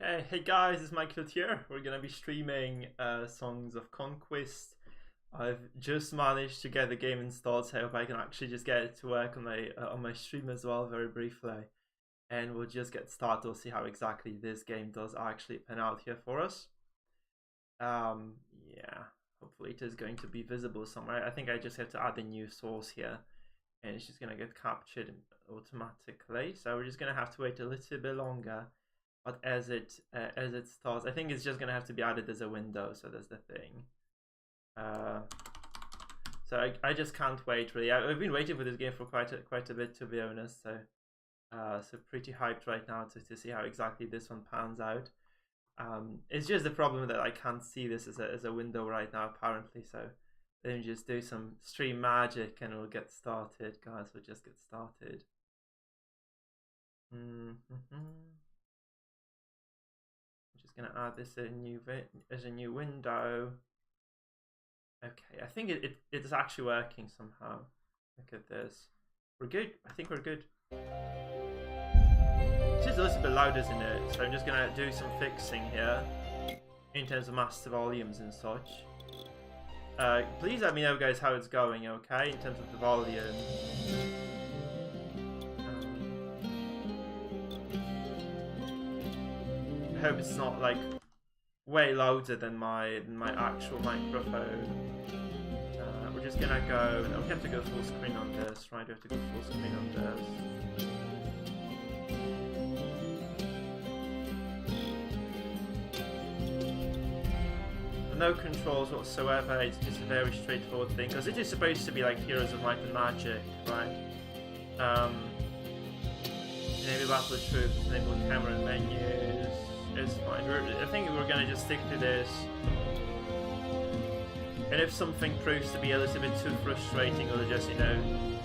Hey guys, it's Michael here. We're gonna be streaming Songs of Conquest. I've just managed to get the game installed, so I hope I can actually just get it to work on my stream as well, very briefly. And we'll just get started. We'll see how exactly this game does actually pan out here for us. Yeah, hopefully it is going to be visible somewhere. I think I just have to add a new source here, and it's just gonna get captured automatically. So we're just gonna have to wait a little bit longer. But as it starts, I think it's just gonna have to be added as a window. So that's the thing. So I just can't wait really. I've been waiting for this game for quite a bit, to be honest. So so pretty hyped right now to see how exactly this one pans out. It's just the problem that I can't see this as a window right now apparently. So let me just do some stream magic and we'll get started, guys. We'll just get started. Just gonna add this as a new window. Okay, I think it is actually working somehow. Look at this. We're good. I think we're good. It's just a little bit loud, isn't it? So I'm just gonna do some fixing here in terms of master volumes and such. Please let me know, guys, how it's going. Okay, in terms of the volume. I hope it's not like way louder than my actual microphone. We're just gonna go. We have to go full screen on this, right? We have to go full screen on this. No controls whatsoever. It's just a very straightforward thing because it is supposed to be like Heroes of Might and Magic, right? Enable battle troops, enable camera and menus. It's fine. I think we're gonna just stick to this. And if something proves to be a little bit too frustrating, we'll just, you know,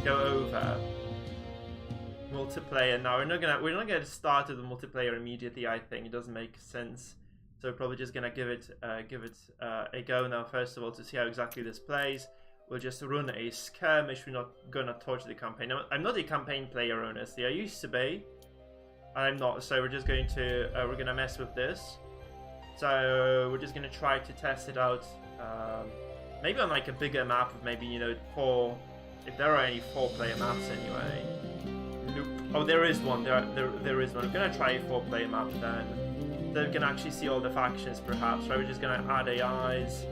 go over multiplayer. Now we're not gonna start with the multiplayer immediately. I think it doesn't make sense. So we're probably just gonna give it a go now. First of all, to see how exactly this plays. We'll just run a skirmish. We're not gonna touch the campaign. Now, I'm not a campaign player, honestly. I used to be. I'm not, so we're just going to we're gonna mess with this. So we're just gonna try to test it out, maybe on like a bigger map of maybe, you know, 4, if there are any 4-player maps anyway. Nope. Oh, there is one. There is one. I'm gonna try a 4-player map then. So we can actually see all the factions, perhaps. Right? We're just gonna add AIs.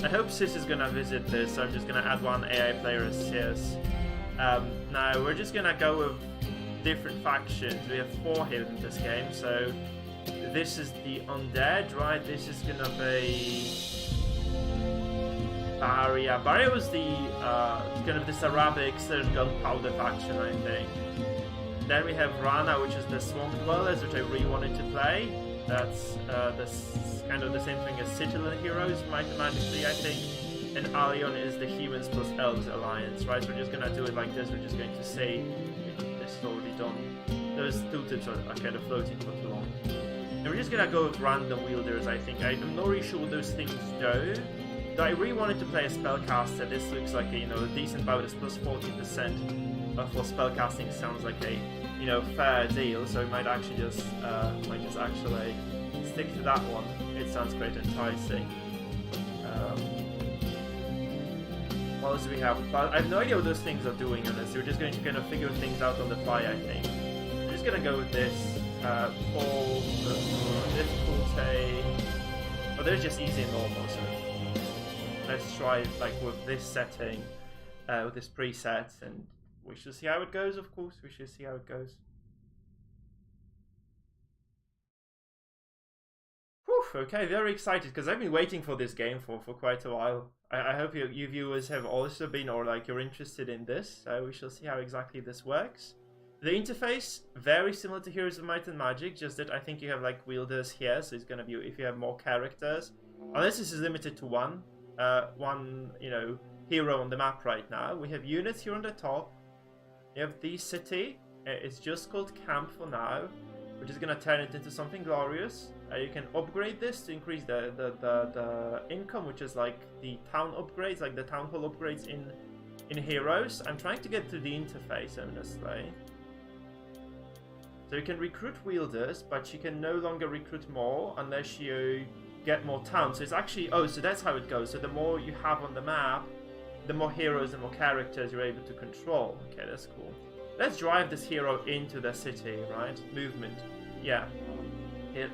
I hope Sis is gonna visit this, so I'm just gonna add one AI player as Sis. Now we're just gonna go with different factions. We have 4 here in this game, so this is the Undead, right? This is gonna be Barrier. Barrier was the kind of this Arabic gunpowder faction, I think. Then we have Rana, which is the Swamp Dwellers, which I really wanted to play. That's kind of the same thing as Citizen Heroes, mathematically, I think. And Alion is the Humans plus Elves Alliance, right? So we're just gonna do it like this. We're just going to say this is already done. Those 2 tips are kind of floating for too long. And we're just gonna go with random wielders, I think. I'm not really sure what those things do. Though I really wanted to play a spellcaster. This looks like a, you know, a decent bout. Is plus 40% for spellcasting. Sounds like a, you know, fair deal. So we might actually just actually stick to that one. It sounds quite enticing. What else do we have? But I have no idea what those things are doing on this. We're just going to kind of figure things out on the fly, I think. I'm just gonna go with this. Full difficulty. Oh, there's just easy and normal. So let's try it like with this setting, with this preset, and we shall see how it goes. Of course, we shall see how it goes. Whew, okay, very excited because I've been waiting for this game for quite a while. I hope you viewers have also been, or like you're interested in this. So we shall see how exactly this works. The interface, very similar to Heroes of Might and Magic, just that I think you have like wielders here, so it's gonna be if you have more characters. Unless this is limited to one, you know, hero on the map right now. We have units here on the top. You have the city. It's just called camp for now. We're just gonna turn it into something glorious. You can upgrade this to increase the income, which is like the town upgrades, like the town hall upgrades in in Heroes. I'm trying to get to the interface, honestly. So you can recruit wielders, but you can no longer recruit more unless you get more towns. So it's actually, oh, so that's how it goes. So the more you have on the map, the more heroes and more characters you're able to control. Okay, that's cool. Let's drive this hero into the city, right? Movement. Yeah. Hit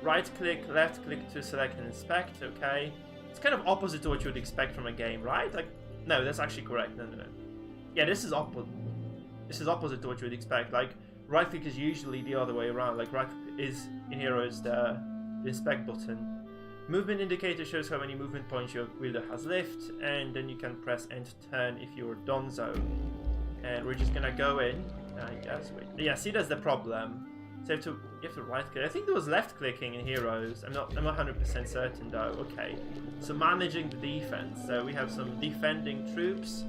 right click, left click to select and inspect, okay. It's kind of opposite to what you would expect from a game, right? Like, no, that's actually correct. No. Yeah, this is opposite to what you would expect. Like, right click is usually the other way around. Like, right click is in Heroes the inspect button. Movement indicator shows how many movement points your wielder has left, and then you can press end turn if you're done so. And we're just gonna go in, I guess. Wait. Yeah, see, that's the problem. So you have to right click. I think there was left clicking in Heroes. I'm not 100% certain though. Okay. So managing the defense. So we have some defending troops.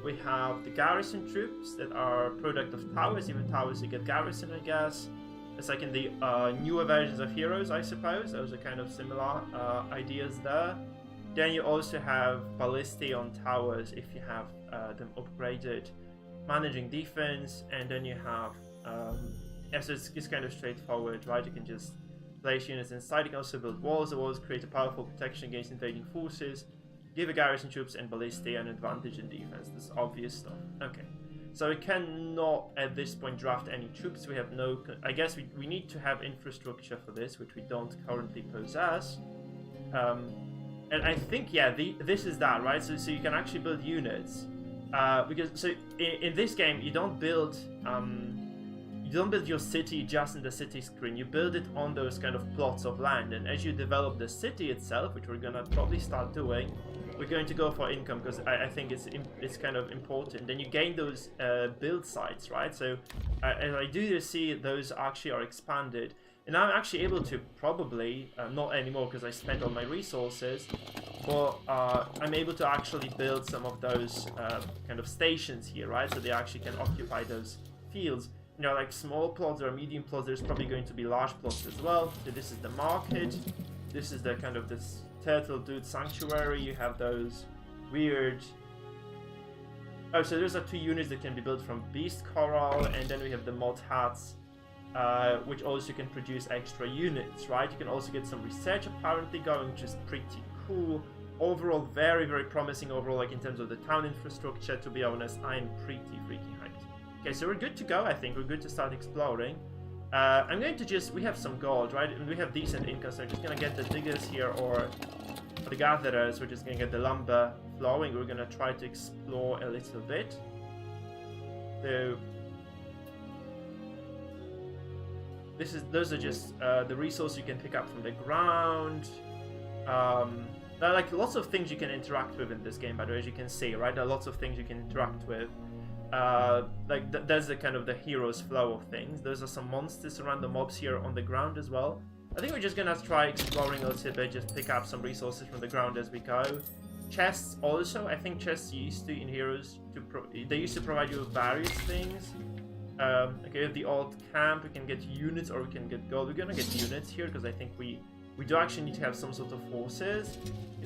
We have the garrison troops that are product of towers. Even towers you get garrison, I guess. It's like in the newer versions of Heroes, I suppose. Those are kind of similar ideas there. Then you also have ballistae on towers if you have them upgraded. Managing defense, and then you have yeah, so it's kind of straightforward, right? You can just place units inside. You can also build walls. The walls create a powerful protection against invading forces. Give a garrison troops and ballistae an advantage in defense. This is obvious stuff. Okay. So we cannot at this point draft any troops. We have no... I guess we need to have infrastructure for this, which we don't currently possess. And I think, yeah, this is that, right? So you can actually build units. Because so in this game, you don't build your city just in the city screen. You build it on those kind of plots of land. And as you develop the city itself, which we're gonna probably start doing, we're going to go for income because I think it's kind of important. Then you gain those build sites, right? So as I do see, those actually are expanded. And I'm actually able to probably, not anymore because I spent all my resources, but I'm able to actually build some of those kind of stations here, right? So they actually can occupy those fields. You know, like small plots or medium plots, there's probably going to be large plots as well. So this is the market. This is the kind of this turtle dude sanctuary. You have those weird... Oh, so there's 2 units that can be built from beast coral, and then we have the mod hats, which also can produce extra units, right? You can also get some research apparently going, which is pretty cool. Overall, very, very promising overall, like in terms of the town infrastructure. To be honest, I'm pretty freaking hyped. Okay, so we're good to go, I think. We're good to start exploring. I'm going to just... We have some gold, right? And we have decent income, so I'm just going to get the diggers here or the gatherers. We're just going to get the lumber flowing. We're going to try to explore a little bit. So... Those are just the resources you can pick up from the ground. There are like lots of things you can interact with in this game, by the way, as you can see, right? There are lots of things you can interact with. There's the kind of the hero's flow of things. Those are some monsters around the mobs here on the ground as well. I think we're just gonna try exploring a little bit, just pick up some resources from the ground as we go. Chests also, I think chests used to in Heroes they used to provide you with various things. Okay, the old camp, we can get units or we can get gold. We're gonna get units here because I think we do actually need to have some sort of forces.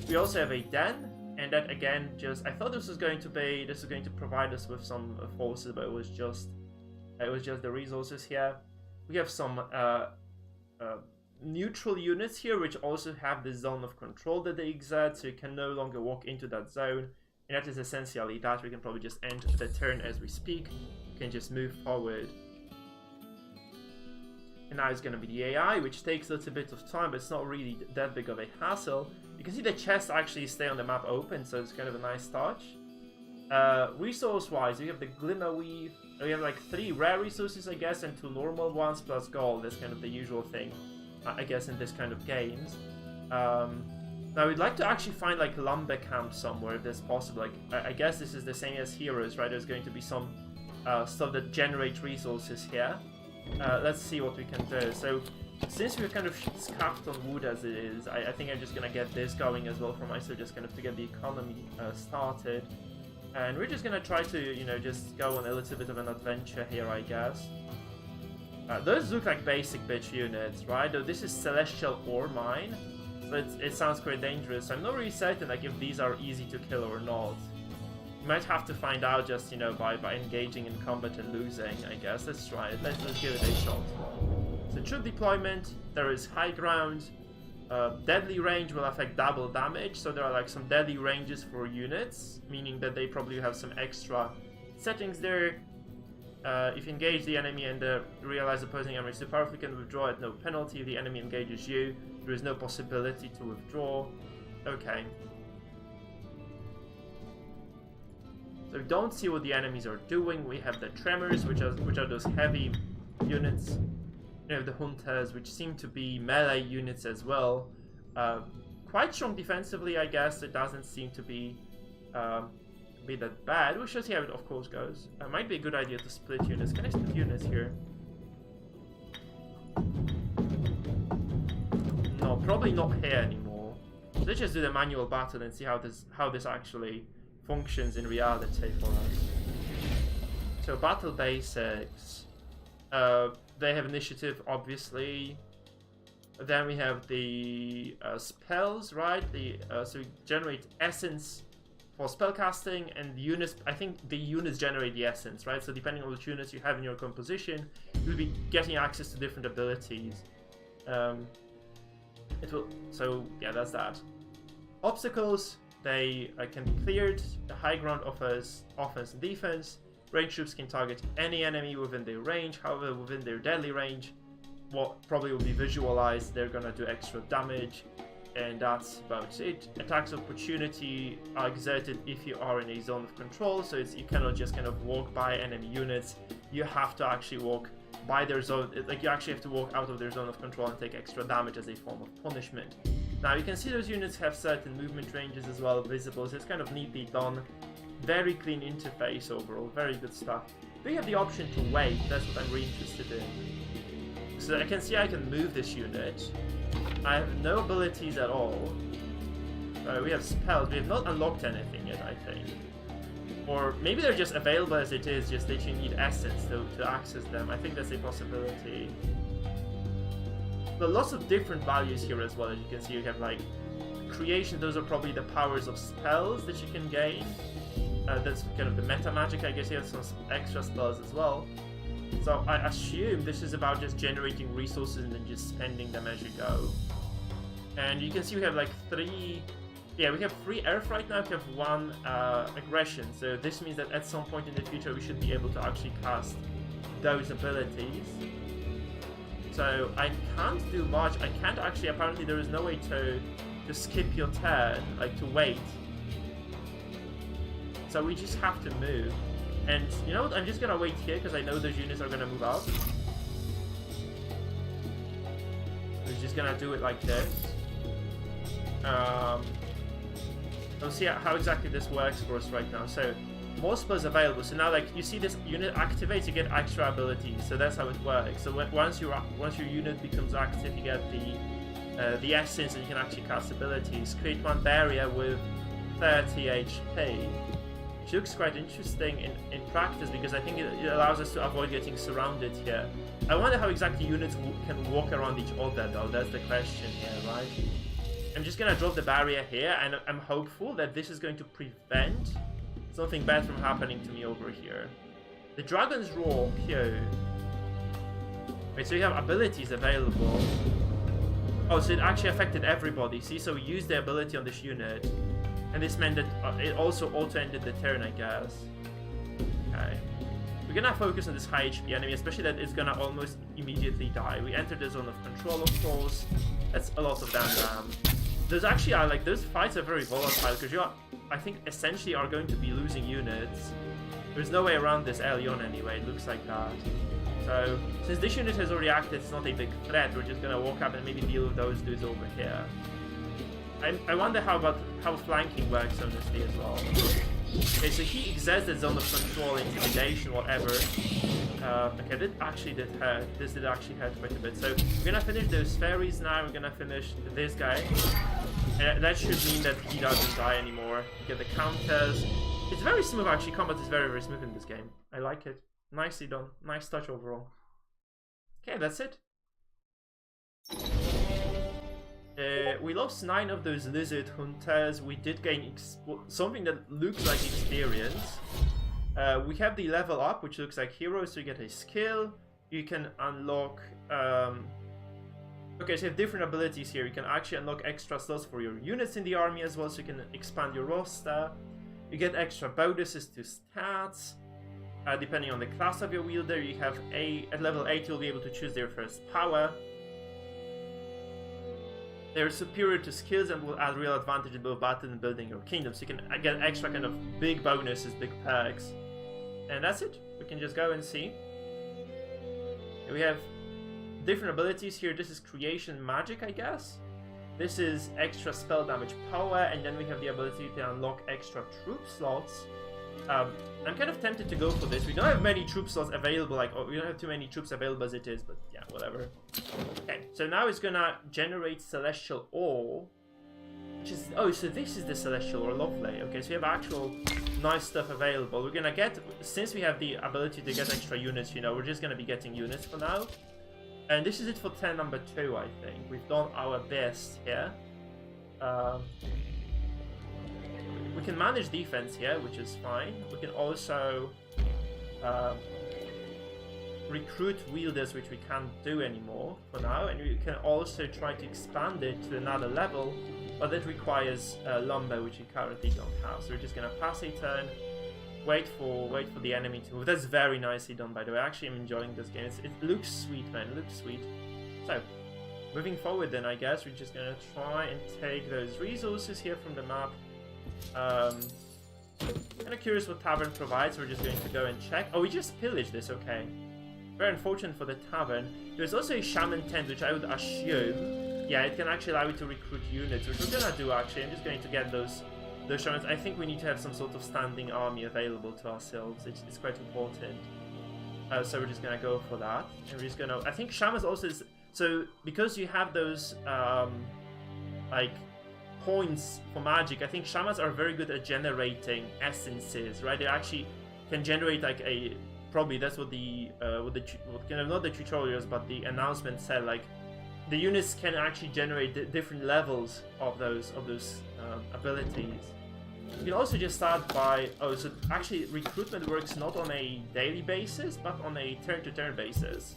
We also have a den, and that again, just I thought this was going to provide us with some forces, but it was just the resources here. We have some neutral units here, which also have the zone of control that they exert, so you can no longer walk into that zone. And that is essentially that. We can probably just end the turn as we speak. We can just move forward. And now it's going to be the AI, which takes a little bit of time, but it's not really that big of a hassle. You can see the chests actually stay on the map open, so it's kind of a nice touch. Resource-wise, we have the Glimmer Weave. We have like 3 rare resources, I guess, and 2 normal ones plus gold. That's kind of the usual thing, I guess, in this kind of games. Now, we'd like to actually find like lumber camp somewhere if that's possible. Like, I guess this is the same as Heroes, right? There's going to be some stuff that generates resources here. Let's see what we can do. So, since we're kind of scapped on wood as it is, I think I'm just gonna get this going as well for myself, just kind of to get the economy started. And we're just gonna try to, you know, just go on a little bit of an adventure here, I guess. Those look like basic bitch units, right? Though this is Celestial Ore Mine, so it sounds quite dangerous. I'm not really certain like if these are easy to kill or not. You might have to find out just, you know, by engaging in combat and losing, I guess. Let's try it. Let's give it a shot. So troop deployment, there is high ground. Deadly range will affect double damage, so there are like some deadly ranges for units, meaning that they probably have some extra settings there. If you engage the enemy and realize opposing enemy is too powerful, you can withdraw at no penalty. If the enemy engages you, there is no possibility to withdraw. Okay. So we don't see what the enemies are doing. We have the tremors, which are those heavy units. We have the hunters, which seem to be melee units as well. Quite strong defensively, I guess. It doesn't seem to be that bad. We shall see how it, of course, goes. It might be a good idea to split units. Can I split units here? No, probably not here anymore. Let's just do the manual battle and see how this actually functions in reality for us. So battle basics. They have initiative, obviously. Then we have the spells, right? So we generate essence for spellcasting, and the units. I think the units generate the essence, right? So depending on which units you have in your composition, you'll be getting access to different abilities. So yeah, that's that. Obstacles. They can be cleared. The high ground offers offense and defense. Ranged troops can target any enemy within their range. However, within their deadly range, what probably will be visualized, they're gonna do extra damage, and that's about it. Attacks of opportunity are exerted if you are in a zone of control, so you cannot just kind of walk by enemy units. You have to actually walk by their zone. Like, you actually have to walk out of their zone of control and take extra damage as a form of punishment. Now you can see those units have certain movement ranges as well visible, so it's kind of neatly done. Very clean interface overall, very good stuff. We have the option to wait, that's what I'm really interested in. So I can see I can move this unit. I have no abilities at all. We have spells, we have not unlocked anything yet, I think. Or maybe they're just available as it is, just that you need essence to access them. I think that's a possibility. But lots of different values here as well. As you can see, you have like creation, those are probably the powers of spells that you can gain. That's kind of the meta magic, I guess. You have some extra spells as well. So I assume this is about just generating resources and then just spending them as you go. And you can see we have like three... Yeah, we have 3 earth right now, we have 1 aggression. So this means that at some point in the future we should be able to actually cast those abilities. So I can't do much. I can't actually, apparently there is no way to skip your turn, like to wait. So we just have to move. And you know what, I'm just gonna wait here because I know those units are gonna move out. We're just gonna do it like this. Let's see how exactly this works for us right now. So more spells available. So now, like, you see this unit activates, you get extra abilities. So that's how it works. So once your unit becomes active, you get the essence, and you can actually cast abilities. Create 1 barrier with 30 HP. Which looks quite interesting in practice, because I think it allows us to avoid getting surrounded here. I wonder how exactly units can walk around each other, though. That's the question here, right? I'm just gonna drop the barrier here, and I'm hopeful that this is going to prevent something bad from happening to me over here. The Dragon's Roar here. Wait, so you have abilities available. Oh, so it actually affected everybody. See, so we used the ability on this unit. And this meant that it also auto-ended the turn, I guess. Okay. We're gonna focus on this high HP enemy, especially that it's gonna almost immediately die. We entered the zone of control, of course. That's a lot of damn. Those actually are, like, those fights are very volatile, because you are, I think, essentially are going to be losing units. There's no way around this early on anyway, it looks like that. So, since this unit has already acted, it's not a big threat. We're just gonna walk up and maybe deal with those dudes over here. I wonder how flanking works honestly as well. Okay, so he exerts the zone of control, intimidation, whatever. Okay, that actually did hurt. This did actually hurt quite a bit. So we're gonna finish those fairies now. We're gonna finish this guy. And that should mean that he doesn't die anymore. We get the counters. It's very smooth actually. Combat is very, very smooth in this game. I like it. Nicely done. Nice touch overall. Okay, that's it. We lost 9 of those lizard hunters. We did gain something that looks like experience. We have the level up, which looks like heroes, so you get a skill. You can unlock... Okay, so you have different abilities here. You can actually unlock extra slots for your units in the army as well, so you can expand your roster. You get extra bonuses to stats. Depending on the class of your wielder, you have at level 8 you'll be able to choose their first power. They're superior to skills and will add real advantage in both battle and building your kingdom. So you can get extra kind of big bonuses, big perks. And that's it. We can just go and see. And we have different abilities here. This is creation magic, I guess. This is extra spell damage power. And then we have the ability to unlock extra troop slots. I'm kind of tempted to go for this. We don't have many troop slots available, we don't have too many troops available as it is, but yeah, whatever. Okay, so now it's gonna generate celestial ore, which is, oh, so this is the celestial ore, lovely. Okay, so we have actual nice stuff available. We're gonna get, since we have the ability to get extra units, you know, we're just gonna be getting units for now. And this is it for turn number 2, I think. We've done our best here. We can manage defense here, which is fine. We can also recruit wielders, which we can't do anymore for now. And we can also try to expand it to another level, but that requires lumber, which we currently don't have. So we're just gonna pass a turn, wait for the enemy to move. That's very nicely done, by the way. Actually, I'm enjoying this game. It looks sweet, man. It looks sweet. So, moving forward, then I guess we're just gonna try and take those resources here from the map. Kind of curious what tavern provides. We're just going to go and check. Oh, we just pillaged this. Okay, very unfortunate for the tavern. There's also a shaman tent, which I would assume, yeah, it can actually allow you to recruit units, which we're gonna do. Actually, I'm just going to get those shamans. I think we need to have some sort of standing army available to ourselves. It's quite important. So we're just gonna go for that, and we're just gonna, I think shamans also is, so because you have those like points for magic, I think shamans are very good at generating essences, right? They actually can generate like a, probably that's what the kind of, not the tutorials, but the announcement said, like the units can actually generate different levels of those abilities. You can also just start by, oh, so actually recruitment works not on a daily basis, but on a turn-to-turn basis.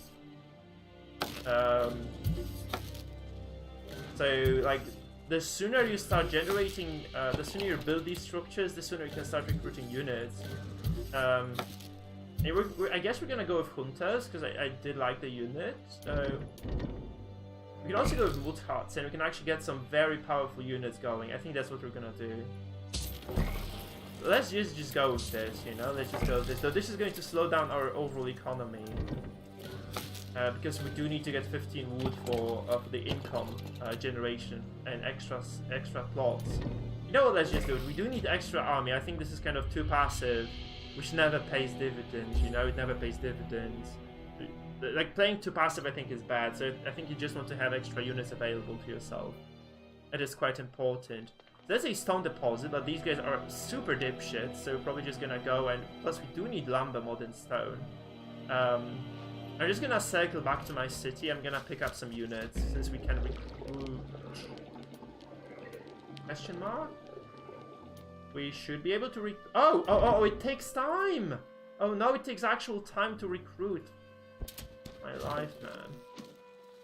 So like, the sooner you start generating, the sooner you build these structures, the sooner you can start recruiting units. And I guess we're gonna go with hunters, because I did like the unit. So we can also go with wood huts, and we can actually get some very powerful units going. I think that's what we're gonna do. So let's just go with this, you know, let's just go with this. So this is going to slow down our overall economy. Because we do need to get 15 wood for the income generation and extra plots. You know what, let's just do it. We do need extra army. I think this is kind of too passive, which never pays dividends, you know, it never pays dividends. Like, playing too passive I think is bad, so I think you just want to have extra units available to yourself. It is quite important. There's a stone deposit, but these guys are super dipshits, so we're probably just gonna go, and plus we do need lumber more than stone. I'm just gonna circle back to my city. I'm gonna pick up some units since we can recruit. Question mark? We should be able to oh, it takes time! Oh no, it takes actual time to recruit. My life, man.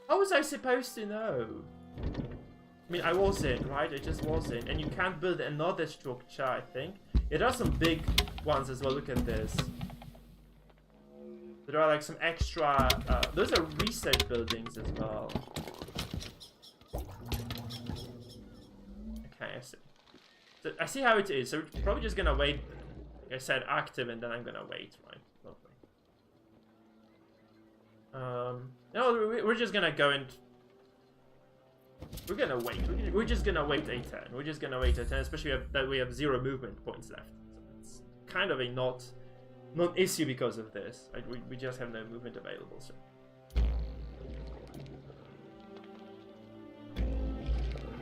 How was I supposed to know? I mean, I wasn't, right? I just wasn't. And you can't build another structure, I think. Yeah, there are some big ones as well. Look at this. There are like some extra, those are research buildings as well. Okay, I see. So I see how it is. So we're probably just gonna wait, like I said, active, and then I'm gonna wait, right? Lovely. No, we're just gonna go and... We're gonna wait. We're just gonna wait a turn. We're just gonna wait a turn, especially that we have 0 movement points left. So it's kind of a non-issue because of this. Right? We just have no movement available, so.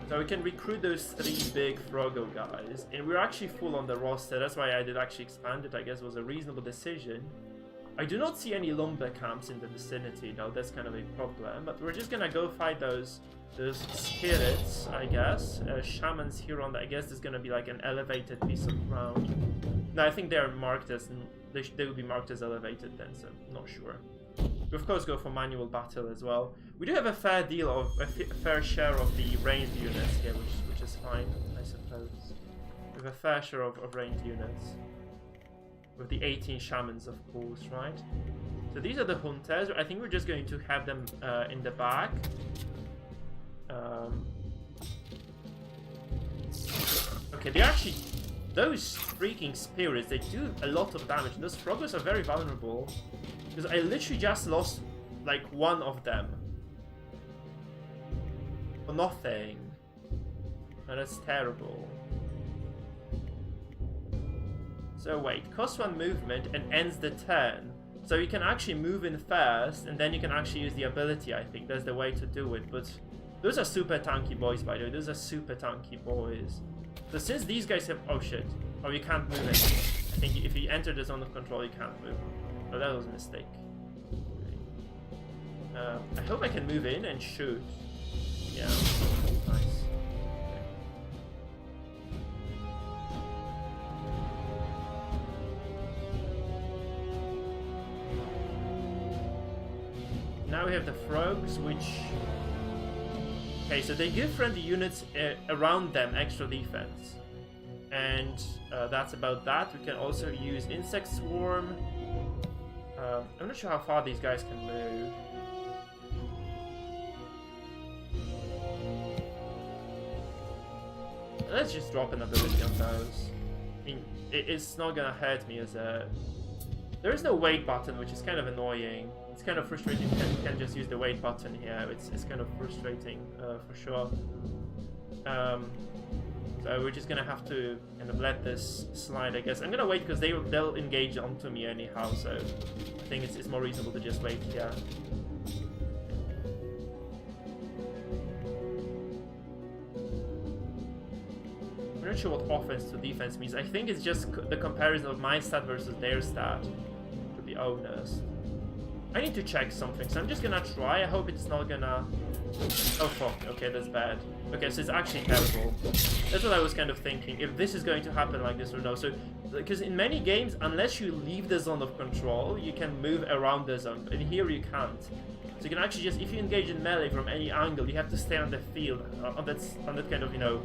So we can recruit those 3 big Frogo guys, and we're actually full on the roster. That's why I did actually expand it. I guess it was a reasonable decision. I do not see any lumber camps in the vicinity, though. That's kind of a problem. But we're just gonna go fight those spirits, I guess. Shamans here on the... I guess there's gonna be like an elevated piece of ground. No, I think they're marked as... They will be marked as elevated then, so I'm not sure. We of course go for manual battle as well. We do have a fair deal of... a fair share of the ranged units here, which is fine, I suppose. We have a fair share of ranged units. With the 18 shamans, of course, right? So these are the hunters. I think we're just going to have them in the back. Okay, they actually... Those freaking spirits, they do a lot of damage. And those froggers are very vulnerable. Because I literally just lost, like, one of them. For nothing. And that's terrible. So wait, cost 1 movement and ends the turn. So you can actually move in first, and then you can actually use the ability, I think. That's the way to do it, but... Those are super tanky boys, by the way. Those are super tanky boys. So since these guys have... Oh shit. Oh, you can't move it. I think if you enter the zone of control, you can't move. Oh, that was a mistake. Okay. I hope I can move in and shoot. Yeah. Nice. Now we have the frogs, which... Okay, so they give friendly units around them extra defense. And that's about that. We can also use Insect Swarm. I'm not sure how far these guys can move. Let's just drop an ability on those. I mean, it's not gonna hurt me as a... There is no wait button, which is kind of annoying. It's kind of frustrating. You can just use the wait button here. It's kind of frustrating for sure. So we're just gonna have to kind of let this slide, I guess. I'm gonna wait because they'll engage onto me anyhow. So I think it's more reasonable to just wait here. I'm not sure what offense to defense means. I think it's just the comparison of my stat versus their stat, to be honest. I need to check something, so I'm just gonna try. I hope it's not gonna... Oh fuck, okay, that's bad. Okay, so it's actually terrible. That's what I was kind of thinking, if this is going to happen like this or no. So, because in many games, unless you leave the zone of control, you can move around the zone, but in here you can't. So you can actually just, if you engage in melee from any angle, you have to stay on the field, on that kind of, you know,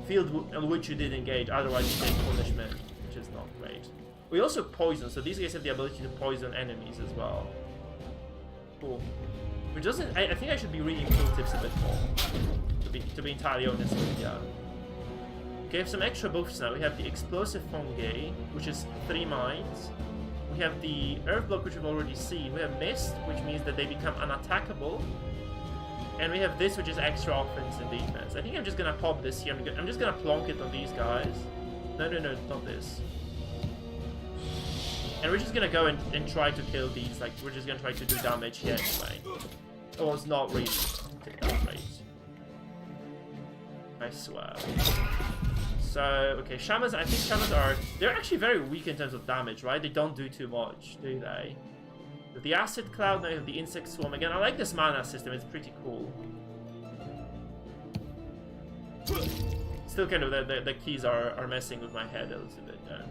field on which you did engage, otherwise you take punishment, which is not great. We also poison, so these guys have the ability to poison enemies as well. Cool. Which doesn't... I think I should be reading tooltips a bit more. To be entirely honest with you. Okay, we have some extra buffs now. We have the explosive fungi, which is 3 mines. We have the earth block, which we've already seen. We have mist, which means that they become unattackable. And we have this, which is extra offense and defense. I think I'm just gonna pop this here. I'm just gonna plonk it on these guys. No, not this. And we're just gonna go and try to kill these, like, we're just gonna try to do damage here anyway. Oh, it's not really that rate. I swear. So, okay, shamans, I think shamans are... They're actually very weak in terms of damage, right? They don't do too much, do they? With the acid cloud, now you have the insect swarm. Again, I like this mana system, it's pretty cool. Still kind of, the keys are messing with my head a little bit there.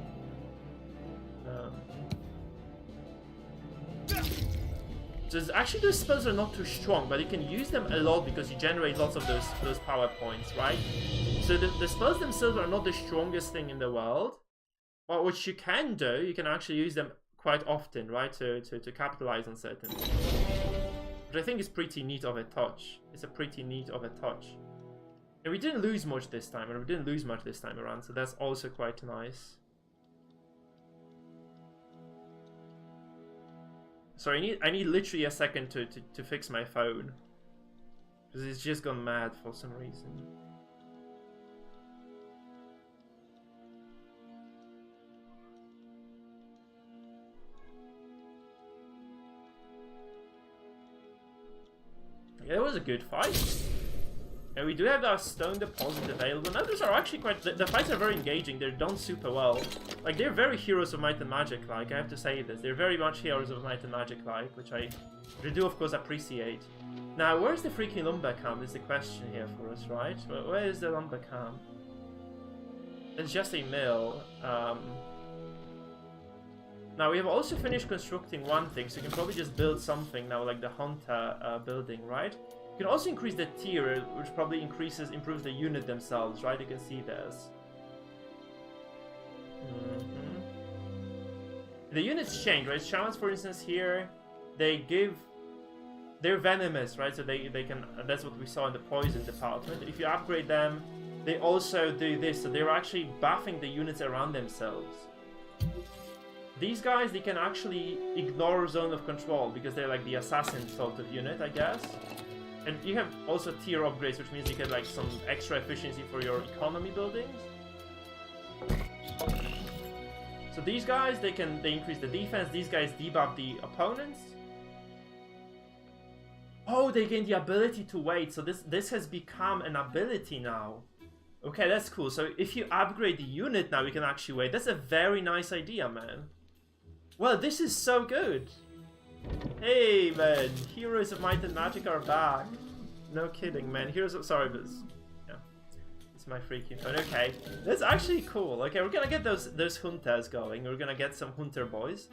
So actually those spells are not too strong, but you can use them a lot because you generate lots of those power points, right? So the spells themselves are not the strongest thing in the world, but what you can do, you can actually use them quite often, right? To capitalize on certain things. Which I think is pretty neat of a touch. It's a pretty neat of a touch. And we didn't lose much this time, around, so that's also quite nice. Sorry, I need literally a second to fix my phone. Because it's just gone mad for some reason. Yeah, it was a good fight. And we do have our stone deposit available. Now those are actually quite... The fights are very engaging. They're done super well. Like, they're very Heroes of Might and Magic-like, I have to say this. They're very much Heroes of Might and Magic-like, which I do, of course, appreciate. Now, where's the freaking lumber camp is the question here for us, right? Where is the lumber camp? It's just a mill. Now, we have also finished constructing one thing, so you can probably just build something now, like the Hunter building, right? You can also increase the tier, which probably improves the unit themselves, right? You can see this. The units change, right? Shamans, for instance, here, they're venomous, right? So they can, that's what we saw in the poison department. If you upgrade them, they also do this, so they're actually buffing the units around themselves. These guys, they can actually ignore zone of control, because they're like the assassin sort of unit, I guess. And you have also tier upgrades, which means you get like some extra efficiency for your economy buildings. So these guys, they increase the defense. These guys debuff the opponents. Oh, they gain the ability to wait. So this has become an ability now. Okay, that's cool. So if you upgrade the unit now, you can actually wait. That's a very nice idea, man. Well, this is so good. Hey, man. Heroes of Might and Magic are back. No kidding, man. Sorry, but... yeah. It's my freaking phone. Okay. That's actually cool. Okay, we're gonna get those hunters going. We're gonna get some hunter boys.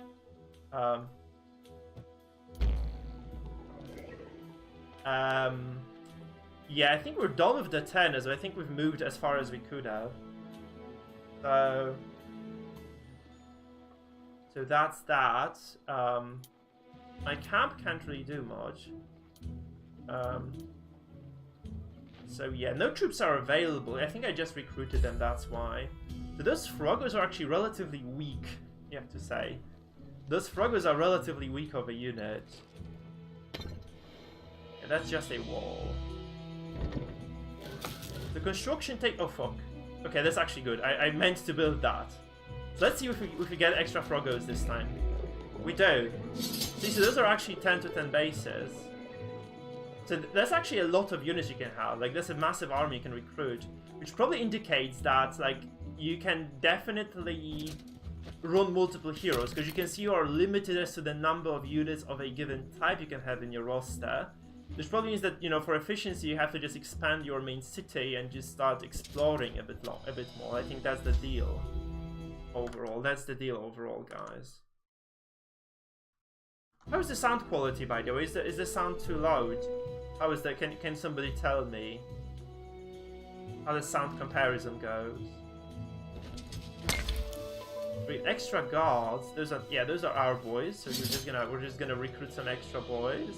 Yeah, I think we're done with the 10, as I think we've moved as far as we could have. So that's that. My camp can't really do much. So yeah, no troops are available. I think I just recruited them, that's why. So those Froggers are actually relatively weak, you have to say. Those Froggers are relatively weak of a unit. Yeah, that's just a wall. The construction take... oh, fuck. Okay, that's actually good. I meant to build that. So let's see if we get extra Froggers this time. We do. See, so those are actually 10 to 10 bases. So that's actually a lot of units you can have. Like, that's a massive army you can recruit. Which probably indicates that, like, you can definitely run multiple heroes. Because you can see you are limited as to the number of units of a given type you can have in your roster. Which probably means that, you know, for efficiency, you have to just expand your main city and just start exploring a bit more. I think that's the deal overall. That's the deal overall, guys. How is the sound quality, by the way? Is the sound too loud? How is that? Can somebody tell me how the sound comparison goes? Wait, extra guards. Those are our boys. So we're just gonna recruit some extra boys.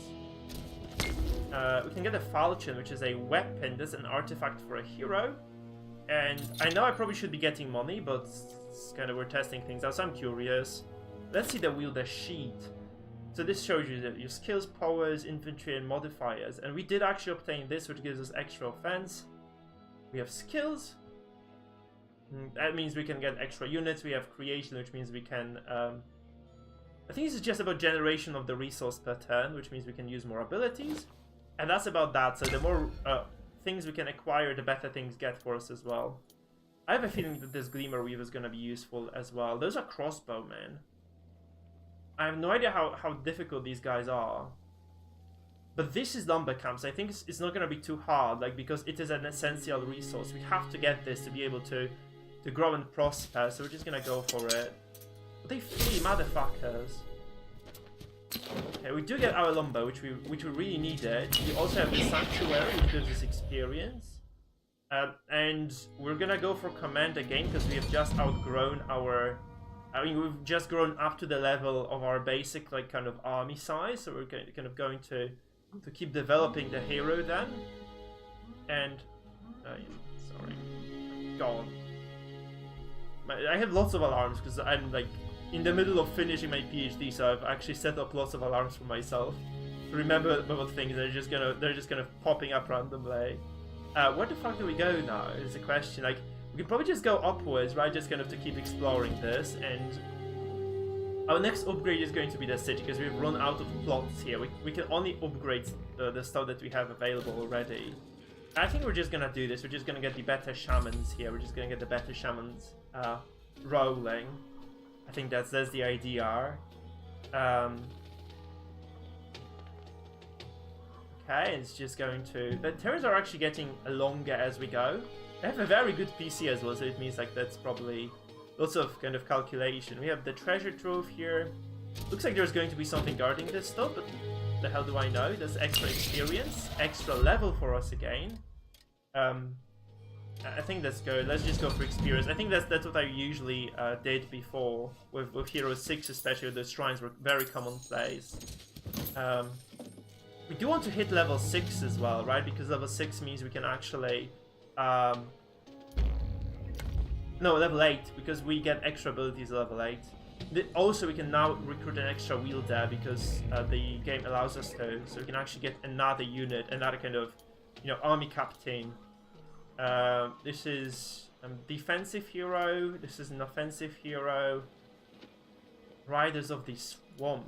We can get a falchion, which is a weapon. That's an artifact for a hero. And I know I probably should be getting money, but it's kind of, we're testing things out, so I'm curious. Let's see the wielder sheet. So this shows you that your skills, powers, inventory, and modifiers. And we did actually obtain this, which gives us extra offense. We have skills. That means we can get extra units. We have creation, which means we can... I think this is just about generation of the resource per turn, which means we can use more abilities. And that's about that. So the more things we can acquire, the better things get for us as well. I have a feeling that this Gleamer Weaver is going to be useful as well. Those are crossbowmen. I have no idea how difficult these guys are. But this is lumber camps. I think it's not going to be too hard, like, because it is an essential resource. We have to get this to be able to grow and prosper, so we're just going to go for it. But they flee, motherfuckers. Okay, we do get our lumber, which we really needed. We also have the sanctuary, which gives us experience. And we're going to go for command again, because we have just outgrown our... I mean, we've just grown up to the level of our basic, like, kind of army size, so we're kind of going to keep developing the hero then. And... sorry. Gone. I have lots of alarms, because I'm, like, in the middle of finishing my PhD, so I've actually set up lots of alarms for myself. To remember about things, they're just kind of popping up randomly. Where the fuck do we go now, is the question. Like, we can probably just go upwards, right? Just kind of to keep exploring this, and our next upgrade is going to be the city, because we've run out of plots here. We can only upgrade the stuff that we have available already. I think we're just gonna do this. We're just gonna get the better shamans here. We're just gonna get the better shamans rolling. I think that's the idea. Okay, it's just going to... The turns are actually getting longer as we go. They have a very good PC as well, so it means like that's probably lots of kind of calculation. We have the treasure trove here. Looks like there's going to be something guarding this stuff, but the hell do I know? There's extra experience, extra level for us again. I think that's good. Let's just go for experience. I think that's what I usually did before with Hero 6, especially. The shrines were very commonplace. We do want to hit level 6 as well, right? Because level 6 means we can actually... No, level 8, because we get extra abilities at level 8. Also, we can now recruit an extra wielder because the game allows us to. So we can actually get another unit, another kind of, you know, army captain. This is a defensive hero. This is an offensive hero. Riders of the Swamp.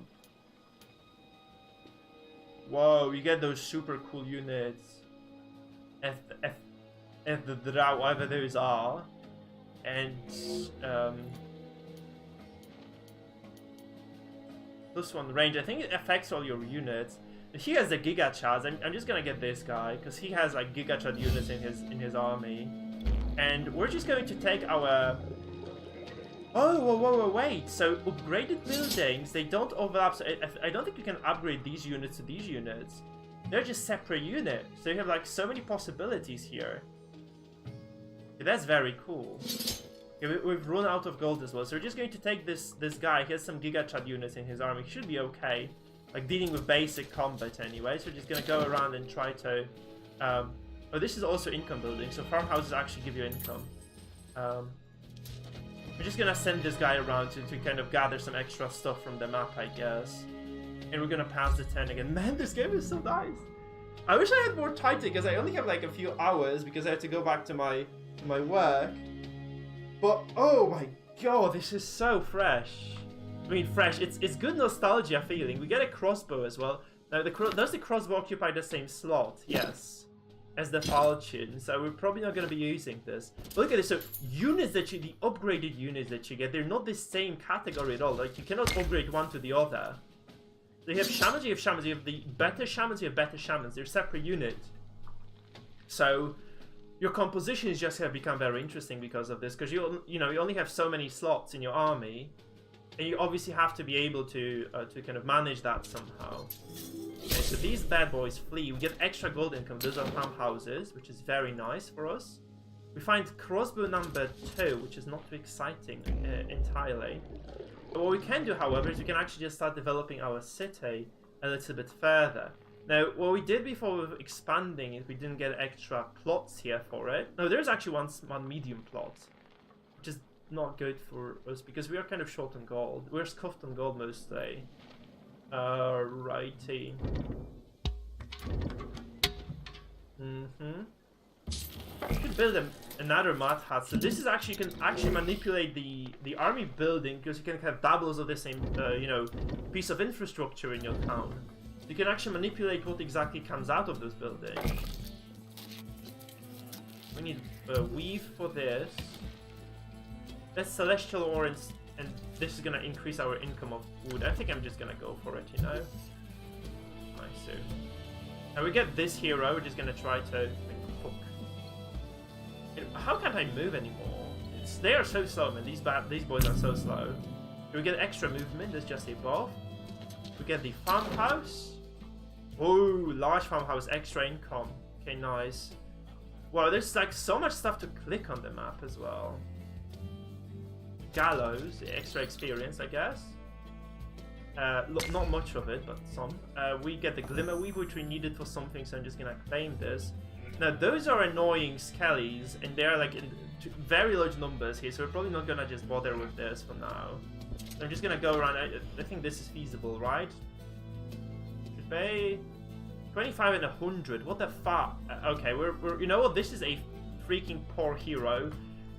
Whoa, you get those super cool units. F the Drow, whatever those are. And plus 1 range. I think it affects all your units. He has the Giga Chads. I'm just gonna get this guy because he has like Giga Chad units in his army. And we're just going to take our... Oh, whoa, wait. So upgraded buildings, they don't overlap. So I don't think you can upgrade these units to these units. They're just separate units. So you have like so many possibilities here. Okay, that's very cool. Okay, we've run out of gold as well. So we're just going to take this guy. He has some Giga Chad units in his army. He should be okay. Like dealing with basic combat anyway. So we're just going to go around and try to... oh, this is also income building. So farmhouses actually give you income. We're just gonna send this guy around to kind of gather some extra stuff from the map, I guess. And we're gonna pass the 10 again. Man, this game is so nice! I wish I had more time because I only have like a few hours because I have to go back to my work. But, oh my god, this is so fresh. I mean, fresh. It's good nostalgia feeling. We get a crossbow as well. Now, does the crossbow occupy the same slot? Yes. As the falchion, so we're probably not going to be using this. But look at this, so units that the upgraded units that you get, they're not the same category at all. Like, you cannot upgrade one to the other. So you have shamans, you have the better shamans, you have better shamans. They're separate units. So your composition is just going to become very interesting because of this, because you only have so many slots in your army, and you obviously have to be able to kind of manage that somehow. Okay, so these bad boys flee. We get extra gold income. Those are farmhouses, which is very nice for us. We find crossbow number 2, which is not too exciting entirely. But what we can do, however, is we can actually just start developing our city a little bit further. Now, what we did before with expanding is we didn't get extra plots here for it. No, there's actually one medium plot, which is not good for us because we are kind of short on gold. We're scuffed on gold mostly. Righty. We could build another mud hut. So this is actually, you can actually manipulate the army building because you can have doubles of the same, piece of infrastructure in your town. You can actually manipulate what exactly comes out of those buildings. We need weave for this. That's celestial orange. And this is gonna increase our income of wood. I think I'm just gonna go for it, you know? Nice, so. Now we get this hero, we're just gonna try to... Fuck. How can't I move anymore? They are so slow, man. These boys are so slow. We get extra movement, that's just a buff. We get the farmhouse. Oh, large farmhouse, extra income. Okay, nice. Wow, there's like so much stuff to click on the map as well. Gallows, extra experience, I guess. Not much of it, but some. We get the Glimmer Weave, which we needed for something, so I'm just gonna claim this. Now, those are annoying skellies, and they're like in very large numbers here, so we're probably not gonna just bother with this for now. So I'm just gonna go around. I think this is feasible, right? Should pay 25 and 100. What the fuck? Okay, we're you know what? This is a freaking poor hero.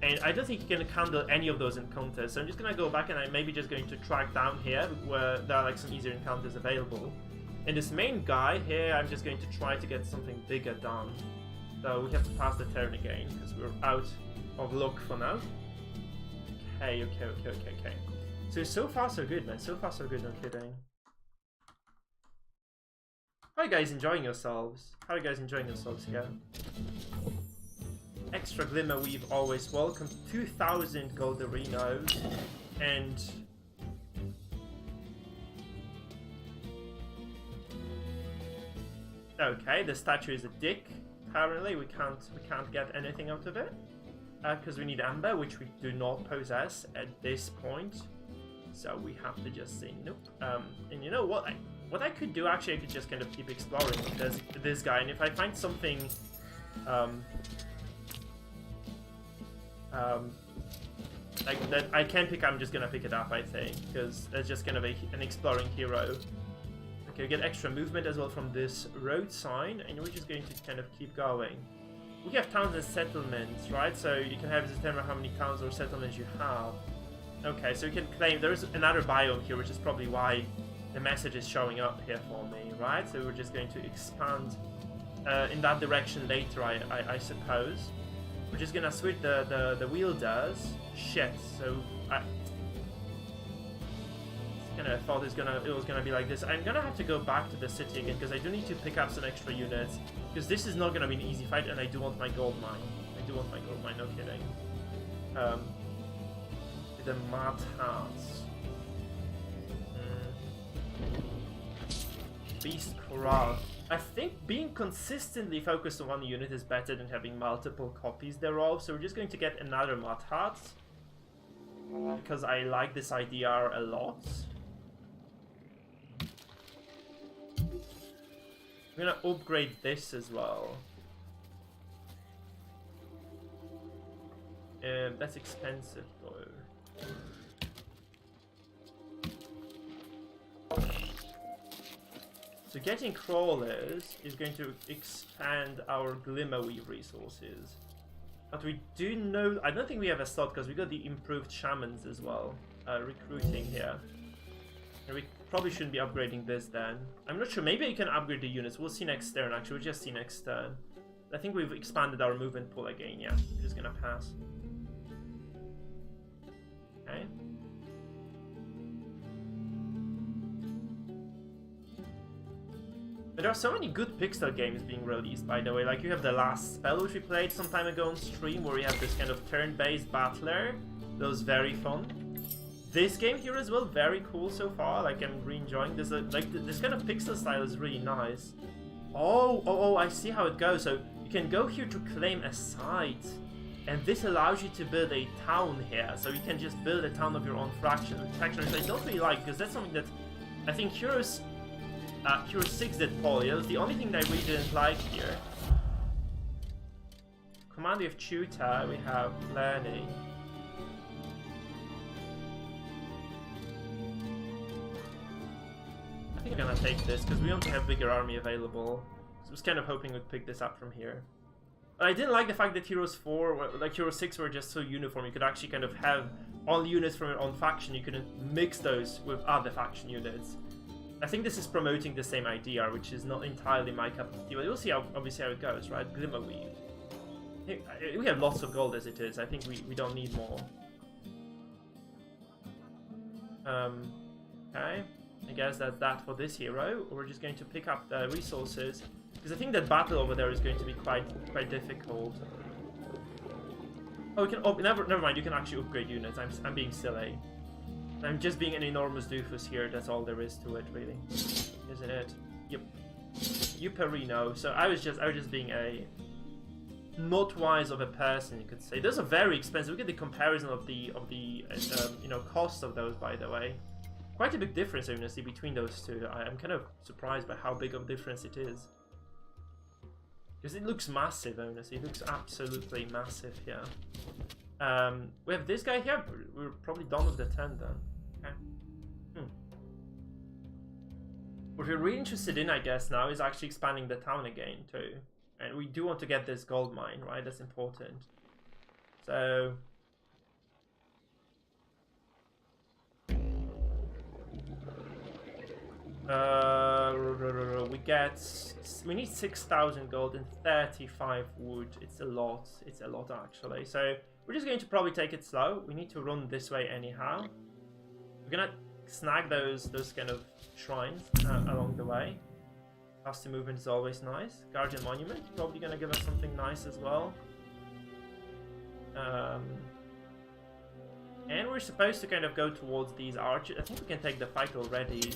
And I don't think you can handle any of those encounters, so I'm just going to go back and I'm maybe just going to track down here where there are like some easier encounters available. And this main guy here, I'm just going to try to get something bigger done. So we have to pass the turn again, because we're out of luck for now. Okay. So far so good, man. So far so good, no kidding. How are you guys enjoying yourselves? How are you guys enjoying yourselves here? Extra Glimmer Weave always welcome. 2,000 Golderinos. And... okay, the statue is a dick. Apparently, we can't get anything out of it. Because we need Amber, which we do not possess at this point. So we have to just say nope. And you know what? What I could do, actually, I could just kind of keep exploring this guy. And if I find something... like that I can pick, I'm just gonna pick it up, I think. Because that's just kind of an exploring hero. Okay, we get extra movement as well from this road sign. And we're just going to kind of keep going. We have towns and settlements, right? So you can have determine how many towns or settlements you have. Okay, so you can claim there's another biome here, which is probably why the message is showing up here for me, right? So we're just going to expand in that direction later, I suppose. We're just gonna switch the wielders. Shit. So I kind of thought it was gonna be like this. I'm gonna have to go back to the city again because I do need to pick up some extra units. Because this is not gonna be an easy fight, and I do want my gold mine. No kidding. The Mad Hearts. Beast Corral. I think being consistently focused on one unit is better than having multiple copies thereof, so we're just going to get another Mud Hut. Because I like this idea a lot. I'm gonna upgrade this as well. That's expensive though. So getting crawlers is going to expand our Glimmerweave resources. But we do know... I don't think we have a slot because we got the improved shamans as well. Recruiting here. And we probably shouldn't be upgrading this then. I'm not sure. Maybe you can upgrade the units. We'll see next turn actually. We'll just see next turn. I think we've expanded our movement pool again. Yeah, we're just gonna pass. Okay. But there are so many good pixel games being released, by the way. Like, you have The Last Spell, which we played some time ago on stream, where you have this kind of turn-based battler. That was very fun. This game here as well, very cool so far. Like, I'm really enjoying this. Like, this kind of pixel style is really nice. Oh, I see how it goes. So, you can go here to claim a site. And this allows you to build a town here. So, you can just build a town of your own faction, which I don't really like, because that's something that I think Heroes 6 did poorly. That was the only thing that I really didn't like here. Command, we have Tutor, we have Learning. I think I'm gonna take this because we don't have bigger army available. So I was kind of hoping we'd pick this up from here. But I didn't like the fact that Heroes 4, like Heroes 6 were just so uniform. You could actually kind of have all units from your own faction. You couldn't mix those with other faction units. I think this is promoting the same idea, which is not entirely my cup of tea, but we'll see obviously how it goes, right? Glimmerweave. We have lots of gold as it is. I think we don't need more. Okay. I guess that's that for this hero. We're just going to pick up the resources, because I think that battle over there is going to be quite difficult. Oh, we can. Oh, never mind. You can actually upgrade units. I'm being silly. I'm just being an enormous doofus here, that's all there is to it, really. Isn't it? Yep. Uperino. So I was just being a not wise of a person, you could say. Those are very expensive. Look at the comparison of the you know, cost of those, by the way. Quite a big difference, honestly, between those two. I'm kind of surprised by how big of a difference it is. Because it looks massive, honestly. It looks absolutely massive here. We have this guy here. We're probably done with the 10 then. Okay. What we're really interested in, I guess, now is actually expanding the town again too. And we do want to get this gold mine, right? That's important. So we get... We need 6,000 gold and 35 wood. It's a lot. It's a lot, actually. So we're just going to probably take it slow. We need to run this way anyhow. We're gonna snag those kind of shrines along the way. Faster movement is always nice. Guardian Monument, probably gonna give us something nice as well. And we're supposed to kind of go towards these archers. I think we can take the fight already.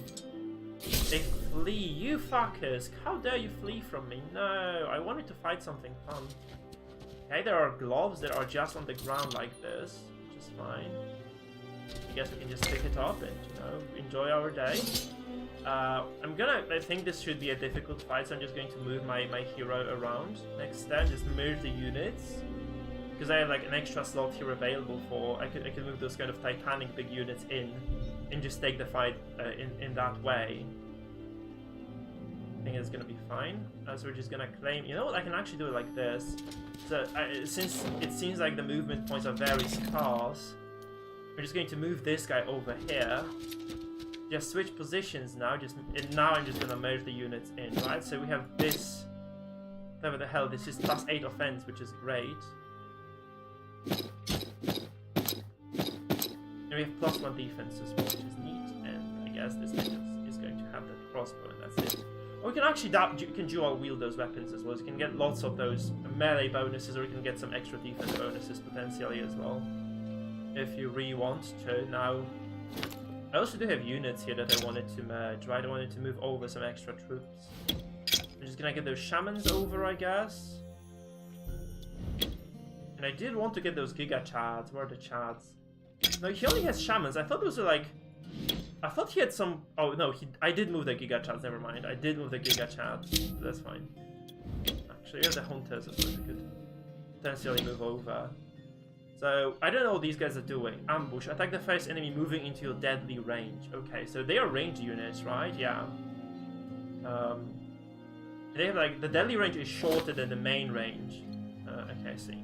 They flee, you fuckers! How dare you flee from me? No, I wanted to fight something fun. Okay, there are gloves that are just on the ground like this, which is fine. I guess we can just pick it up and, you know, enjoy our day. I think this should be a difficult fight, so I'm just going to move my hero around. Next step, just merge the units. Because I have like an extra slot here available for, I could move those kind of titanic big units in and just take the fight in that way. I think it's gonna be fine. So we're just gonna claim, you know what, I can actually do it like this. So since it seems like the movement points are very scarce, we're just going to move this guy over here. Just switch positions now, and now I'm just gonna merge the units in, right? So we have this, whatever the hell, this is +8 offense, which is great. And we have +1 defense as well, which is neat. And I guess this thing is going to have that crossbow, and that's it. Or we can actually dual wield those weapons as well. So you can get lots of those melee bonuses, or you can get some extra defense bonuses potentially as well, if you really want to. Now, I also do have units here that I wanted to merge, right? I wanted to move over some extra troops. I'm just gonna get those shamans over, I guess. And I did want to get those Giga Chads. Where are the Chads? No, he only has shamans. I thought those were like... I thought he had some... Oh, no, I did move the Giga Chads, never mind. I did move the Giga Chads. That's fine. Actually, we have the Hunters as well. We could potentially move over. So, I don't know what these guys are doing. Ambush. Attack the first enemy moving into your deadly range. Okay, so they are ranged units, right? Yeah. They have like... The deadly range is shorter than the main range. Okay, I see.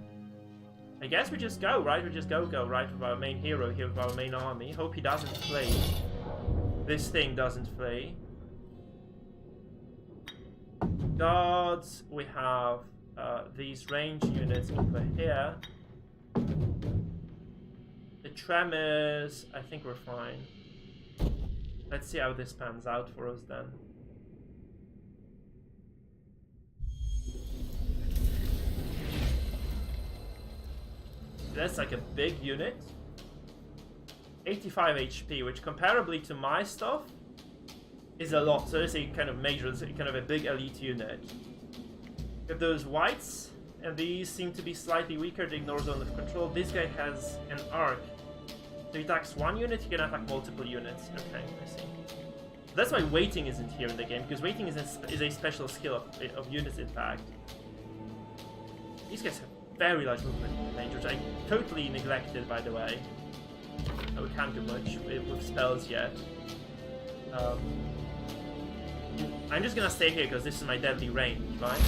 I guess we just go, right? We just go, right, with our main hero here, with our main army. Hope he doesn't flee. This thing doesn't flee. Guards, we have these range units over here. The tremors, I think we're fine. Let's see how this pans out for us then. That's like a big unit. 85 HP, which comparably to my stuff is a lot. So it's a kind of major, it's kind of a big elite unit. We have those whites, and these seem to be slightly weaker. They ignore zone of control. This guy has an arc. So he attacks one unit, he can attack multiple units. Okay, I see. That's why waiting isn't here in the game, because waiting is a special skill of units, in fact. These guys have very large movement range, which I totally neglected, by the way. We can't do much with spells yet. I'm just gonna stay here because this is my deadly range, right?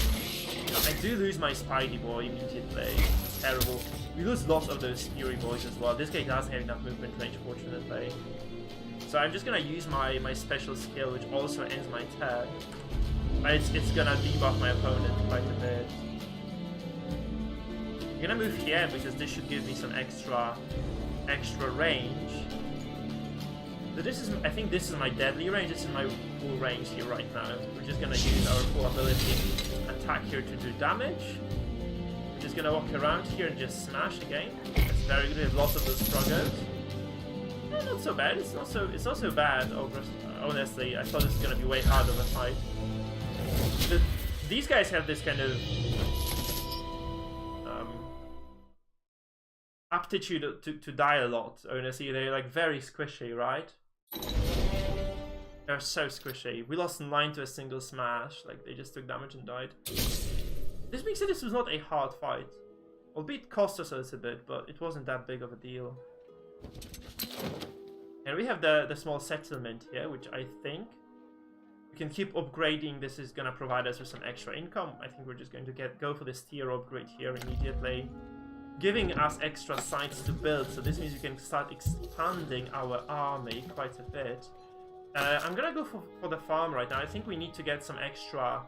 I do lose my Spidey boy immediately. It's terrible. We lose lots of those Fury boys as well. This guy doesn't have enough movement range, fortunately. So I'm just gonna use my special skill, which also ends my turn. But it's gonna debuff my opponent quite a bit. I'm gonna move here because this should give me some extra range. So this is, I think this is my deadly range. This is my full range here right now. We're just gonna use our full ability attack here to do damage. We're just gonna walk around here and just smash again. That's very good. We have lots of those struggles. Not so bad. It's not so bad. Honestly, I thought this was gonna be way harder of a fight. These guys have this kind of aptitude to die a lot. Honestly, they're like very squishy, right? They're so squishy. We lost 9 to a single smash. Like, they just took damage and died. This means that this was not a hard fight. Albeit it cost us a little bit, but it wasn't that big of a deal. And we have the small settlement here, which I think we can keep upgrading. This is gonna provide us with some extra income. I think we're just going to go for this tier upgrade here immediately, giving us extra sites to build. So this means we can start expanding our army quite a bit. I'm gonna go for the farm right now. I think we need to get some extra...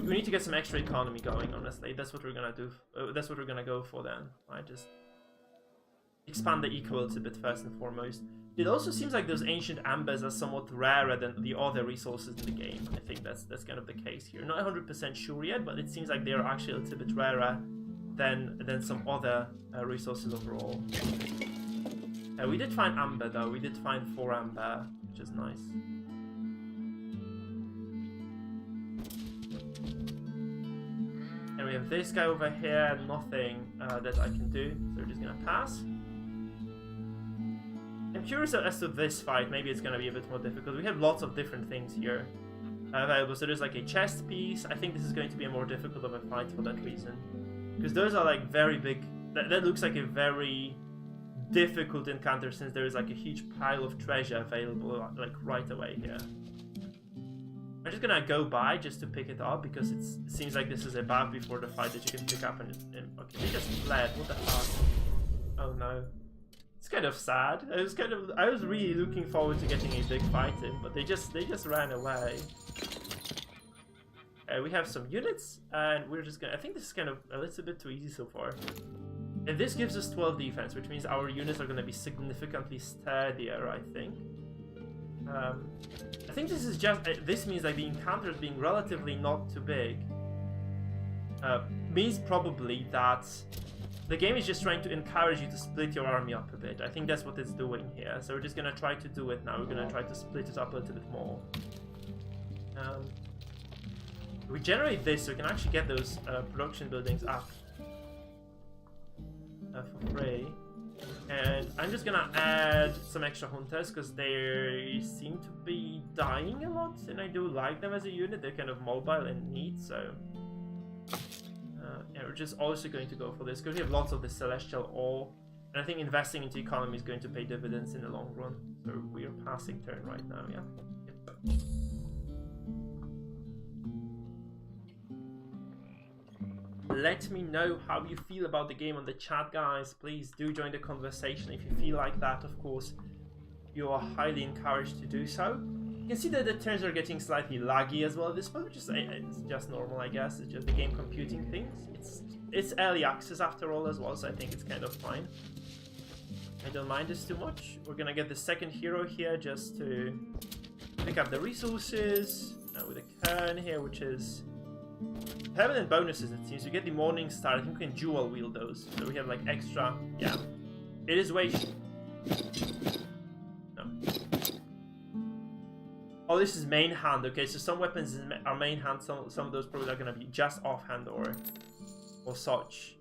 we need to get some extra economy going, honestly. That's what we're gonna do. That's what we're gonna go for then. Right, just expand the eco a little bit first and foremost. It also seems like those ancient ambers are somewhat rarer than the other resources in the game. I think that's kind of the case here. Not 100% sure yet, but it seems like they're actually a little bit rarer than some other resources overall. We did find amber though. We did find 4 amber, which is nice. And we have this guy over here, nothing that I can do, so we're just gonna pass. I'm curious as to this fight. Maybe it's gonna be a bit more difficult. We have lots of different things here available. So there's like a chest piece. I think this is going to be a more difficult of a fight for that reason, because those are like very big. That looks like a very difficult encounter, since there is like a huge pile of treasure available like right away here. I'm just gonna go by just to pick it up, because it seems like this is a bug before the fight that you can pick up and okay, they just fled. What the fuck? Oh no. It's kind of sad. I was really looking forward to getting a big fight in, but they just ran away. We have some units, and we're just gonna... I think this is kind of a little bit too easy so far. And this gives us 12 defense, which means our units are gonna be significantly sturdier, I think. I think this is just... this means like the encounters being relatively not too big. Means probably that the game is just trying to encourage you to split your army up a bit. I think that's what it's doing here. So we're just gonna try to do it now. We're gonna try to split it up a little bit more. We generate this, so we can actually get those production buildings up for free. And I'm just gonna add some extra hunters, because they seem to be dying a lot, and I do like them as a unit. They're kind of mobile and neat, so... yeah, we're just also going to go for this, because we have lots of the celestial ore, and I think investing into economy is going to pay dividends in the long run. So we are passing turn right now, yeah. Yep. Let me know how you feel about the game on the chat, guys. Please do join the conversation if you feel like that. Of course, you are highly encouraged to do so. You can see that the turns are getting slightly laggy as well. This is probably just it's just normal, I guess. It's just the game computing things. It's early access after all as well, so I think it's kind of fine. I don't mind this too much. We're gonna get the second hero here just to pick up the resources with a Kern here, which is permanent bonuses. It seems you get the Morning Star. I think we can dual wield those, so we have like extra. Yeah, it is way. No. Oh, this is main hand. Okay, so some weapons are main hand. Some of those probably are gonna be just offhand or such.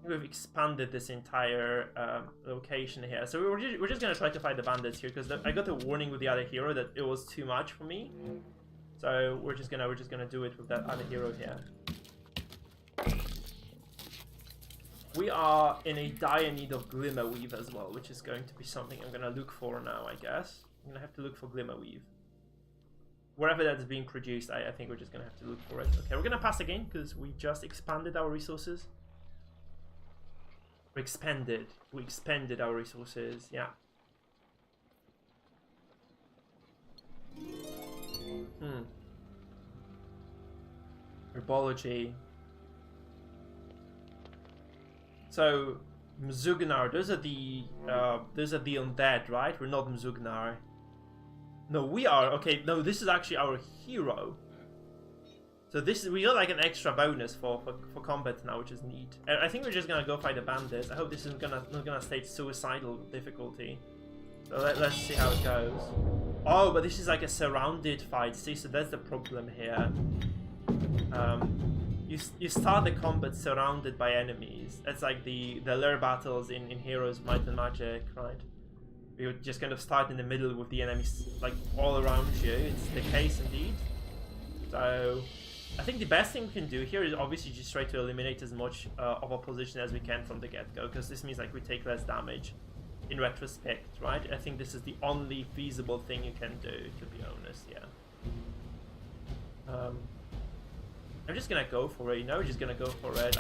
We've expanded this entire location here, so we're just gonna try to fight the bandits here, because I got a warning with the other hero that it was too much for me. So we're just gonna do it with that other hero here. We are in a dire need of Glimmerweave as well, which is going to be something I'm gonna look for now, I guess. I'm gonna have to look for Glimmerweave. Wherever that's being produced, I think we're just gonna have to look for it. Okay, we're gonna pass again, because we just expanded our resources. We expanded our resources, yeah. Herbology. So Mzugnar, those are the undead, right? We're not Mzugnar. No, we are. Okay, no, this is actually our hero. So we got like an extra bonus for combat now, which is neat. I think we're just gonna go fight the bandits. I hope this isn't not gonna state suicidal difficulty. So let's see how it goes. Oh, but this is like a surrounded fight. See, so that's the problem here. You start the combat surrounded by enemies. It's like the lure battles in Heroes Might and Magic, right? You just kind of start in the middle with the enemies like all around you. It's the case indeed. So I think the best thing we can do here is obviously just try to eliminate as much of opposition as we can from the get-go, because this means like we take less damage in retrospect, right? I think this is the only feasible thing you can do, to be honest, yeah. I'm just gonna go for it, you know, we're just gonna go for it.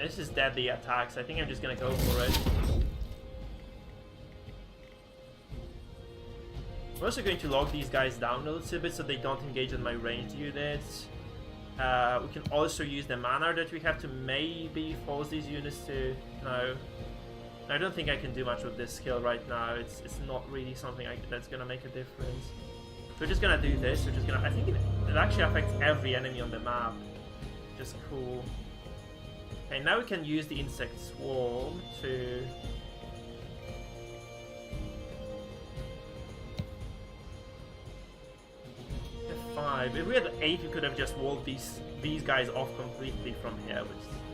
This is deadly attacks. I think I'm just gonna go for it. I'm also going to lock these guys down a little bit so they don't engage on my ranged units. We can also use the mana that we have to maybe force these units to... No. I don't think I can do much with this skill right now. It's not really something that's gonna make a difference. So we're just gonna do this. We're just gonna... I think it actually affects every enemy on the map. Which is cool. Okay, now we can use the insect swarm to... F5. If we had 8, we could have just walled these guys off completely from here,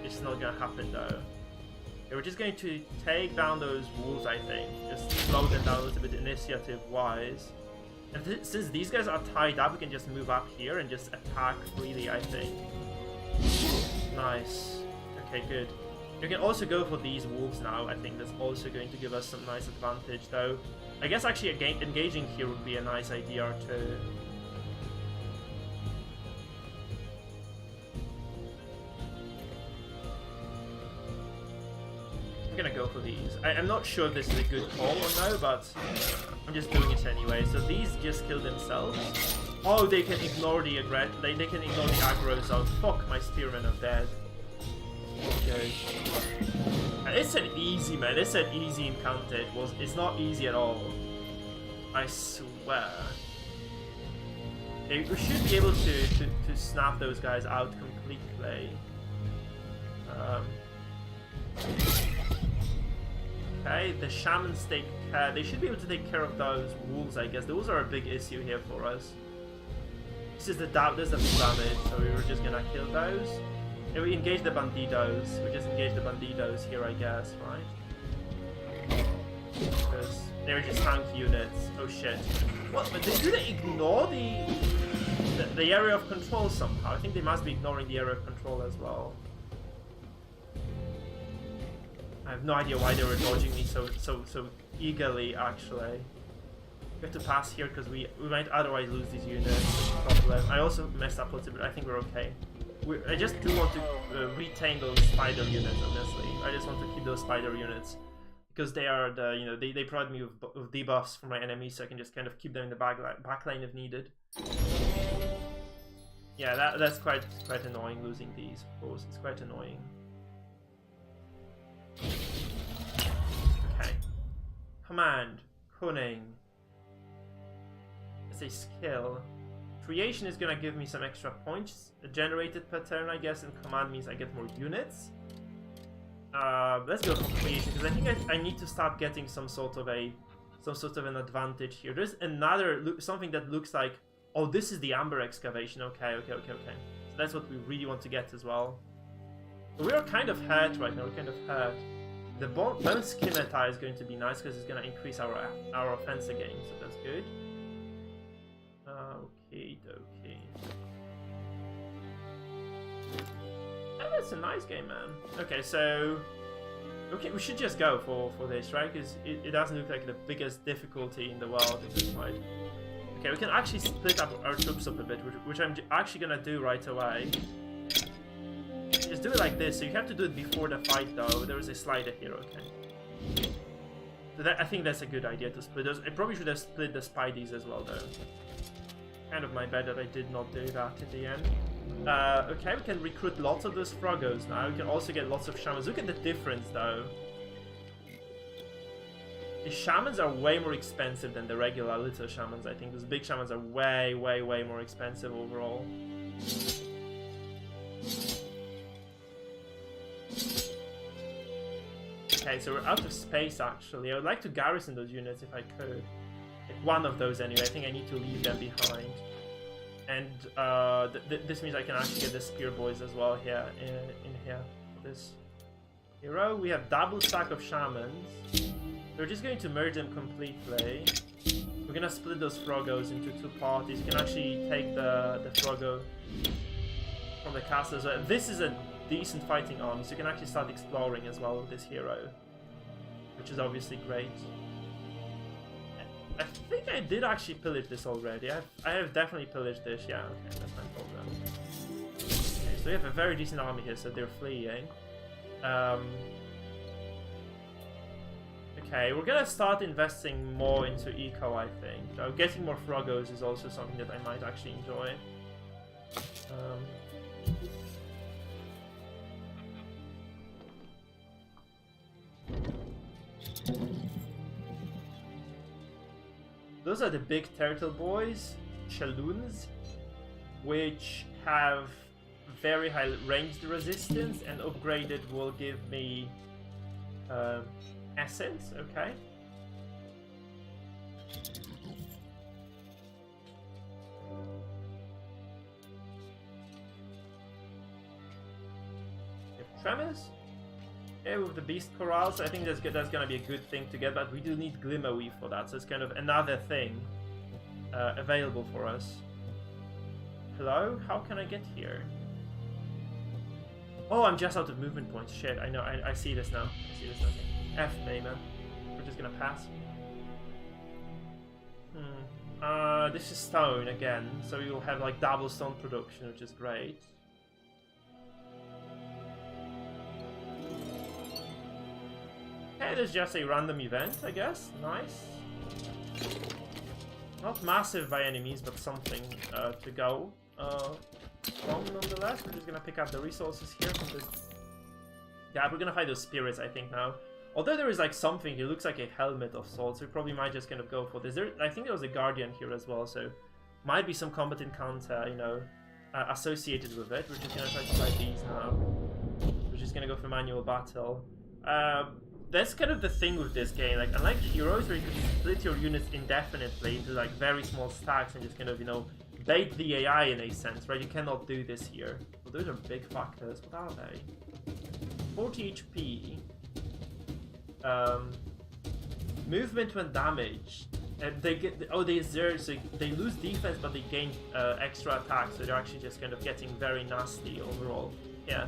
which is not gonna happen though. Okay, we're just going to take down those wolves, I think. Just slow them down a little bit initiative-wise. And since these guys are tied up, we can just move up here and just attack freely, I think. Nice. Okay, good. You can also go for these wolves now. I think that's also going to give us some nice advantage, though. I guess actually engaging here would be a nice idea too. I'm gonna go for these. I'm not sure if this is a good call or no, but I'm just doing it anyway. So these just kill themselves. Oh, they can ignore the they can ignore the aggro, so fuck, my spearmen are dead. Okay. It's an easy, man. It's an easy encounter. It's not easy at all. I swear. Okay, we should be able to snap those guys out completely. Okay, the shamans take care. They should be able to take care of those wolves, I guess. Those are a big issue here for us. This is the there's the full damage, so we were just gonna kill those. And we engage the bandidos. We just engage the bandidos here, I guess, right? Because they're just tank units. Oh shit. What? But do they ignore the area of control somehow? I think they must be ignoring the area of control as well. I have no idea why they were dodging me so eagerly, actually. We have to pass here because we might otherwise lose these units. Problem. I also messed up a little bit. I think we're okay. I just do want to retain those spider units, honestly. I just want to keep those spider units because they are the they provide me with debuffs for my enemies, so I can just kind of keep them in the backline if needed. Yeah, that's quite annoying losing these. Of course, it's quite annoying. Okay. Command. Cunning. It's a skill. Creation is gonna give me some extra points. A generated pattern, I guess, and command means I get more units. Let's go for creation because I think I need to start getting some sort of an advantage here. There's something that looks like, oh, this is the amber excavation. Okay. So that's what we really want to get as well. We are kind of hurt right now. We're kind of hurt. The bone scimitar is going to be nice because it's going to increase our offense again, so that's good. Okay. Oh, that's a nice game, man. Okay, so we should just go for this, right? Because it doesn't look like the biggest difficulty in the world at this point. Okay, we can actually split up our troops up a bit, which I'm actually going to do right away. Just do it like this, so you have to do it before the fight though. There is a slider here, okay. So I think that's a good idea to split those. I probably should have split the Spideys as well though. Kind of my bad that I did not do that at the end. Okay, we can recruit lots of those Froggos now. We can also get lots of Shamans. Look at the difference though. The Shamans are way more expensive than the regular little Shamans, I think. Those big Shamans are way more expensive overall. Okay, so we're out of space actually. I would like to garrison those units if I could. Like one of those anyway. I think I need to leave them behind. And this means I can actually get the Spear Boys as well here in here. This hero. We have double stack of Shamans. We're just going to merge them completely. We're gonna split those Froggos into two parties. You can actually take the Froggo from the castle as well. This is a decent fighting army, so you can actually start exploring as well with this hero, which is obviously great. I think I did actually pillage this already. I have definitely pillaged this. Yeah, okay, that's no problem. Okay, so we have a very decent army here, so they're fleeing. Okay, we're gonna start investing more into eco, I think. Getting more Froggos is also something that I might actually enjoy. Those are the big turtle boys, Chaloons, which have very high ranged resistance, and upgraded will give me essence. Okay. Tremors? Yeah, with the beast corrals, I think that's gonna be a good thing to get, but we do need Glimmerweave for that, so it's kind of another thing available for us. Hello? How can I get here? Oh, I'm just out of movement points. Shit, I know, I see this now. I see this now. F me, man. We're just gonna pass. This is stone again, so we will have like double stone production, which is great. Okay, there's just a random event, I guess. Nice. Not massive by any means, but something to go from nonetheless. We're just gonna pick up the resources here from this. Yeah, we're gonna find those spirits, I think, now. Although there is like something, it looks like a helmet of sorts, we probably might just kind of go for this. I think there was a guardian here as well, so might be some combat encounter, you know, associated with it. We're just gonna try to fight these now. We're just gonna go for manual battle. That's kind of the thing with this game. Like, unlike Heroes, where you can split your units indefinitely into like very small stacks and just kind of, you know, bait the AI in a sense, right? You cannot do this here. Well, those are big factors. What are they? 40 HP. Movement when damaged. And they get they zero, so they lose defense, but they gain extra attack. So they're actually just kind of getting very nasty overall. Yeah.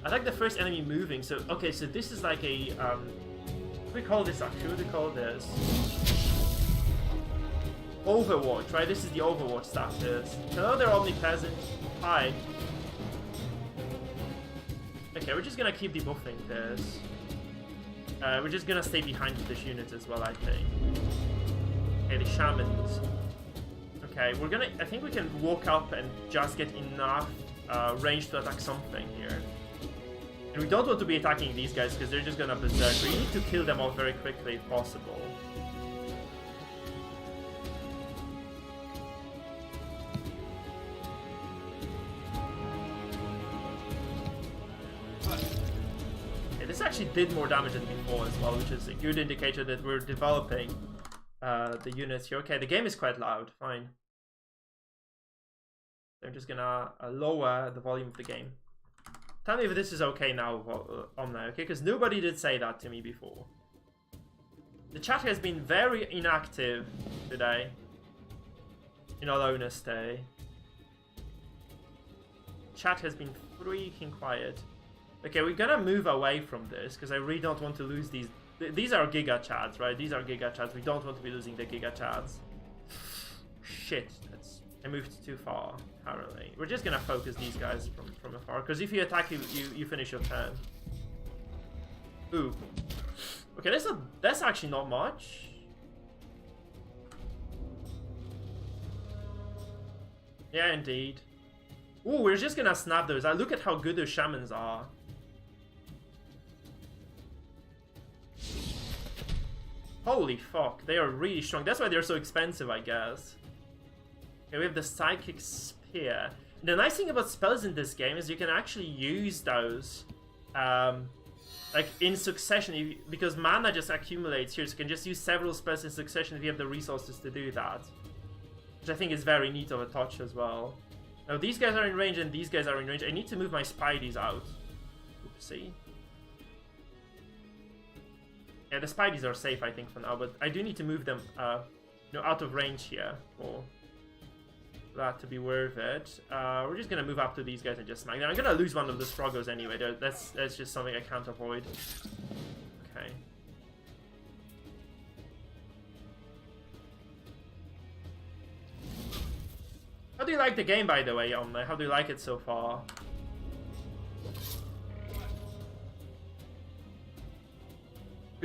I like the first enemy moving, so okay, so this is like a what do we call this actually? What do we call this? Overwatch, right? This is the Overwatch status. Hello there, Omnipresent. Hi. Okay, we're just gonna keep debuffing this. We're just gonna stay behind with this unit as well, I think. Okay, the shamans. Okay, we're gonna. I think we can walk up and just get enough range to attack something here. And we don't want to be attacking these guys because they're just gonna berserk. We need to kill them off very quickly if possible. Okay, this actually did more damage than before as well, which is a good indicator that we're developing the units here. Okay, the game is quite loud. Fine. I'm just gonna lower the volume of the game. Tell me if this is okay now, okay? Because nobody did say that to me before. The chat has been very inactive today. In all honesty. Chat has been freaking quiet. Okay, we're gonna move away from this, because I really don't want to lose these. These are Giga Chads, right? These are Giga Chads. We don't want to be losing the Giga Chads. Shit, I moved too far, apparently. We're just gonna focus these guys from afar, because if you attack, you finish your turn. Ooh. Okay, that's actually not much. Yeah, indeed. Ooh, we're just gonna snap those. Look at how good those shamans are. Holy fuck, they are really strong. That's why they're so expensive, I guess. Okay, we have the Psychic Spear. The nice thing about spells in this game is you can actually use those like in succession, because mana just accumulates here, so you can just use several spells in succession if you have the resources to do that. Which I think is very neat of a touch as well. Now these guys are in range and these guys are in range. I need to move my Spideys out. Oopsie. Yeah, the Spideys are safe, I think, for now, but I do need to move them you know, out of range here for that to be worth it. We're just gonna move up to these guys and just smack them. I'm gonna lose one of the Froggos anyway. That's just something I can't avoid. Okay. How do you like the game, by the way, Omni? How do you like it so far?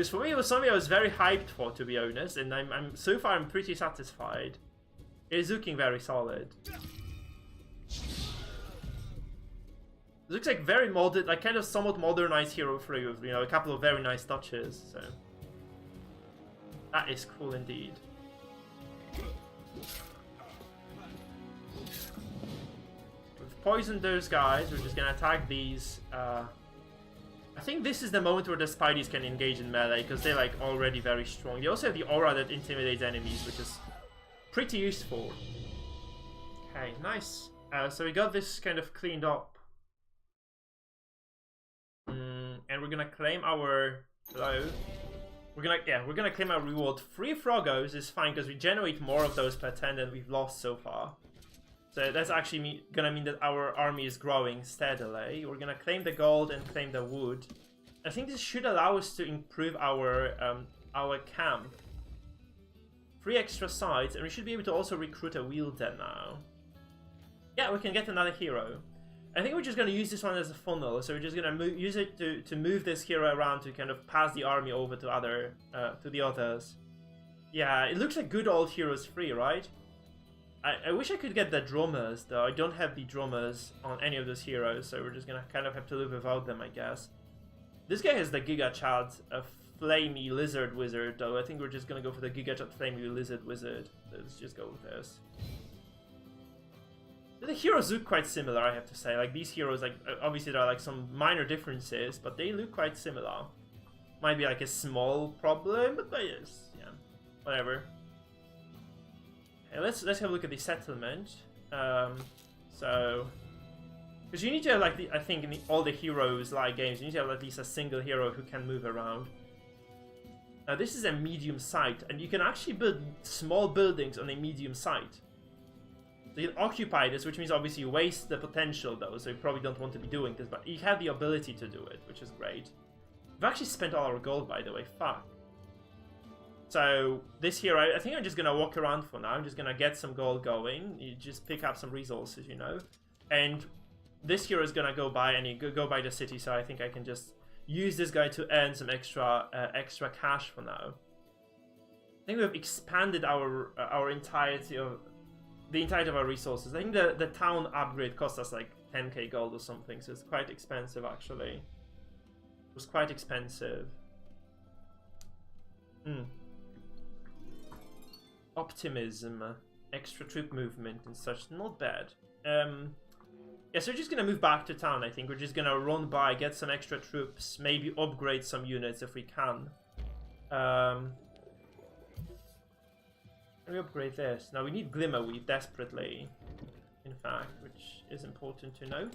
Because for me, it was something I was very hyped for, to be honest, and I'm so far I'm pretty satisfied. It's looking very solid. It looks like very modern, like kind of somewhat modernized Hero 3 with, you know, a couple of very nice touches, so... That is cool indeed. We've poisoned those guys, we're just gonna attack these. I think this is the moment where the Spideys can engage in melee, because they're like already very strong. They also have the aura that intimidates enemies, which is pretty useful. Okay, nice. So we got this kind of cleaned up. And we're gonna claim our... Hello? We're gonna claim our reward. 3 Froggos is fine, because we generate more of those per turn than we've lost so far. So that's actually gonna mean that our army is growing steadily. We're gonna claim the gold and claim the wood. I think this should allow us to improve our camp. 3 extra sites, and we should be able to also recruit a wielder now. Yeah, we can get another hero. I think we're just going to use this one as a funnel, so we're just going to use it to move this hero around to kind of pass the army over to the others. Yeah, it looks like good old Heroes 3, right? I wish I could get the drummers, though. I don't have the drummers on any of those heroes, so we're just going to kind of have to live without them, I guess. This guy has the Giga Chad, a flamey lizard wizard, though. I think we're just going to go for the Giga Chad flamey lizard wizard. Let's just go with this. The heroes look quite similar, I have to say. Like, these heroes, like, obviously there are, like, some minor differences, but they look quite similar. Might be, like, a small problem, but yes, yeah, whatever. Okay, let's have a look at the settlement. So... Because you need to have, like, I think in all the heroes-like games, you need to have at least a single hero who can move around. Now, this is a medium site, and you can actually build small buildings on a medium site. So you can occupy this, which means obviously you waste the potential though, so you probably don't want to be doing this, but you have the ability to do it, which is great. We've actually spent all our gold, by the way, fuck. So this here, I think I'm just gonna walk around for now, I'm just gonna get some gold going, you just pick up some resources, you know. And this hero is gonna go by, and you go by the city, so I think I can just use this guy to earn some extra cash for now. I think we've expanded our entirety of... The entirety of our resources. I think the town upgrade cost us like 10k gold or something, so it's quite expensive actually. It was quite expensive. Optimism, extra troop movement and such, not bad. Yeah, so we're just gonna move back to town, I think. We're just gonna run by, get some extra troops, maybe upgrade some units if we can. Can we upgrade this? Now we need Glimmerweave desperately, in fact, which is important to note.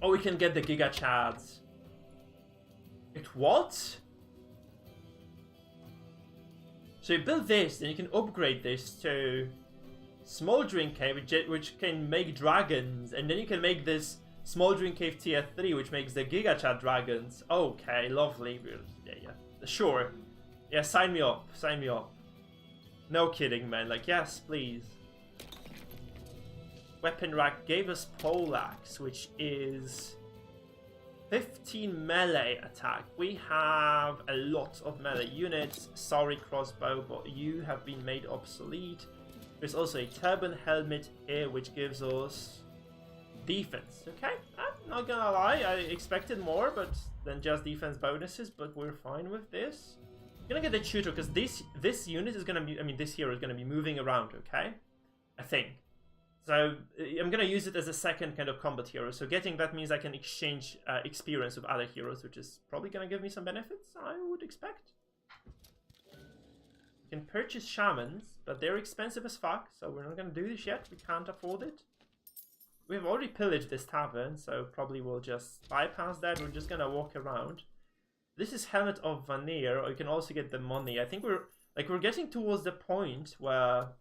Oh, we can get the Giga Chads. Wait, what? So you build this, then you can upgrade this to Smoldering Cave, which can make dragons, and then you can make this Smoldering Cave tier 3, which makes the Giga Chad dragons. Okay, lovely. Yeah. Sure. Yeah, sign me up. Sign me up. No kidding, man. Like, yes, please. Weapon rack gave us Poleaxe, which is 15 melee attack. We have a lot of melee units. Sorry, crossbow, but you have been made obsolete. There's also a turban helmet here, which gives us defense. Okay, I'm not gonna lie, I expected more than just defense bonuses, but we're fine with this. I'm gonna get the tutor because this unit is gonna be, I mean, this hero is gonna be moving around. Okay, I think. So I'm gonna use it as a second kind of combat hero. So getting that means I can exchange experience with other heroes, which is probably gonna give me some benefits, I would expect. You can purchase shamans, but they're expensive as fuck, so we're not gonna do this yet. We can't afford it. We've already pillaged this tavern, so probably we'll just bypass that. We're just gonna walk around. This is Helmet of Vanir, or you can also get the money. I think we're getting towards the point where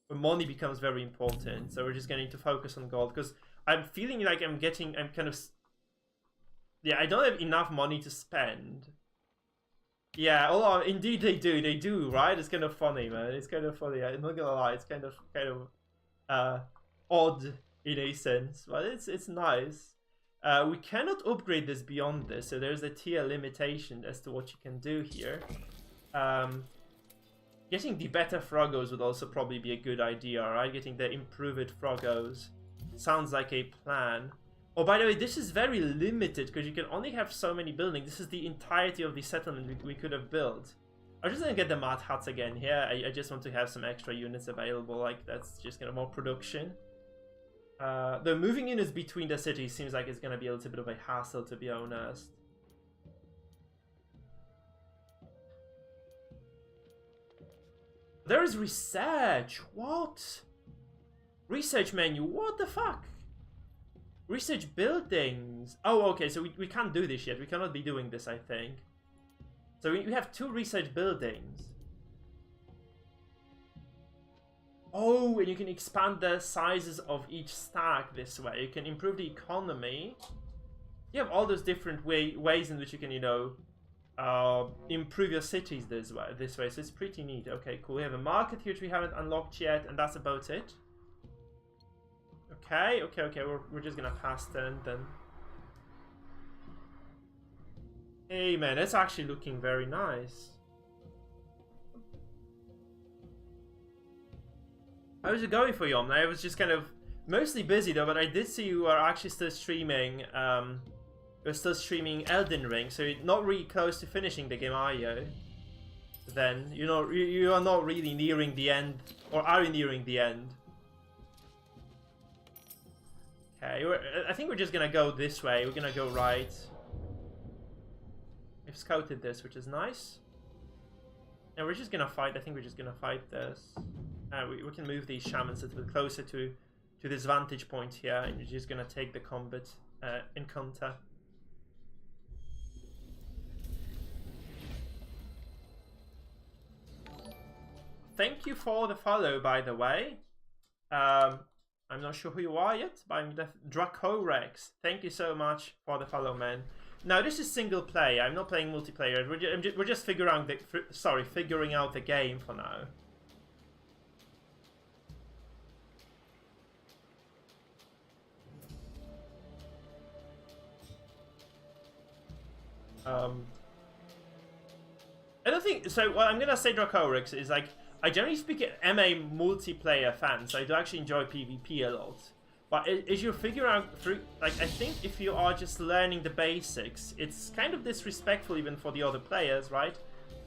money becomes very important. So we're just going to focus on gold, because I'm feeling like I'm kind of... Yeah, I don't have enough money to spend. Yeah, although indeed they do, right? It's kind of funny, man. It's kind of funny. I'm not gonna lie, it's kind of odd. in a sense, but it's nice. We cannot upgrade this beyond this, so there's a tier limitation as to what you can do here. Getting the better Froggos would also probably be a good idea, right? Getting the improved Froggos sounds like a plan. Oh, by the way, this is very limited because you can only have so many buildings. This is the entirety of the settlement we could have built. I'm just gonna get the mud huts again here. I just want to have some extra units available. Like, that's just gonna more production. The moving units between the cities seems like it's gonna be a little bit of a hassle, to be honest. There is research. What? Research menu. What the fuck? Research buildings. Oh, okay. So we can't do this yet. We cannot be doing this, I think. So we have 2 research buildings. Oh, and you can expand the sizes of each stack this way. You can improve the economy. You have all those different ways in which you can, you know, improve your cities this way. So it's pretty neat. Okay, cool. We have a market here which we haven't unlocked yet, and that's about it. Okay. We're just gonna pass turn then. Hey man, that's actually looking very nice. How is it going for you, HOMM? I was just kind of mostly busy though, but I did see you are actually still streaming. You're still streaming Elden Ring, so you're not really close to finishing the game, are you? Then you know you are not really nearing the end, or are you nearing the end? Okay, I think we're just gonna go this way. We're gonna go right. We've scouted this, which is nice. And we're just gonna fight. I think we're just gonna fight this. We can move these shamans a little bit closer to this vantage point here, and we're just gonna take the combat encounter. Thank you for the follow, by the way. I'm not sure who you are yet, but I'm Dracorex. Thank you so much for the follow, man. Now this is single player. I'm not playing multiplayer. We're just figuring out the game for now. I don't think so. What I'm gonna say, Dracorex, is like, I generally speak am a multiplayer fan, so I do actually enjoy PvP a lot. But as you figure out through, like, I think if you are just learning the basics, it's kind of disrespectful even for the other players, right?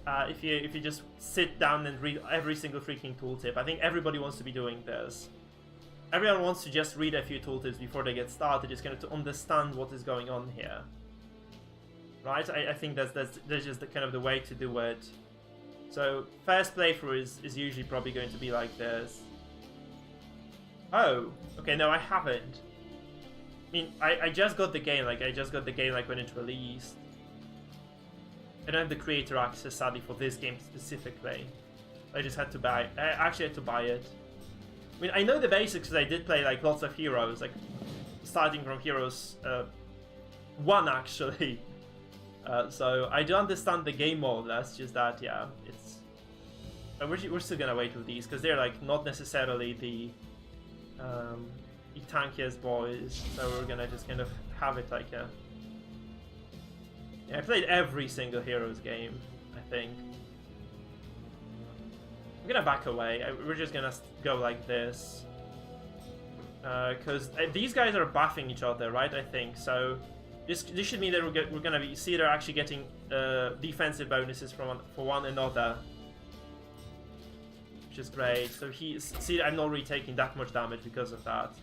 If you just sit down and read every single freaking tooltip. I think everybody wants to be doing this. Everyone wants to just read a few tooltips before they get started, just kind of to understand what is going on here, right? I think that's just the kind of the way to do it. So first playthrough is usually probably going to be like this. Oh, okay, no, I haven't. I mean, I just got the game, like, when it released. I don't have the creator access, sadly, for this game specifically. I just had to buy it. I actually had to buy it. I mean, I know the basics because I did play, like, lots of Heroes, like, starting from Heroes 1, actually. So I do understand the game more or less, just that, yeah, it's... we're still gonna wait with these, because they're, like, not necessarily the tankiest boys, so we're gonna just kind of have it like a... Yeah, I played every single Heroes game, I think. I'm gonna back away. We're just gonna go like this. Because these guys are buffing each other, right, I think, so... This should mean that we're gonna be... See, they're actually getting defensive bonuses for one another. Which is great. So see, I'm not really taking that much damage because of that.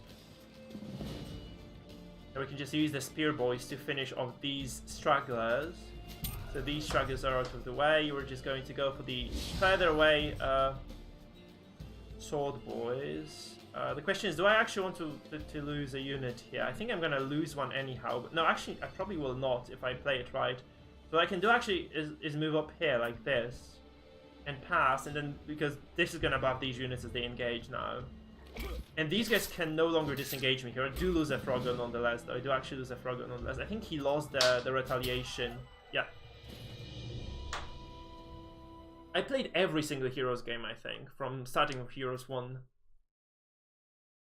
And we can just use the spear boys to finish off these stragglers. So these stragglers are out of the way. We're just going to go for the further away sword boys. The question is, do I actually want to lose a unit here? I think I'm gonna lose one anyhow. But no, actually, I probably will not if I play it right. So what I can do actually is move up here like this. And pass, and then, because this is gonna buff these units as they engage now. And these guys can no longer disengage me here. I do lose a Frogger nonetheless, though. I do actually lose a Frogger nonetheless. I think he lost the retaliation. Yeah. I played every single Heroes game, I think, from starting with Heroes 1.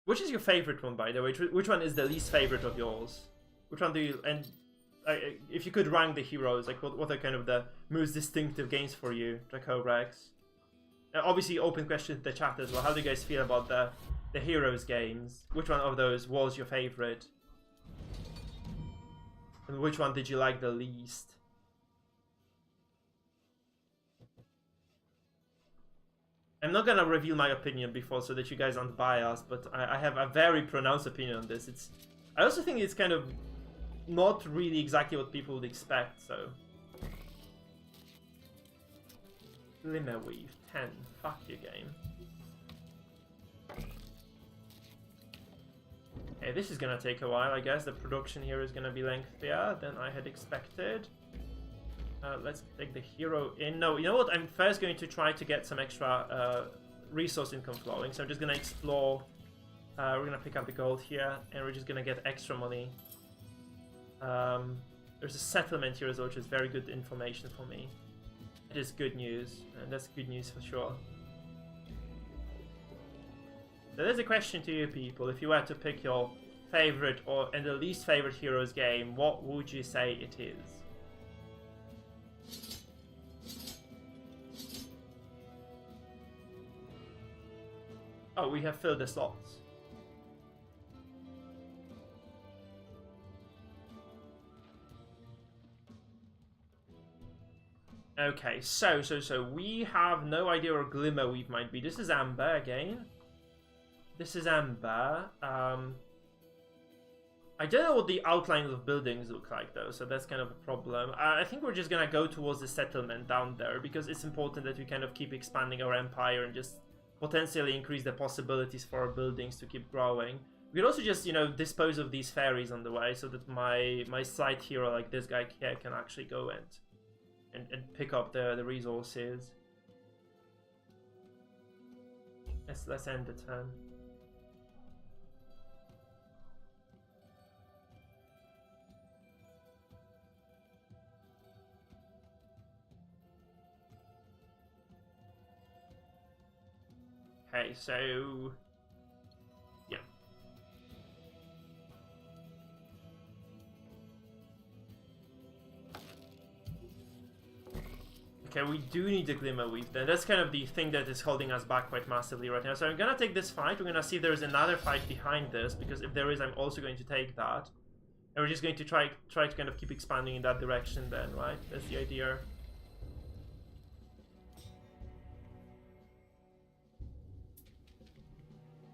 Which is your favorite one, by the way? Which one is the least favorite of yours? Which one do you... And if you could rank the heroes, like what are kind of the most distinctive games for you, Draco Rex? Obviously, open question to the chat as well. How do you guys feel about the heroes games? Which one of those was your favorite? And which one did you like the least? I'm not gonna reveal my opinion before so that you guys aren't biased, but I have a very pronounced opinion on this. I also think it's kind of not really exactly what people would expect, so... Glimmerweave, 10. Fuck you, game. Okay, this is gonna take a while, I guess. The production here is gonna be lengthier than I had expected. Let's take the hero in. No, you know what? I'm first going to try to get some extra resource income flowing. So I'm just going to explore. We're going to pick up the gold here. And we're just going to get extra money. There's a settlement here as well, which is very good information for me. It is good news. And that's good news for sure. So there's a question to you people. If you were to pick your favorite and the least favorite heroes game, what would you say it is? Oh, we have filled the slots. Okay, so we have no idea where Glimmerweave might be. This is Amber again. This is Amber. I don't know what the outlines of buildings look like though, so that's kind of a problem. I think we're just gonna go towards the settlement down there because it's important that we kind of keep expanding our empire and just potentially increase the possibilities for our buildings to keep growing. We could also just, you know, dispose of these fairies on the way so that my side hero, like this guy here, can actually go and pick up the resources. Let's end the turn. Okay, so yeah. Okay, we do need the Glimmerweave then. That's kind of the thing that is holding us back quite massively right now. So I'm gonna take this fight. We're gonna see if there's another fight behind this, because if there is, I'm also going to take that. And we're just going to try to kind of keep expanding in that direction then, right? That's the idea.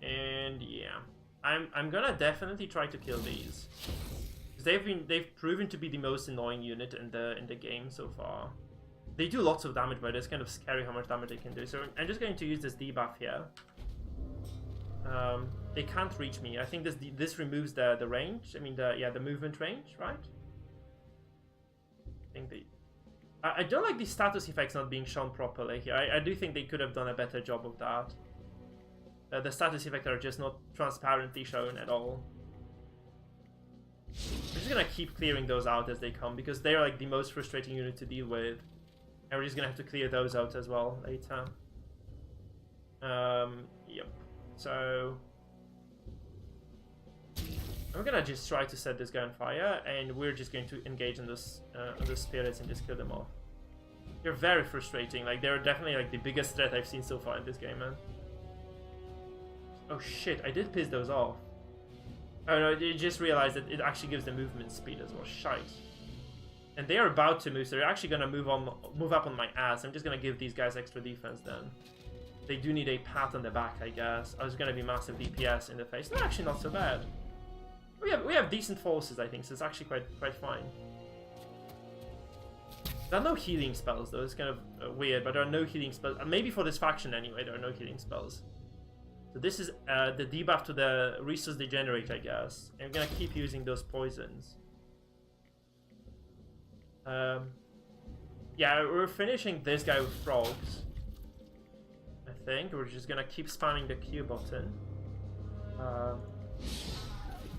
And yeah, I'm gonna definitely try to kill these, because they've proven to be the most annoying unit in the game so far. They do lots of damage, but it's kind of scary how much damage they can do. So I'm just going to use this debuff here. They can't reach me. I think this removes the range. I mean the movement range, right? I think I don't like the status effects not being shown properly here. I do think they could have done a better job of that. The status effects are just not transparently shown at all. I'm just gonna keep clearing those out as they come, because they're like the most frustrating unit to deal with. And we're just gonna have to clear those out as well later. Yep. So I'm gonna just try to set this guy on fire, and we're just going to engage on the spirits and just kill them off. They're very frustrating. Like, they're definitely like the biggest threat I've seen so far in this game, man. Oh shit, I did piss those off. Oh no, I just realized that it actually gives them movement speed as well. Shite. And they are about to move, so they're actually gonna move up on my ass. I'm just gonna give these guys extra defense then. They do need a pat on the back, I guess. I was gonna be massive DPS in the face. No, actually not so bad. We have decent forces, I think, so it's actually quite fine. There are no healing spells though. It's kind of weird, but there are no healing spells. Maybe for this faction anyway, there are no healing spells. So this is the debuff to the resource they generate, I guess. And I'm gonna keep using those poisons. Yeah, we're finishing this guy with frogs. I think we're just gonna keep spamming the Q button.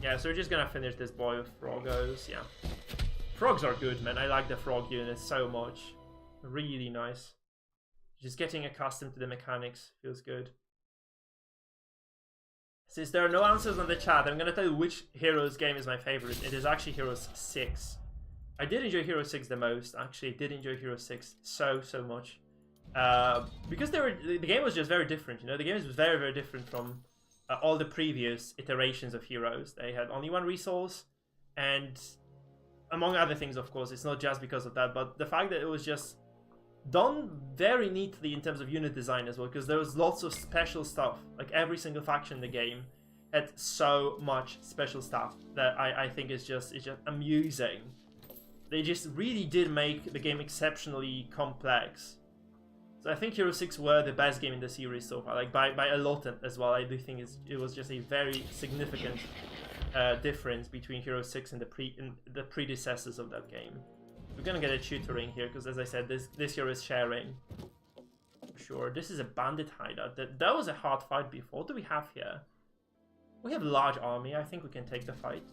Yeah, so we're just gonna finish this boy with froggos. Yeah, frogs are good, man. I like the frog unit so much. Really nice. Just getting accustomed to the mechanics feels good. Since there are no answers on the chat, I'm gonna tell you which Heroes game is my favorite. It is actually Heroes 6. I did enjoy Hero 6 the most, actually. I did enjoy Hero 6 so much. Because the game was just very different, you know? The game was very different from all the previous iterations of Heroes. They had only one resource, and among other things, of course, it's not just because of that, but the fact that it was just done very neatly in terms of unit design as well, because there was lots of special stuff. Like every single faction in the game had so much special stuff that I think it's just amusing. They just really did make the game exceptionally complex. So I think Hero 6 were the best game in the series so far, like by a lot as well. I do think it was just a very significant difference between Hero 6 and the predecessors of that game. We're gonna get a tutoring here because, as I said, this hero is sharing. Sure, this is a bandit hideout. That was a hard fight before. What do we have here? We have a large army. I think we can take the fight.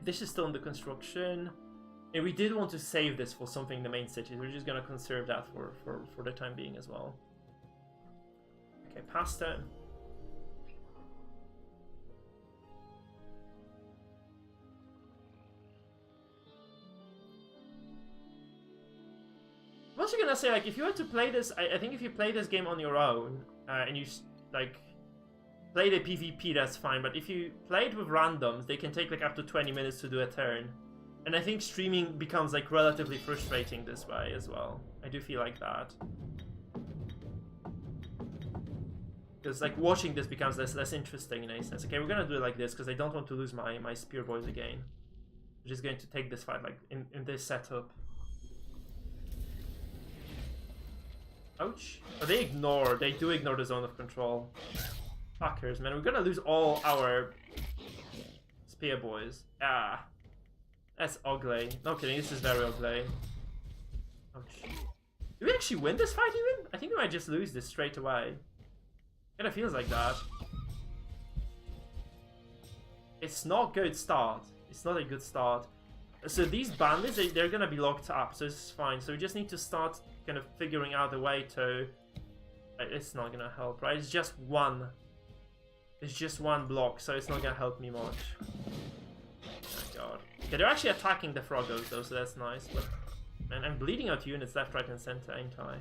This is still under construction. And we did want to save this for something in the main city. We're just gonna conserve that for the time being as well. Okay, pasta. I'm also gonna say, like, if you were to play this, I think if you play this game on your own and you like play the PvP, that's fine. But if you play it with randoms, they can take like up to 20 minutes to do a turn. And I think streaming becomes like relatively frustrating this way as well. I do feel like that. Because like watching this becomes less interesting in a sense. Okay, we're gonna do it like this because I don't want to lose my spear boys again. I'm just going to take this fight like in this setup. Ouch. Oh, they do ignore the zone of control. Fuckers, man. We're gonna lose all our spear boys. Ah. That's ugly. No kidding, this is very ugly. Ouch. Do we actually win this fight even? I think we might just lose this straight away. Kinda feels like that. It's not a good start. It's not a good start. So these bandits, they're gonna be locked up, so this is fine. So we just need to start kind of figuring out a way to... It's not gonna help, right? It's just one. It's just one block, so it's not gonna help me much. Oh god. Okay, they're actually attacking the Froggos though, so that's nice. But man, I'm bleeding out units left, right, and center, ain't I?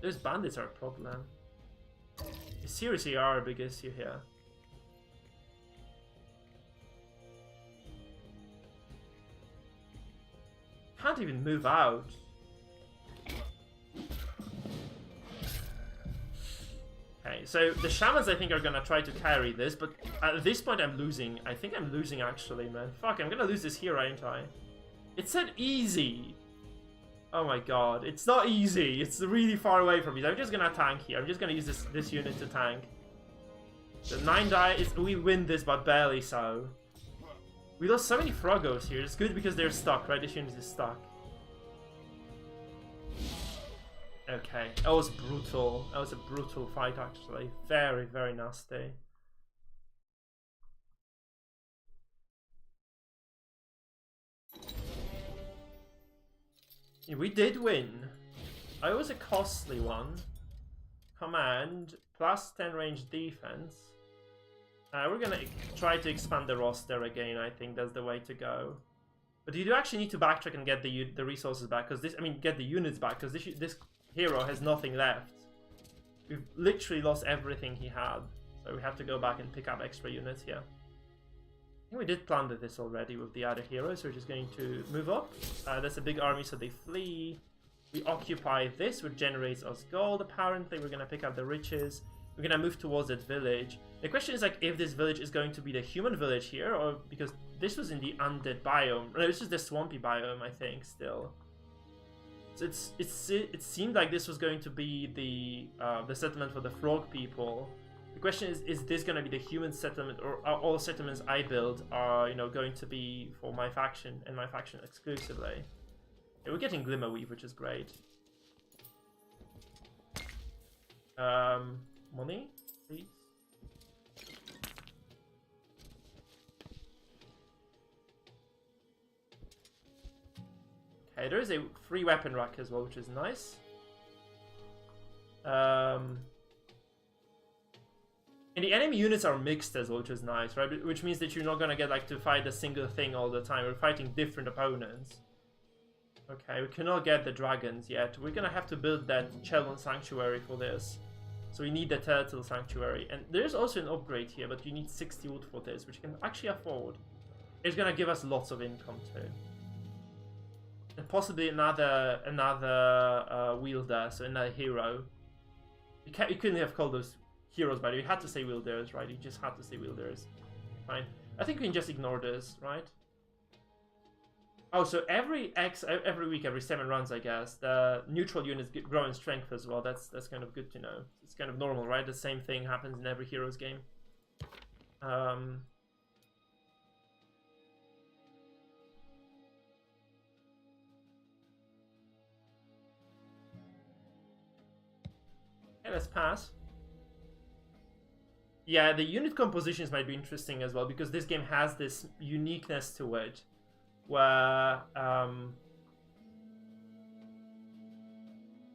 Those bandits are a problem. They seriously are a big issue here. Can't even move out. Okay, so the shamans I think are gonna try to carry this, but at this point I'm losing. I think I'm losing actually, man. Fuck, I'm gonna lose this here, ain't I? It said easy. Oh my god, it's not easy. It's really far away from me. I'm just gonna tank here. I'm just gonna use this unit to tank. The 9 die we win this, but barely so. We lost so many Froggos here. It's good because they're stuck, right? This unit is stuck. Okay, that was brutal. That was a brutal fight, actually. Very nasty. Yeah, we did win. It was a costly one. Command, plus 10 range defense. We're gonna try to expand the roster again. I think that's the way to go. But you do actually need to backtrack and get the resources back, because get the units back, because this hero has nothing left. We've literally lost everything he had, so we have to go back and pick up extra units here. I think we did plunder this already with the other heroes. We're just going to move up. That's a big army, so they flee. We occupy this, which generates us gold. Apparently, we're gonna pick up the riches. We're gonna move towards that village. The question is like if this village is going to be the human village here, or because this was in the undead biome. No, this is the swampy biome, I think, still. So it seemed like this was going to be the settlement for the frog people. The question is this gonna be the human settlement, or are all settlements I build are going to be for my faction and my faction exclusively? Yeah, we're getting Glimmerweave, which is great. Money, please. Okay, there is a free weapon rack as well, which is nice. And the enemy units are mixed as well, which is nice, right? Which means that you're not gonna get like to fight a single thing all the time. We're fighting different opponents. Okay, we cannot get the dragons yet. We're gonna have to build that Chelon Sanctuary for this. So we need the Turtle Sanctuary. And there's also an upgrade here, but you need 60 wood for this, which you can actually afford. It's gonna give us lots of income too. And possibly another wielder, so another hero. You couldn't have called those heroes, but you had to say wielders, right? You just had to say wielders. Fine. I think we can just ignore this, right? Oh, so every week, every 7 runs, I guess, the neutral units grow in strength as well. That's kind of good to know. It's kind of normal, right? The same thing happens in every heroes game. Okay, let's pass. Yeah, the unit compositions might be interesting as well, because this game has this uniqueness to it, where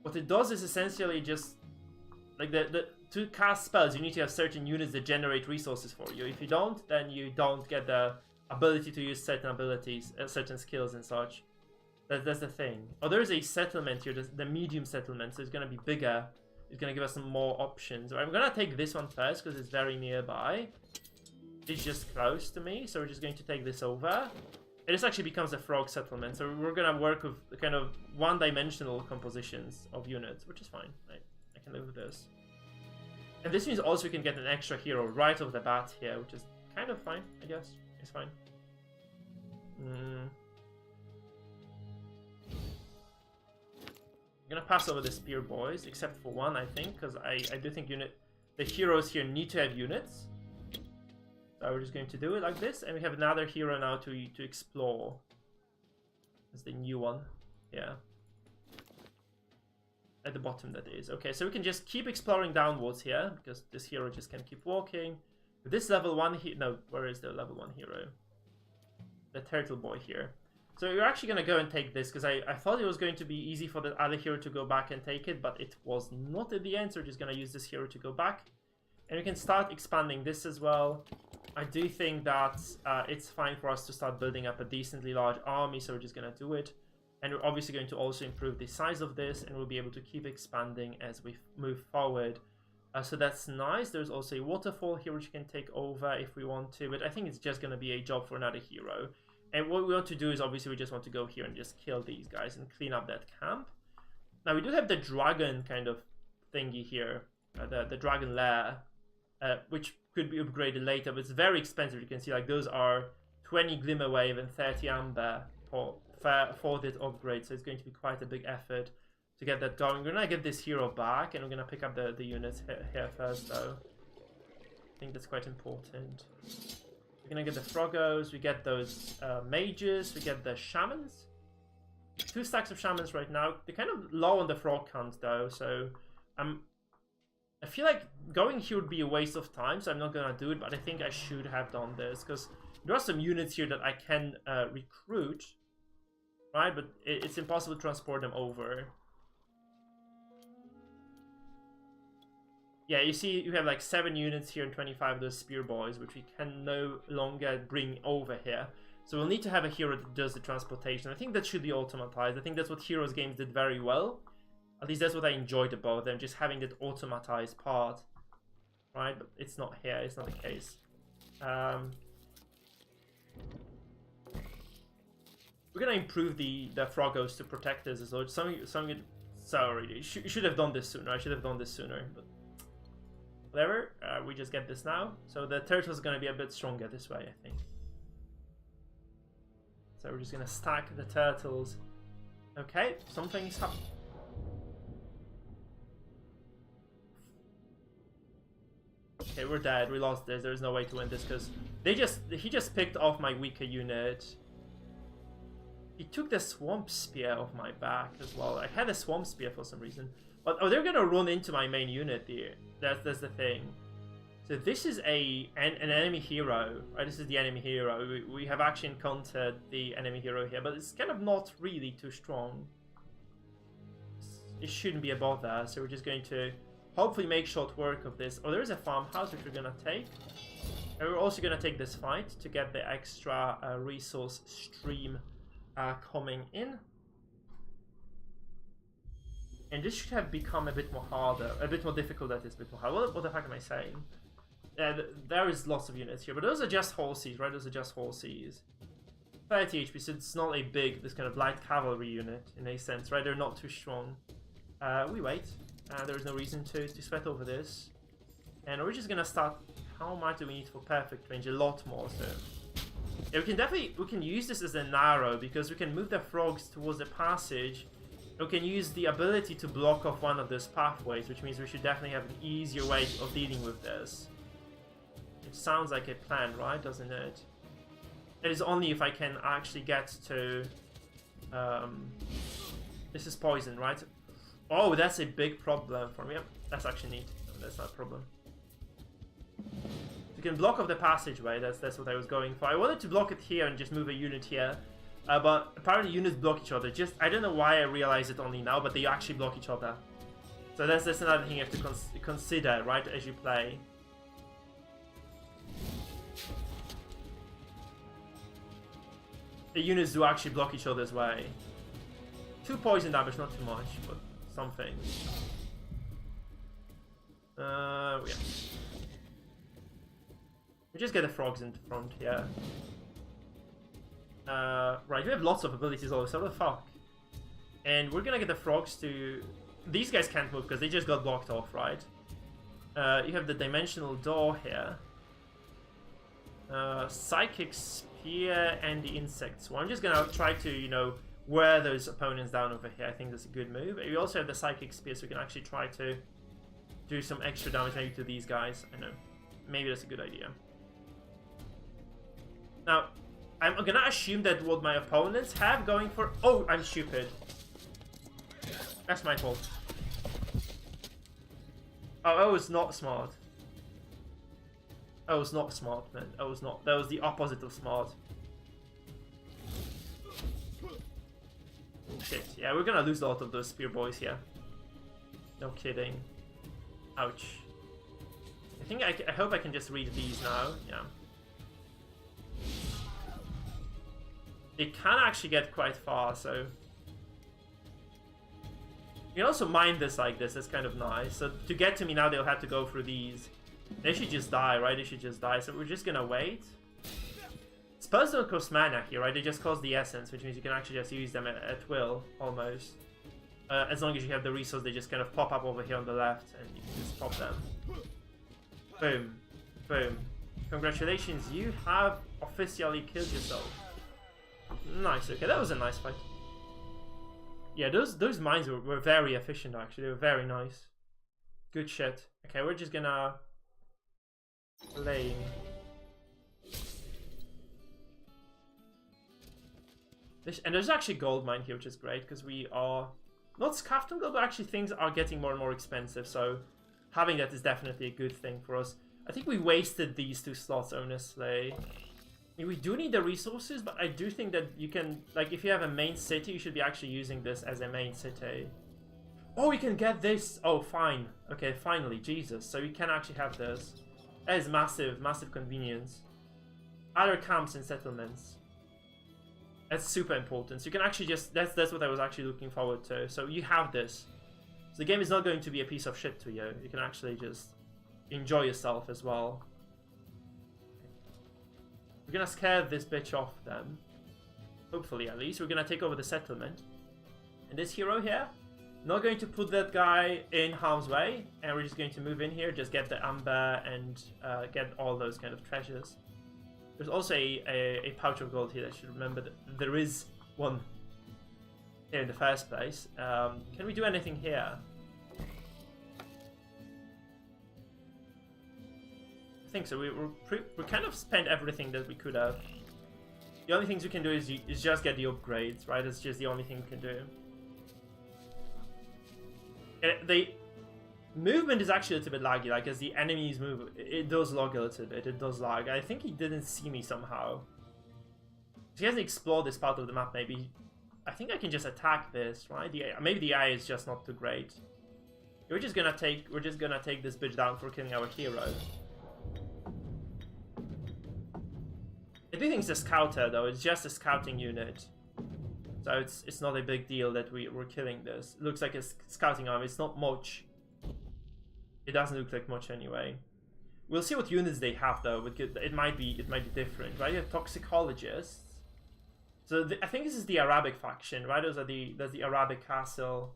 what it does is essentially just like to cast spells, you need to have certain units that generate resources for you. If you don't, then you don't get the ability to use certain abilities, certain skills and such. That's the thing. Oh, there's a settlement here, the medium settlement, so it's gonna be bigger. It's gonna give us some more options. I'm gonna take this one first because it's very nearby. It's just close to me, so we're just going to take this over. And this actually becomes a frog settlement, so we're gonna work with kind of one-dimensional compositions of units, which is fine. I can live with this. And this means also we can get an extra hero right off the bat here, which is kind of fine, I guess. It's fine. I'm gonna pass over the spear boys, except for one, I think, because I do think the heroes here need to have units. So we're just going to do it like this, and we have another hero now to explore. It's the new one, yeah. At the bottom, that is. Okay, so we can just keep exploring downwards here, because this hero just can keep walking. With this level 1 no, where is the level 1 hero? The turtle boy here. So we're actually going to go and take this, because I thought it was going to be easy for the other hero to go back and take it, but it was not at the end, so we're just going to use this hero to go back. And we can start expanding this as well. I do think that it's fine for us to start building up a decently large army, so we're just going to do it. And we're obviously going to also improve the size of this, and we'll be able to keep expanding as we move forward. So that's nice. There's also a waterfall here which we can take over if we want to, but I think it's just going to be a job for another hero. And what we want to do is obviously we just want to go here and just kill these guys and clean up that camp. Now we do have the dragon kind of thingy here, the dragon lair, which could be upgraded later, but it's very expensive. You can see like those are 20 glimmer wave and 30 amber for this upgrade, so it's going to be quite a big effort to get that going. We're gonna get this hero back, and we're gonna pick up the units here first, though. I think that's quite important. We're gonna get the Froggos, we get those mages, we get the shamans. 2 stacks of shamans right now. They're kind of low on the frog count, though, so I feel like going here would be a waste of time, so I'm not gonna do it, but I think I should have done this, because there are some units here that I can recruit, right? But it's impossible to transport them over. Yeah, you see you have like 7 units here and 25 of those spear boys, which we can no longer bring over here. So we'll need to have a hero that does the transportation. I think that should be automatized. I think that's what Heroes games did very well. At least that's what I enjoyed about them, just having that automatized part. Right, but it's not here, it's not the case. We're gonna improve the Froggos to protect us as well. Sorry, you should have done this sooner. I should have done this sooner, but whatever. We just get this now. So the turtle's gonna be a bit stronger this way, I think. So we're just gonna stack the turtles. Okay, something's happening. Okay, we're dead. We lost this. There's no way to win this because he just picked off my weaker unit. He took the swamp spear off my back as well. I had a swamp spear for some reason. But oh, they're gonna run into my main unit here. That's the thing. So this is an enemy hero. Right, this is the enemy hero. We have actually encountered the enemy hero here, but it's kind of not really too strong. it shouldn't be a bother. So we're just going to hopefully make short work of this. Oh, there is a farmhouse which we're gonna take. And we're also gonna take this fight to get the extra resource stream coming in. And this should have become a bit more harder, a bit more difficult. That is a bit more hard. What the fuck am I saying? There is lots of units here, but those are just horses, right? Those are just horses. 30 HP, so it's not a big, this kind of light cavalry unit in a sense, right? They're not too strong. We wait. There is no reason to sweat over this. And we're just gonna start. How much do we need for perfect range? A lot more, so. Yeah, we can use this as an arrow because we can move the frogs towards the passage. We can use the ability to block off one of those pathways, which means we should definitely have an easier way of dealing with this. It sounds like a plan, right? Doesn't it? It is only if I can actually get to... this is poison, right? Oh, that's a big problem for me. Yep, that's actually neat. That's not a problem. You can block off the passageway. That's what I was going for. I wanted to block it here and just move a unit here. But apparently units block each other. I don't know why I realize it only now, but they actually block each other. So that's another thing you have to consider, right, as you play. The units do actually block each other's way. 2 poison damage, not too much, but something. Yeah. We just get the frogs in front here. Right, we have lots of abilities also, what the fuck? And we're gonna get the frogs to... These guys can't move because they just got blocked off, right? You have the dimensional door here. Psychic Spear and the insects. So I'm just gonna try to, you know, wear those opponents down over here. I think that's a good move. We also have the Psychic Spear, so we can actually try to do some extra damage maybe to these guys. I know. Maybe that's a good idea. Now, I'm gonna assume that what my opponents have going for... Oh, I'm stupid. That's my fault. Oh, I was not smart. I was not smart, man. I was not. That was the opposite of smart. Shit. Yeah, we're gonna lose a lot of those spear boys here. No kidding. Ouch. I think I hope I can just read these now. Yeah. They can actually get quite far, so... You can also mine this like this, that's kind of nice. So to get to me now, they'll have to go through these. They should just die, right? They should just die, so we're just gonna wait. Spells don't cost mana here, right? They just cost the essence, which means you can actually just use them at will, almost. As long as you have the resource, they just kind of pop up over here on the left, and you can just pop them. Boom. Boom. Congratulations, you have officially killed yourself. Nice, okay, that was a nice fight. Yeah, those mines were very efficient, actually. They were very nice. Good shit. Okay, we're just gonna... Play. And there's actually gold mine here, which is great, because we are... Not scuffed on gold, but actually things are getting more and more expensive, so... Having that is definitely a good thing for us. I think we wasted these 2 slots, honestly. I mean, we do need the resources, but I do think that you can... Like, if you have a main city, you should be actually using this as a main city. Oh, we can get this! Oh, fine. Okay, finally, Jesus. So we can actually have this. That is massive, massive convenience. Other camps and settlements. That's super important. So you can actually just... That's what I was actually looking forward to. So you have this. So the game is not going to be a piece of shit to you. You can actually just enjoy yourself as well. We're gonna scare this bitch off then. Hopefully, at least. We're gonna take over the settlement. And this hero here, not going to put that guy in harm's way. And we're just going to move in here, just get the amber and get all those kind of treasures. There's also a pouch of gold here. I should remember that there is one here in the first place. Can we do anything here? I think so. We kind of spent everything that we could have. The only things we can do is just get the upgrades, right? That's just the only thing we can do. The movement is actually a little bit laggy. Like as the enemies move, it does lag a little bit. It does lag. I think he didn't see me somehow. He hasn't explored this part of the map. Maybe I think I can just attack this, right? Maybe the AI is just not too great. We're just gonna take this bitch down for killing our hero. I do think it's a scouter though. It's just a scouting unit, so it's not a big deal that we're killing this. It looks like a scouting army. It's not much. It doesn't look like much anyway. We'll see what units they have though. It might be different, right? You have toxicologists. So I think this is the Arabic faction, right? There's the Arabic castle.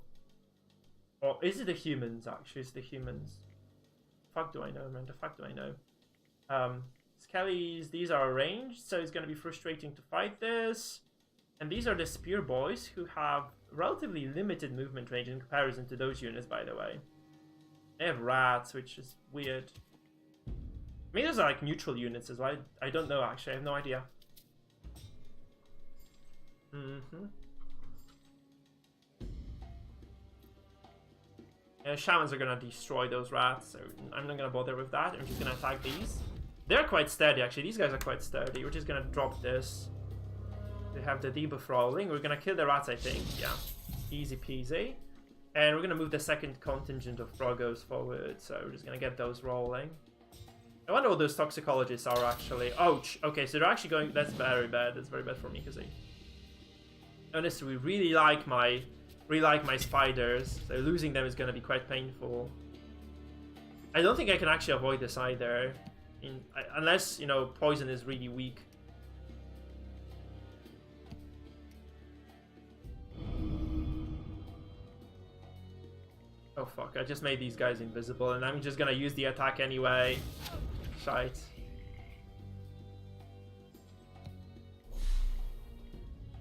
Or is it the humans, actually? It's the humans. Fuck do I know, man. The fuck do I know? Skellies, these are arranged, so it's going to be frustrating to fight this. And these are the spear boys, who have relatively limited movement range in comparison to those units, by the way. They have rats, which is weird. Maybe those are like neutral units as well. I don't know, actually. I have no idea. Shamans are gonna destroy those rats, so I'm not gonna bother with that. I'm just gonna attack these. They're quite sturdy, actually. These guys are quite sturdy. We're just gonna drop this. They have the debuff rolling. We're gonna kill the rats, I think. Yeah, easy peasy. And we're gonna move the second contingent of Frogos forward, so we're just gonna get those rolling. I wonder what those toxicologists are actually. Ouch. Okay, so they're actually going. That's very bad. That's very bad for me because honestly, we really like my spiders, so losing them is going to be quite painful. I don't think I can actually avoid this either, unless, you know, poison is really weak. Oh fuck, I just made these guys invisible, and I'm just going to use the attack anyway. Shite.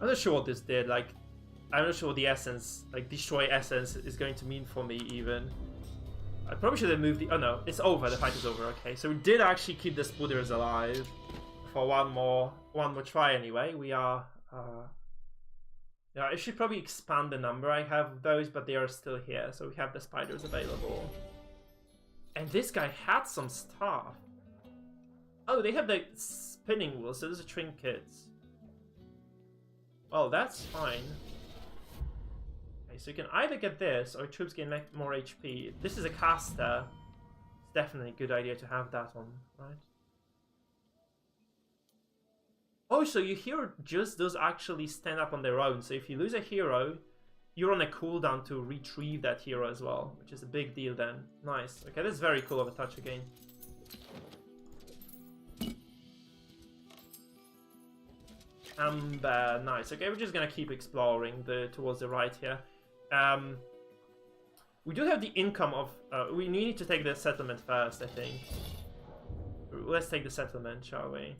I'm not sure what this did, like, I'm not sure what the essence, like, destroy essence is going to mean for me, even. I probably should have moved the... Oh, no. It's over. The fight is over. Okay. So we did actually keep the Spooders alive for one more try, anyway. We are... yeah, I should probably expand the number I have of those, but they are still here. So we have the spiders available. And this guy had some stuff. Oh, they have the spinning wheels. So those are trinkets. Well, that's fine. So you can either get this, or troops gain more HP. This is a caster. It's definitely a good idea to have that on, right? Oh, so your hero just does actually stand up on their own. So if you lose a hero, you're on a cooldown to retrieve that hero as well, which is a big deal then. Nice. Okay, that's very cool of a touch again. Nice. Okay, we're just gonna keep exploring towards the right here. We do have the income of... we need to take the settlement first, I think. Let's take the settlement, shall we?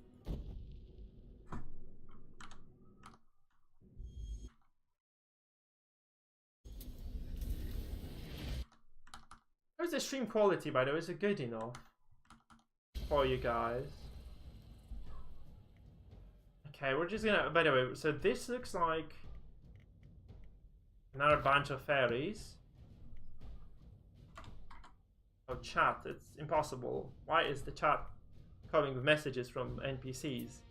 How's the stream quality, by the way? Is it good enough for you guys? Okay, we're just gonna... By the way, so this looks like another bunch of fairies. Oh, chat. It's impossible. Why is the chat coming with messages from NPCs?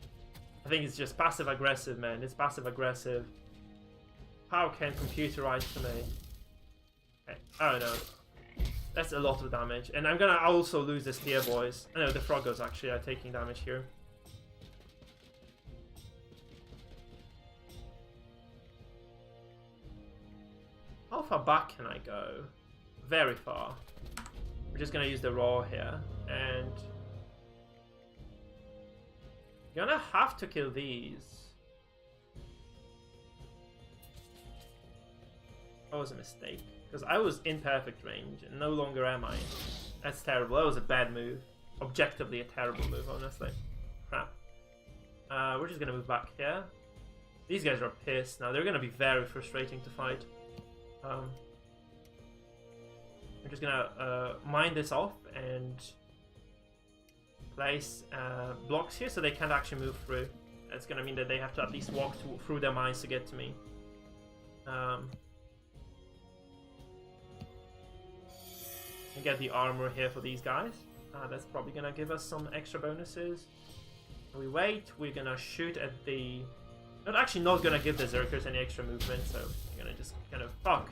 I think it's just passive-aggressive, man. It's passive-aggressive. How can computer write to me? Okay. Oh, no. That's a lot of damage. And I'm gonna also lose the spear boys. No, the Frogos actually are taking damage here. How far back can I go? Very far. We're just gonna use the raw here, and you're gonna have to kill these. That was a mistake, because I was in perfect range, and no longer am I. That's terrible. That was a bad move. Objectively a terrible move, honestly. Crap. We're just gonna move back here. These guys are pissed now. They're gonna be very frustrating to fight. I'm just gonna mine this off and place blocks here so they can't actually move through. That's gonna mean that they have to at least walk through their mines to get to me. And get the armor here for these guys. That's probably gonna give us some extra bonuses. We wait. We're gonna shoot at the I'm actually not gonna give the Zerkers any extra movement, so I'm gonna just kind of fuck.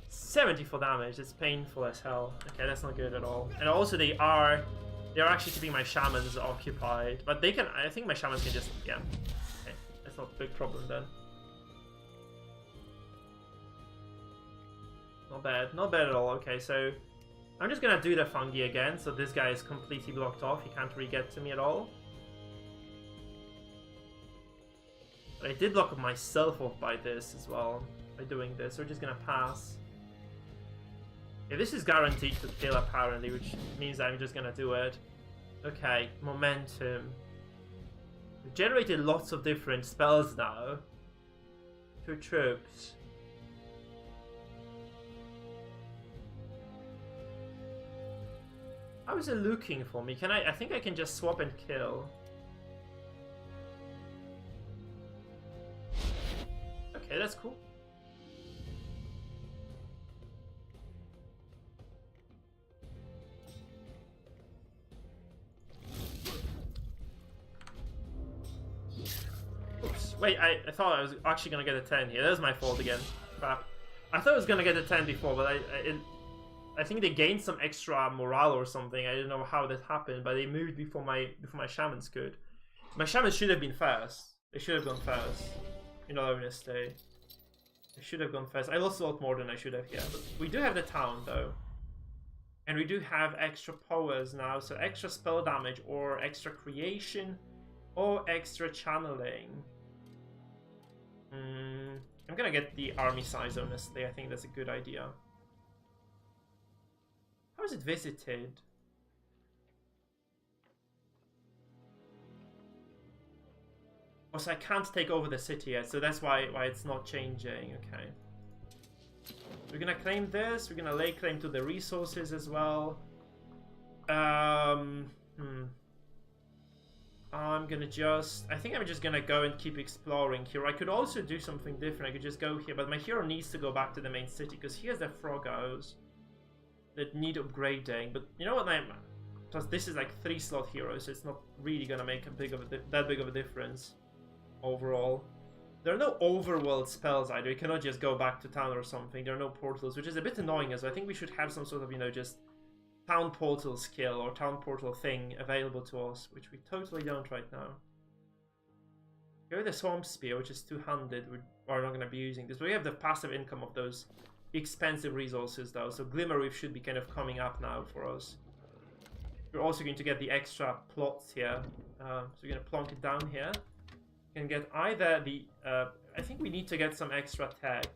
74 damage, it's painful as hell. Okay, that's not good at all. And also they're actually keeping my shamans occupied. But they can, I think my shamans can just, yeah. Okay, that's not a big problem then. Not bad, not bad at all. Okay, so I'm just gonna do the fungi again, so this guy is completely blocked off, he can't really get to me at all. But I did block myself off by this as well, by doing this, so we're just gonna pass. Yeah, this is guaranteed to kill apparently, which means I'm just gonna do it. Okay, momentum. We've generated lots of different spells now. 2 troops. How is it looking for me? Can I think I can just swap and kill. Okay, that's cool. Oops. Wait, I thought I was actually gonna get a 10 here. That was my fault again. Crap. I thought I was gonna get a 10 before, but I think they gained some extra morale or something. I don't know how that happened, but they moved before my shamans could. My shamans should have been first. They should have gone first. You know, I'm gonna stay. I should have gone first. I lost a lot more than I should have here. But we do have the town though. And we do have extra powers now, so extra spell damage or extra creation or extra channeling. I'm gonna get the army size, honestly. I think that's a good idea. How is it visited? Also, I can't take over the city yet, so that's why it's not changing. Okay. We're gonna claim this. We're gonna lay claim to the resources as well. I'm gonna just... I think I'm just gonna go and keep exploring here. I could also do something different. I could just go here, but my hero needs to go back to the main city because he has the Froggos that need upgrading. But you know what? Plus, this is like 3-slot heroes, so it's not really gonna make that big of a difference overall. There are no overworld spells either. You cannot just go back to town or something. There are no portals, which is a bit annoying as well. I think we should have some sort of, you know, just town portal skill or town portal thing available to us, which we totally don't right now. Here with the Swamp Spear, which is 200, we're not going to be using this. But we have the passive income of those expensive resources though, so Glimmer Reef should be kind of coming up now for us. We're also going to get the extra plots here, so we're going to plonk it down here. We can get either the... I think we need to get some extra tech.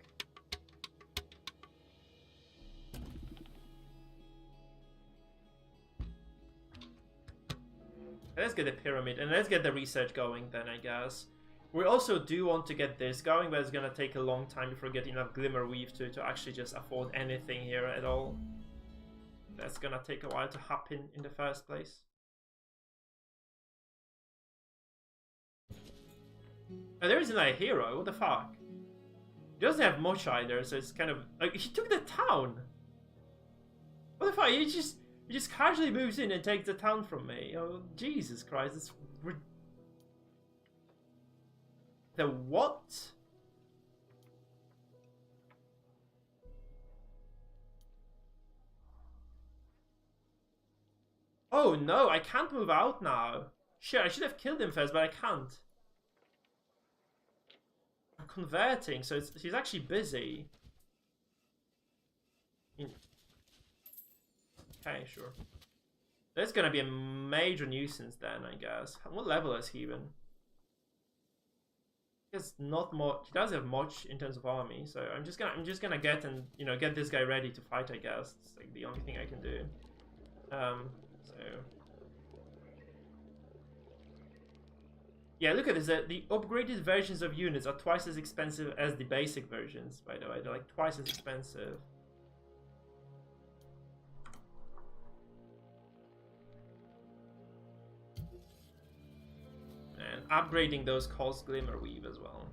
Let's get the pyramid, and let's get the research going then, I guess. We also do want to get this going, but it's gonna take a long time before we get enough Glimmer Weave to actually just afford anything here at all. That's gonna take a while to happen in the first place. Oh, there isn't a hero, what the fuck? He doesn't have much either, so it's kind of... Like, he took the town! What the fuck, he just casually moves in and takes the town from me. Oh, Jesus Christ, it's... The what? Oh no, I can't move out now. Shit, I should have killed him first, but I can't. I'm converting, so he's actually busy. Okay, sure. That's gonna be a major nuisance then, I guess. What level is he even? He has not much. He doesn't have much in terms of army, so I'm just gonna get and get this guy ready to fight. I guess it's like the only thing I can do. So yeah, look at this. The upgraded versions of units are twice as expensive as the basic versions. By the way, they're like twice as expensive. And upgrading those costs Glimmer Weave as well.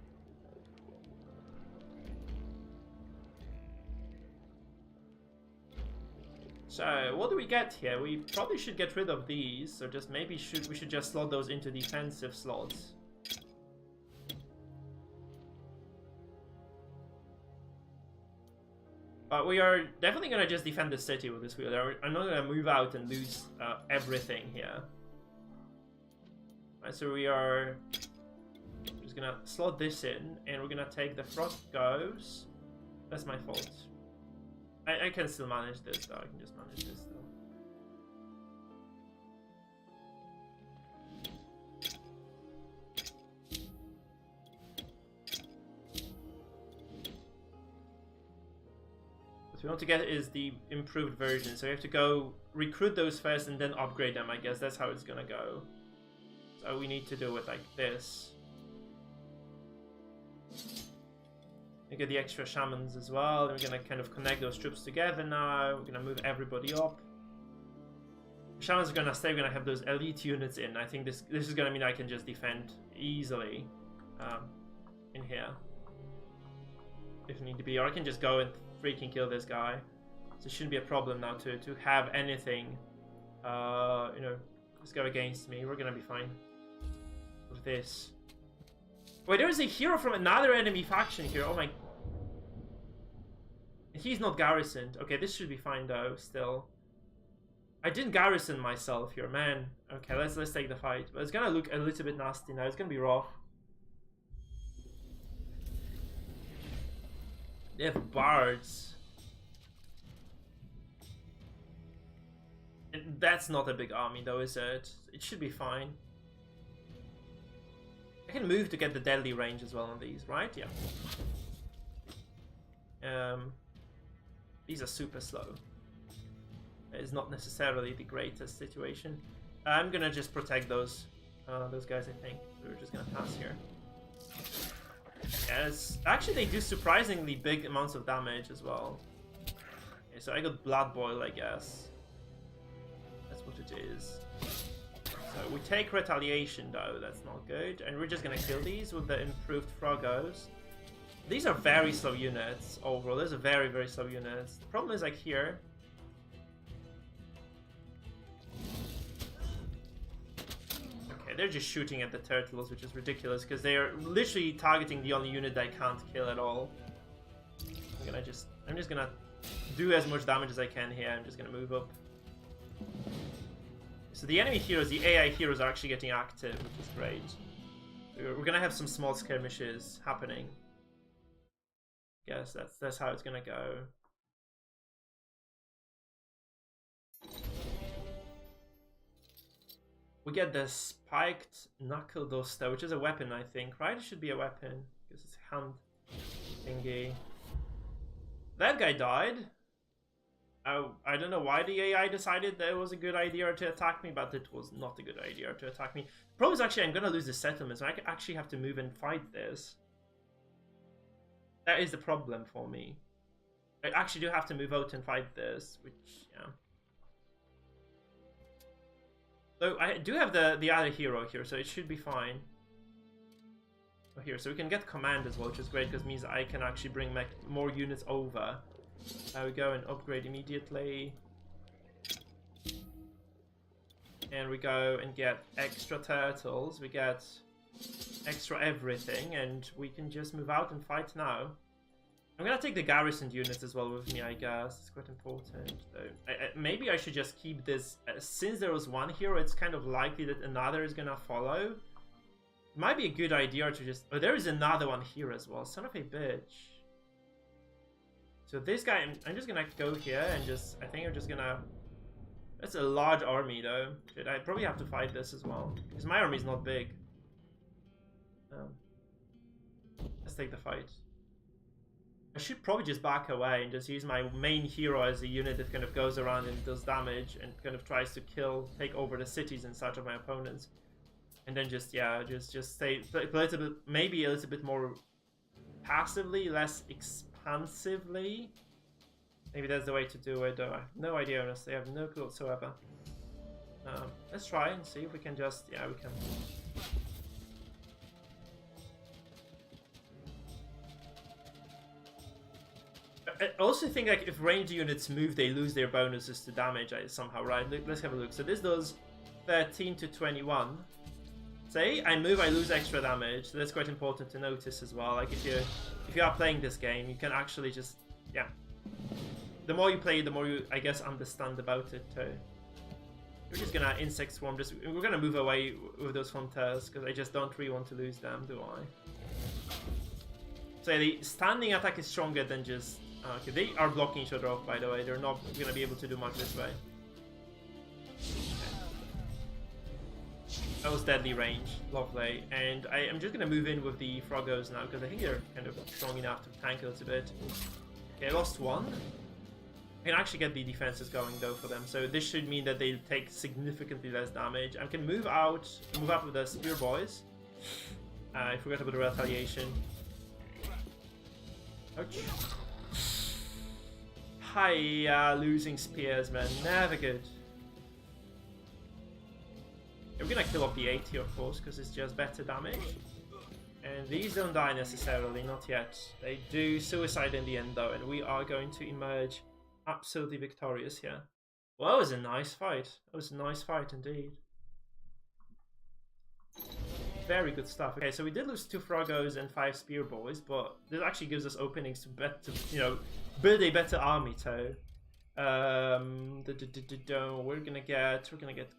So what do we get here? We probably should get rid of these, so just maybe we should just slot those into defensive slots. But we are definitely going to just defend the city with this wheel. I'm not going to move out and lose everything here. Right, so we are just going to slot this in, and we're going to take the frost goes. That's my fault. I can still manage this, though. I can just manage this, though. What we want to get is the improved version, so we have to go recruit those first and then upgrade them. I guess that's how it's gonna go. So we need to do it like this. We get the extra shamans as well. We're gonna kind of connect those troops together now. We're gonna move everybody up. The shamans are gonna stay. We're gonna have those elite units in. I think this is gonna mean I can just defend easily in here if need to be, or I can just go and freaking kill this guy. So it shouldn't be a problem now to have anything, you know, just go against me. We're gonna be fine with this. Wait, there's a hero from another enemy faction here. Oh my. He's not garrisoned. Okay, this should be fine though, still. I didn't garrison myself here, man. Okay, let's take the fight. But it's gonna look a little bit nasty now. It's gonna be rough. They have bards. And that's not a big army though, is it? It should be fine. I can move to get the deadly range as well on these, right? Yeah. These are super slow. It's not necessarily the greatest situation. I'm gonna just protect those guys, I think. We're just gonna pass here. Yes, actually they do surprisingly big amounts of damage as well. Okay, so I got Blood Boil, I guess. That's what it is. So we take Retaliation though, that's not good. And we're just gonna kill these with the improved Frogos. These are very slow units overall. These are very, very slow units. The problem is like here. They're just shooting at the turtles, which is ridiculous because they are literally targeting the only unit that I can't kill at all. I'm just gonna do as much damage as I can here. I'm just gonna move up. So the enemy heroes, the AI heroes, are actually getting active, which is great. We're gonna have some small skirmishes happening. Guess that's how it's gonna go. We get the Spiked Knuckle Duster, which is a weapon, I think, right? It should be a weapon, because it's a hand thingy. That guy died. I don't know why the AI decided that it was a good idea to attack me, but it was not a good idea to attack me. The problem is actually I'm going to lose the settlements, so I actually have to move and fight this. That is the problem for me. I actually do have to move out and fight this, which, yeah. So I do have the other hero here, so it should be fine. Here, so we can get command as well, which is great because it means I can actually bring more units over. We go and upgrade immediately. And we go and get extra turtles. We get extra everything, and we can just move out and fight now. I'm gonna take the garrisoned units as well with me, I guess. It's quite important, though. Maybe I should just keep this. Since there was one hero, it's kind of likely that another is gonna follow. It might be a good idea to just... Oh, there is another one here as well. Son of a bitch. So this guy, I'm just gonna go here and just... I think I'm just gonna... That's a large army, though. Shit, I probably have to fight this as well. Because my army is not big. Let's take the fight. I should probably just back away and just use my main hero as a unit that kind of goes around and does damage and kind of tries to take over the cities and such of my opponents. And then just, yeah, just play a little bit, maybe a little bit more passively, less expansively. Maybe that's the way to do it, though. I have no idea, honestly. I have no clue whatsoever. Let's try and see if we can just, yeah, we can. I also think like if ranged units move, they lose their bonuses to damage somehow, right? Let's have a look. So this does 13 to 21. Say I move, I lose extra damage. So that's quite important to notice as well. Like if you are playing this game, you can actually just, yeah, the more you play, the more you, I guess, understand about it too. We're just gonna insect swarm. We're gonna move away with those frontiers because I just don't really want to lose them, do I? So the standing attack is stronger than just. Okay, they are blocking each other off, by the way. They're not gonna be able to do much this way. That was deadly range, lovely. And I am just gonna move in with the Froggos now because I think they're kind of strong enough to tank a little bit. Okay, I lost one. I can actually get the defenses going though for them, so this should mean that they take significantly less damage. I can move up with the Spear Boys. I forgot about the retaliation. Ouch. Hi, losing spears, man, never good. We're gonna kill off the 80, of course, because it's just better damage. And these don't die necessarily, not yet. They do suicide in the end though, and we are going to emerge absolutely victorious here. Well, that was a nice fight. That was a nice fight indeed. Very good stuff. Okay, so we did lose 2 Froggos and 5 Spear Boys, but this actually gives us openings to build a better army too. We're gonna get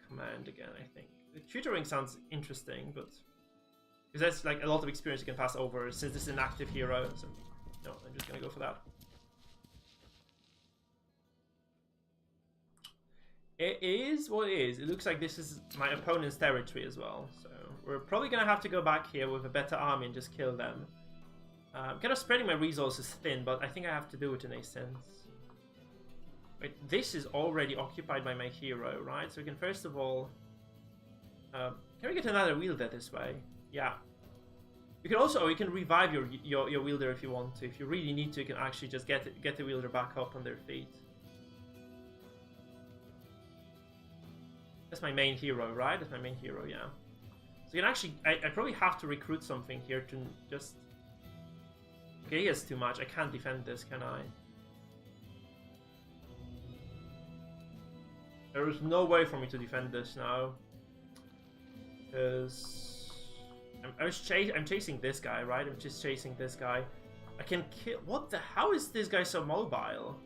command again, I think. The tutoring sounds interesting, but because that's like a lot of experience you can pass over since this is an active hero. So no, I'm just gonna go for that. It is what it is. It looks like this is my opponent's territory as well. So we're probably going to have to go back here with a better army and just kill them. I'm kind of spreading my resources thin, but I think I have to do it in a sense. Wait, this is already occupied by my hero, right? So we can first of all... can we get another wielder this way? Yeah. You can also, or you can revive your wielder if you want to. If you really need to, you can actually just get the wielder back up on their feet. That's my main hero, right? That's my main hero, yeah. So you can actually... I probably have to recruit something here to just... Okay, he has too much. I can't defend this, can I? There is no way for me to defend this now. Because... I'm chasing this guy, right? I'm just chasing this guy. I can kill... What the... How is this guy so mobile?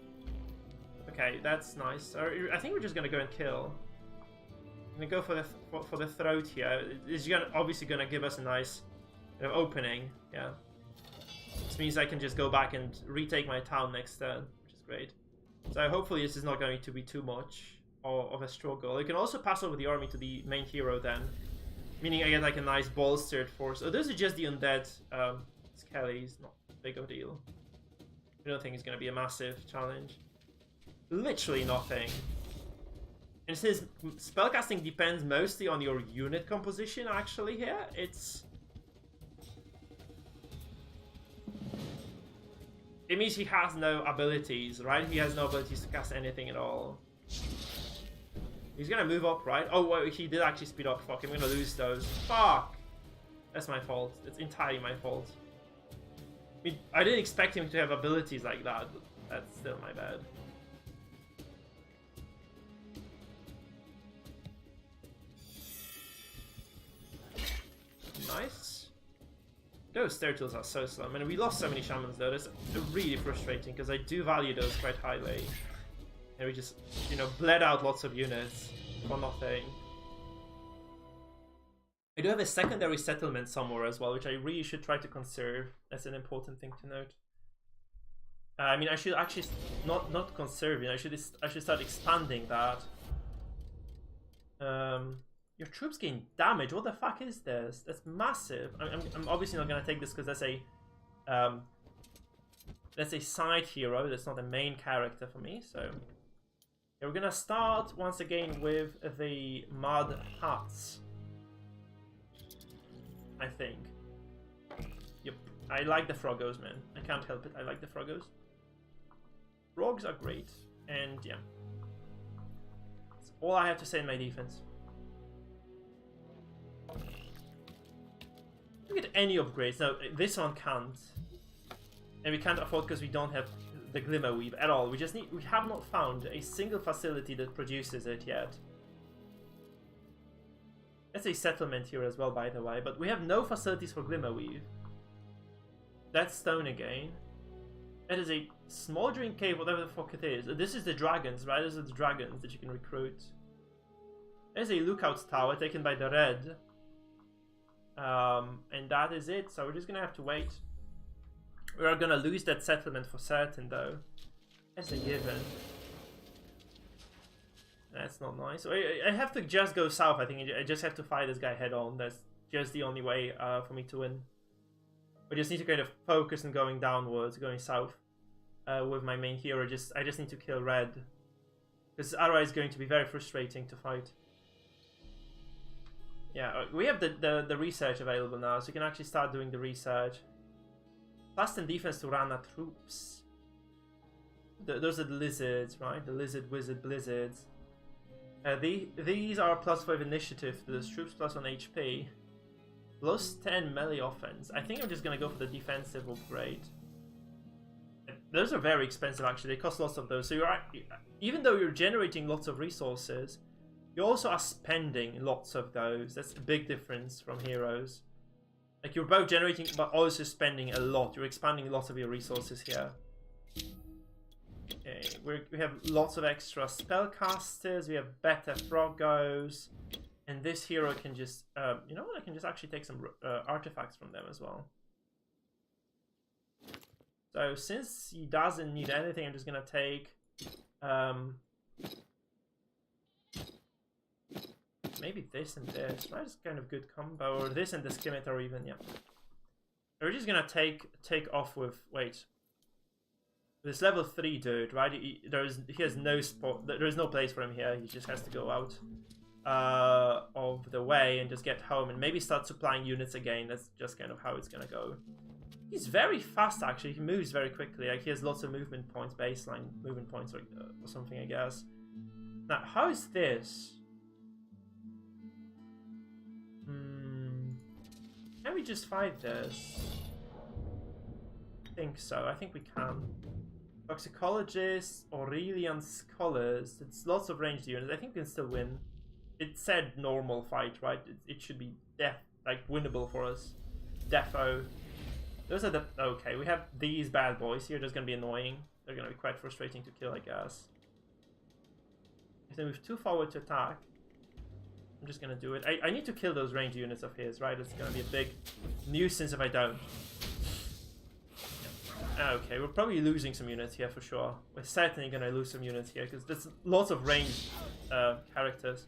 Okay, that's nice. I think we're just gonna go and kill. I'm gonna go for the throat here. It's obviously gonna give us a nice opening. Yeah. This means I can just go back and retake my town next turn, which is great. So hopefully this is not going to be too much of a struggle. I can also pass over the army to the main hero then, meaning I get like a nice bolstered force. Oh, those are just the undead skellies, not big of a deal. I don't think it's gonna be a massive challenge. Literally nothing. And since spellcasting depends mostly on your unit composition, actually, here, it's... It means he has no abilities, right? He has no abilities to cast anything at all. He's gonna move up, right? Oh, wait, he did actually speed up. Fuck, I'm gonna lose those. Fuck! That's my fault. It's entirely my fault. I mean, I didn't expect him to have abilities like that, but that's still my bad. Nice. Those stair tools are so slow. I mean, we lost so many shamans though. That's really frustrating because I do value those quite highly. And we just, bled out lots of units for nothing. I do have a secondary settlement somewhere as well, which I really should try to conserve. That's an important thing to note. I mean, I should actually not conserving. I should start expanding that. Your troops gain damage. What the fuck is this? That's massive. I'm obviously not gonna take this because that's a side hero. That's not the main character for me. So yeah, we're gonna start once again with the mud huts. I think. Yep. I like the Froggos, man. I can't help it. I like the Froggos. Frogs are great, and yeah, that's all I have to say in my defense. Look at any upgrades. No, this one can't. And we can't afford because we don't have the Glimmer Weave at all. We have not found a single facility that produces it yet. That's a settlement here as well, by the way, but we have no facilities for Glimmer Weave. That's stone again. That is a Smoldering Cave, whatever the fuck it is. This is the dragons, right? Those are the dragons that you can recruit. There's a lookout tower taken by the red. And that is it, so we're just gonna have to wait. We are gonna lose that settlement for certain, though. That's a given. That's not nice. I have to just go south, I think. I just have to fight this guy head on. That's just the only way for me to win. We just need to kind of focus on going downwards, going south with my main hero. I just need to kill red. Because otherwise it's going to be very frustrating to fight. Yeah, we have the research available now, so you can actually start doing the research. Plus 10 defense to Rana troops. Those are the lizards, right? The lizard, wizard, blizzards. These are plus 5 initiative to those troops, plus 1 HP. Plus 10 melee offense. I think I'm just gonna go for the defensive upgrade. Those are very expensive, actually. They cost lots of those. So even though you're generating lots of resources, you also are spending lots of those. That's a big difference from heroes. Like, you're both generating, but also spending a lot. You're expanding lots of your resources here. Okay, we have lots of extra spellcasters. We have better froggos. And this hero can just, you know what? I can just actually take some artifacts from them as well. So since he doesn't need anything, I'm just gonna take maybe this and this. Right, it's kind of good combo. Or this and the scimitar even, yeah. We're just gonna take off with this level 3 dude, right? He has no spot. There's no place for him here. He just has to go out of the way and just get home and maybe start supplying units again. That's just kind of how it's gonna go. He's very fast, actually. He moves very quickly. Like, he has lots of movement points, baseline movement points, or something, I guess. Now, how is this? Can we just fight this? I think so. I think we can. Toxicologists, Aurelian Scholars. It's lots of ranged units. I think we can still win. It said normal fight, right? It should be winnable for us. Defo. Those are the... Okay, we have these bad boys here. They're going to be annoying. They're going to be quite frustrating to kill, I guess. If they move too forward to attack, I'm just going to do it. I need to kill those ranged units of his, right? It's going to be a big nuisance if I don't. Okay, we're probably losing some units here for sure. We're certainly going to lose some units here because there's lots of ranged characters.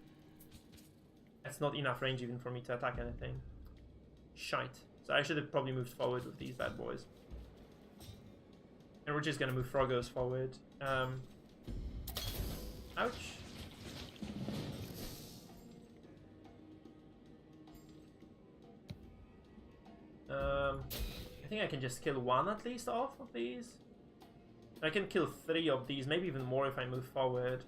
That's not enough range even for me to attack anything. Shite. So I should have probably moved forward with these bad boys. And we're just going to move Froggos forward. Ouch. I think I can just kill one at least off of these. I can kill 3 of these, maybe even more if I move forward.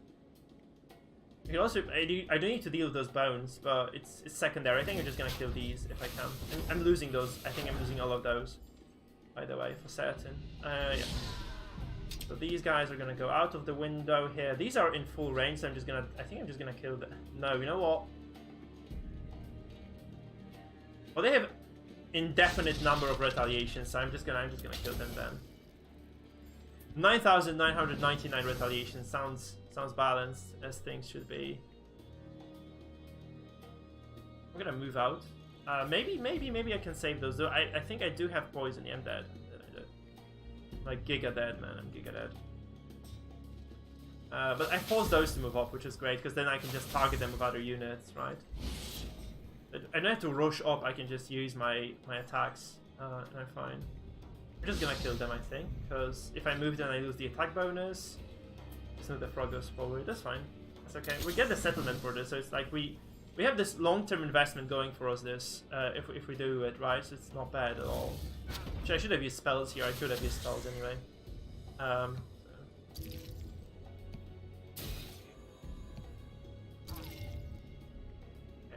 I can also, I don't need to deal with those bones, but it's secondary. I think I'm just gonna kill these if I can. I'm losing those. I think I'm losing all of those, by the way, for certain. Yeah. So these guys are gonna go out of the window here. These are in full range, so I think I'm just gonna kill them. No, you know what? Well, they have indefinite number of retaliations, so I'm just gonna kill them then. 9,999 retaliation sounds balanced as things should be. I'm gonna move out. Maybe I can save those. Though I think I do have poison. Yeah, I'm dead. Like giga dead, man. I'm giga dead. But I forced those to move off, which is great because then I can just target them with other units, right? I don't have to rush up. I can just use my attacks, and I'm fine. I'm just gonna kill them, I think, because if I move, then I lose the attack bonus. Just move the frog goes forward. That's fine. That's okay. We get the settlement for this, so it's like we have this long-term investment going for us. This if we do it right, so it's not bad at all. Actually, I should have used spells here. I could have used spells anyway.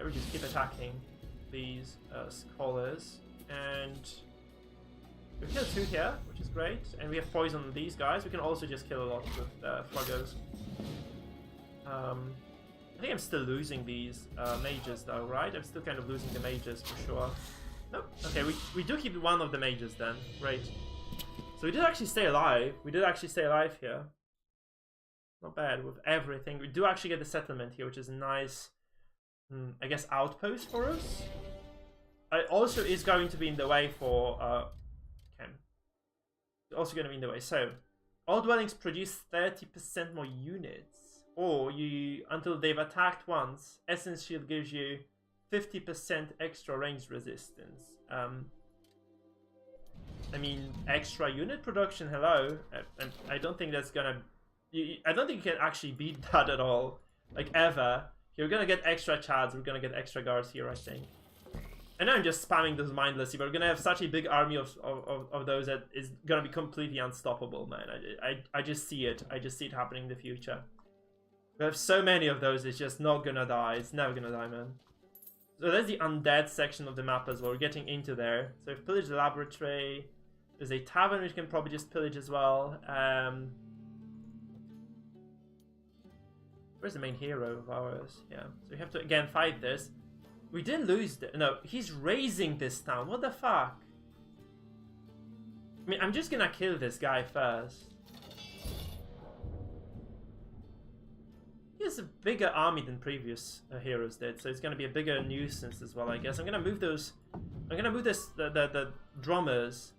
We just keep attacking these scholars, and we killed 2 here, which is great, and we have poison on these guys. We can also just kill a lot with Froggos. I think I'm still losing these mages though, right? I'm still kind of losing the mages for sure. Nope. Okay, we do keep one of the mages then. Great. So we did actually stay alive. We did actually stay alive here. Not bad with everything. We do actually get the settlement here, which is a nice, I guess, outpost for us. It also is going to be in the way for okay. It's also going to be in the way. So all dwellings produce 30% more units, or you until they've attacked once. Essence Shield gives you 50% extra range resistance. I mean, extra unit production. Hello, I don't think that's gonna. I don't think you can actually beat that at all. Like ever. You're gonna get extra chads. We're gonna get extra guards here, I think. And I'm just spamming those mindlessly. We're gonna have such a big army of those that is gonna be completely unstoppable, man. I just see it. I just see it happening in the future. We have so many of those. It's just not gonna die. It's never gonna die, man. So there's the undead section of the map as well. We're getting into there. So we've pillaged the laboratory. There's a tavern which can probably just pillage as well. Where's the main hero of ours? Yeah. So we have to again fight this. We didn't lose no, he's raising this town. What the fuck? I mean, I'm just gonna kill this guy first. He has a bigger army than previous heroes did, so it's gonna be a bigger nuisance as well, I guess. I'm gonna move those. I'm gonna move the drummers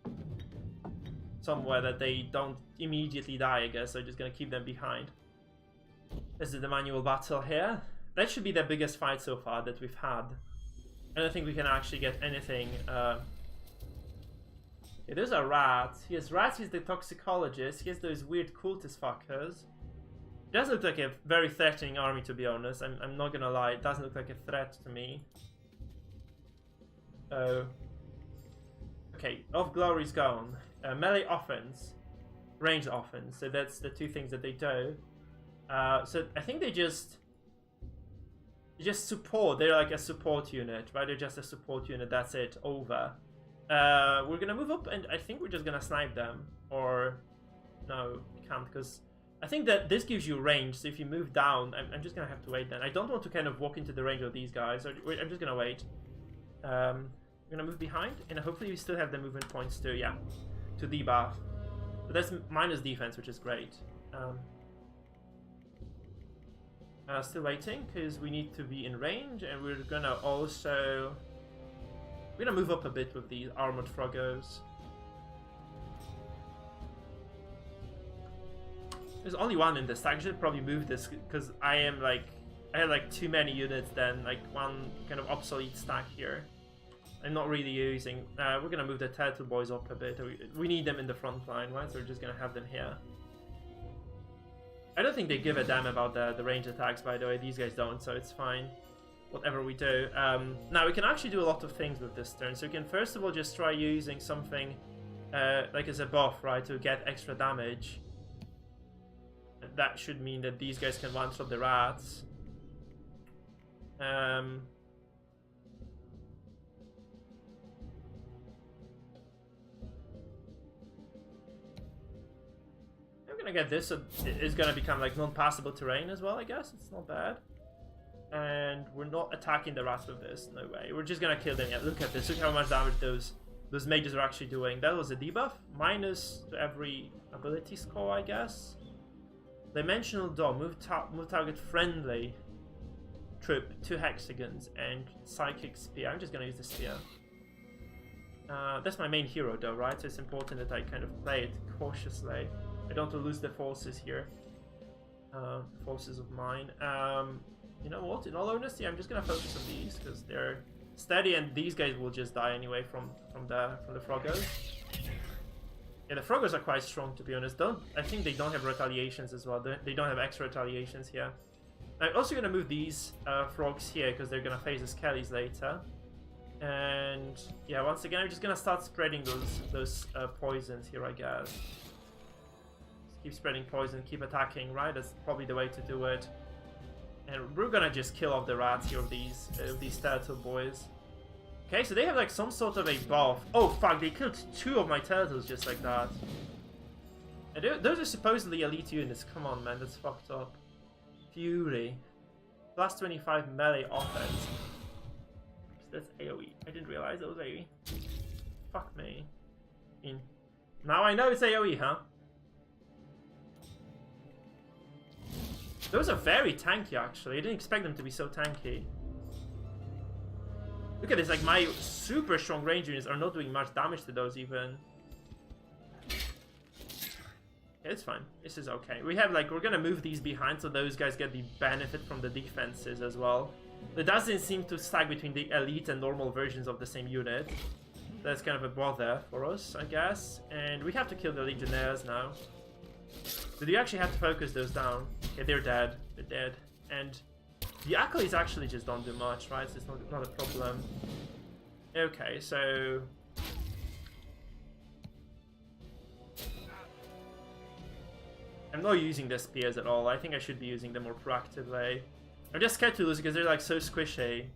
somewhere that they don't immediately die, I guess. So I'm just gonna keep them behind. This is the manual battle here. That should be the biggest fight so far that we've had. I don't think we can actually get anything. Yeah, those are rats. He has rats, he's the toxicologist. He has those weird cultist fuckers. It does look like a very threatening army, to be honest. I'm not gonna lie, it doesn't look like a threat to me. Oh. Okay, Of Glory's gone. Melee offense. Range offense. So that's the two things that they do. So I think they just support. They're like a support unit, right? They're just a support unit. That's it. Over. We're gonna move up, and I think we're just gonna snipe them. Or no, we can't, because I think that this gives you range. So if you move down, I'm just gonna have to wait. Then I don't want to kind of walk into the range of these guys. So I'm just gonna wait. We're gonna move behind, and hopefully we still have the movement points to to debuff. But that's minus defense, which is great. Still waiting because we need to be in range, and we're gonna also move up a bit with these armored froggos. There's only one in this stack. I should probably move this because I had like too many units, then like one kind of obsolete stack here. I'm not really using. We're gonna move the turtle boys up a bit. We need them in the front line, right? So we're just gonna have them here. I don't think they give a damn about the range attacks, by the way. These guys don't, so it's fine. Whatever we do. Now, we can actually do a lot of things with this turn. So we can first of all just try using something like as a buff, right? To get extra damage. That should mean that these guys can one-shot the rats. Gonna get this, so it's gonna become like non-passable terrain as well, I guess. It's not bad. And we're not attacking the rats with this, no way. We're just gonna kill them. Yeah, look at this, look how much damage those mages are actually doing. That was a debuff, minus to every ability score, I guess. Dimensional Door, move target friendly troop 2 hexagons, and Psychic Spear. I'm just gonna use the spear. That's my main hero though, right? So it's important that I kind of play it cautiously. I don't want to lose the forces here. Forces of mine. You know what? In all honesty, I'm just gonna focus on these because they're steady, and these guys will just die anyway from the Froggos. Yeah, the Froggos are quite strong, to be honest. I think they don't have retaliations as well. They don't have extra retaliations here. I'm also gonna move these frogs here because they're gonna face the Skellies later. And yeah, once again, I'm just gonna start spreading those poisons here, I guess. Keep spreading poison, keep attacking, right? That's probably the way to do it. And we're gonna just kill off the rats here of these turtle boys. Okay, so they have like some sort of a buff. Oh fuck, they killed 2 of my turtles just like that. And those are supposedly elite units. Come on, man, that's fucked up. Fury. Plus 25 melee offense. That's AoE. I didn't realize that was AoE. Fuck me. I mean, Now I know it's AoE, huh? Those are very tanky, actually. I didn't expect them to be so tanky. Look at this, like, my super strong range units are not doing much damage to those, even. Yeah, it's fine. This is okay. We have, like, we're gonna move these behind so those guys get the benefit from the defenses as well. It doesn't seem to stack between the elite and normal versions of the same unit. That's kind of a bother for us, I guess. And we have to kill the legionnaires now. But you actually have to focus those down. Okay, they're dead. They're dead. And the acolytes actually just don't do much, right? So it's not a problem. Okay, so... I'm not using the spears at all. I think I should be using them more proactively. I'm just scared to lose because they're like so squishy.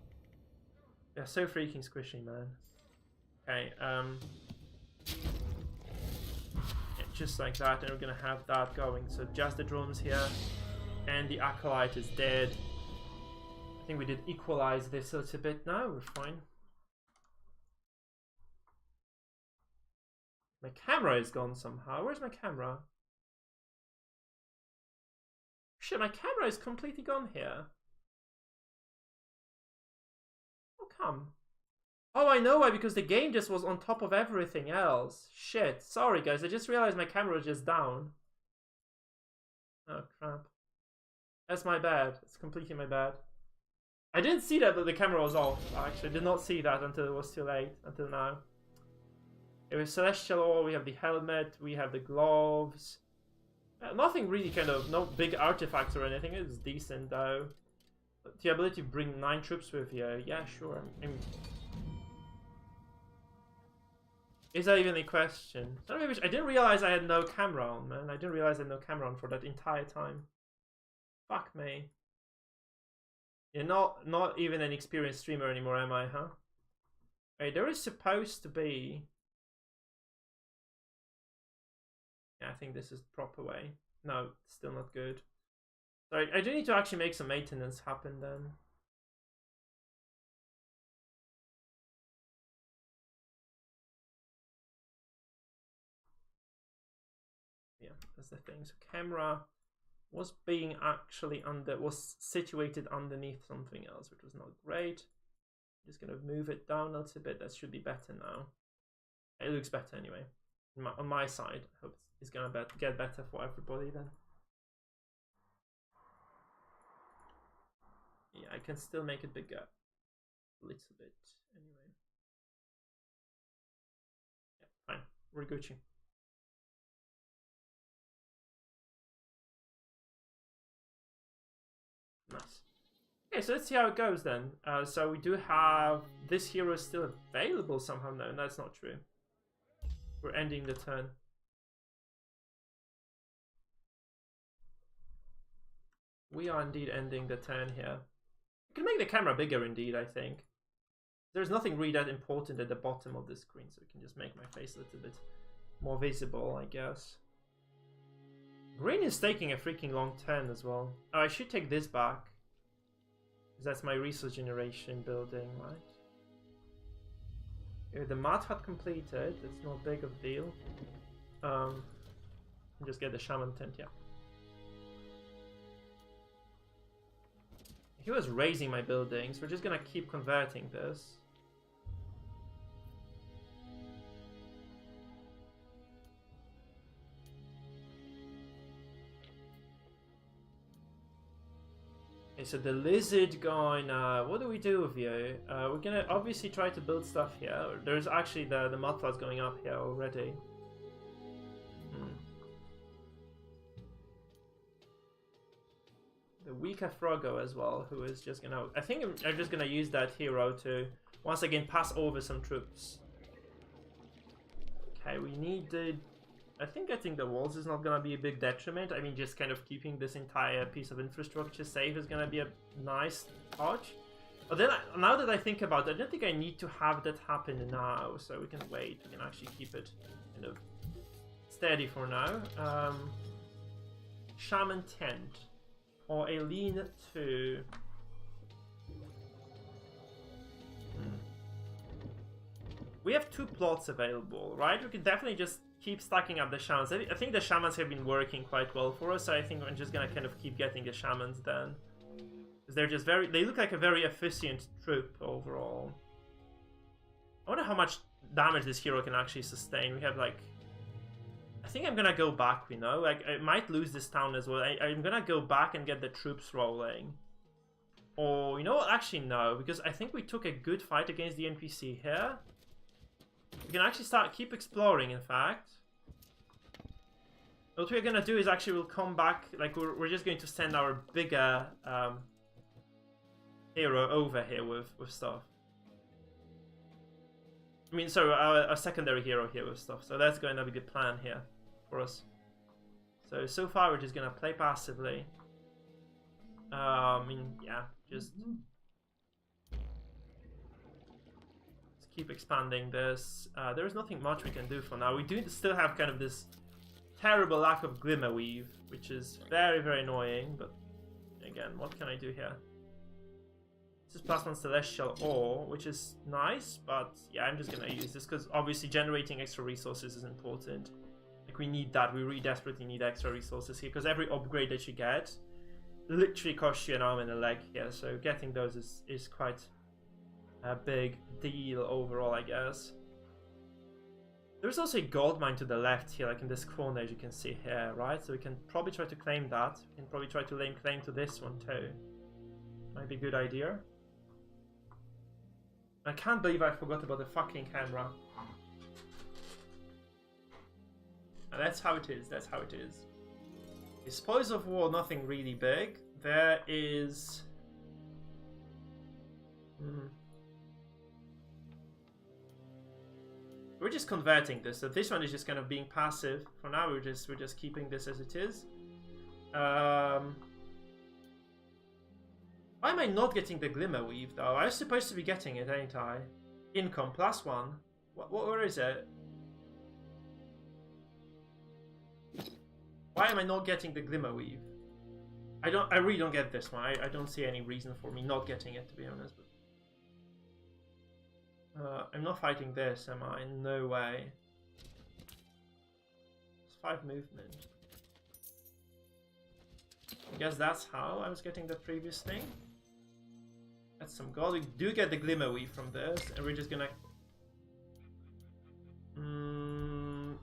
They're so freaking squishy, man. Okay, yeah, just like that, and we're gonna have that going. So just the drones here, and the acolyte is dead. I think we did equalize this a little bit now. We're fine. My camera is gone somehow. Where's my camera? Shit, my camera is completely gone here. How come? Oh, I know why, because the game just was on top of everything else. Shit, sorry guys, I just realized my camera was just down. Oh crap. That's my bad. It's completely my bad. I didn't see that the camera was off, actually. I did not see that until it was too late, until now. It was Celestial Ore, we have the helmet, we have the gloves. Nothing really kind of, no big artifacts or anything. It's decent though. But the ability to bring 9 troops with you, yeah, sure. Is that even a question? I didn't realize I had no camera on, man. I didn't realize I had no camera on for that entire time. Fuck me. You're not even an experienced streamer anymore, am I, huh? Wait, there is supposed to be... Yeah, I think this is the proper way. No, still not good. Sorry, I do need to actually make some maintenance happen then. Yeah, that's the thing. So camera was being actually was situated underneath something else, which was not great. I'm just gonna move it down a little bit. That should be better now. It looks better anyway. On my side, I hope it's gonna get better for everybody then. Yeah, I can still make it bigger. A little bit, anyway. Yeah, fine. We're Gucci. Nice. Okay, so let's see how it goes then. So we do have this hero is still available somehow. No, that's not true. We're ending the turn. We are indeed ending the turn here. We can make the camera bigger indeed, I think. There's nothing really that important at the bottom of the screen, so we can just make my face a little bit more visible, I guess. Green is taking a freaking long turn as well. Oh, I should take this back. Because that's my resource generation building, right? If the Mad Hut completed, it's not big of a deal. Just get the Shaman tent, yeah. He was raising my buildings. We're just gonna keep converting this. Okay, so the lizard guy now. What do we do with you? We're gonna obviously try to build stuff here. There's actually the Mudfloods going up here already. The weaker Frogo as well, who is just gonna... I think I'm just gonna use that hero to once again pass over some troops. Okay, we need the... I think getting the walls is not gonna be a big detriment. I mean, just kind of keeping this entire piece of infrastructure safe is gonna be a nice touch. But then, now that I think about it, I don't think I need to have that happen now, so we can wait. We can actually keep it kind of steady for now. Shaman tent. Or a lean to... We have 2 plots available, right? We can definitely just keep stacking up the shamans. I think the shamans have been working quite well for us, so I think I'm just gonna kind of keep getting the shamans then. Because they're just they look like a very efficient troop overall. I wonder how much damage this hero can actually sustain. We have like... I think I'm gonna go back, you know? Like, I might lose this town as well. I'm gonna go back and get the troops rolling. Or, you know what? Actually, no. Because I think we took a good fight against the NPC here. We can actually keep exploring, in fact. What we're gonna do is actually we'll come back, like we're just going to send our bigger hero over here with stuff. I mean, sorry, our secondary hero here with stuff. So that's going to be the plan here for us. So far we're just gonna play passively. I mean, yeah, just keep expanding this. There is nothing much we can do for now. We do still have kind of this terrible lack of Glimmer Weave, which is very, very annoying, but again, what can I do here? This is +1 Celestial Ore, which is nice, but yeah, I'm just gonna use this because obviously generating extra resources is important. Like, we need that. We really desperately need extra resources here because every upgrade that you get literally costs you an arm and a leg here, so getting those is quite a big deal overall, I guess. There's also a gold mine to the left here, like in this corner, as you can see here, right? So we can probably try to claim that. We can probably try to lay claim to this one too. Might be a good idea. I can't believe I forgot about the fucking camera. And that's how it is, that's how it is. The spoils of war, nothing really big. There is... We're just converting this, so this one is just kind of being passive. For now, we're just keeping this as it is. Why am I not getting the Glimmer Weave though? I was supposed to be getting it, ain't I? Income +1. Where is it? Why am I not getting the Glimmer Weave? I really don't get this one. I don't see any reason for me not getting it, to be honest. But I'm not fighting this, am I? No way. It's 5 movement. I guess that's how I was getting the previous thing. That's some gold. We do get the Glimmer Weave from this, and we're just gonna...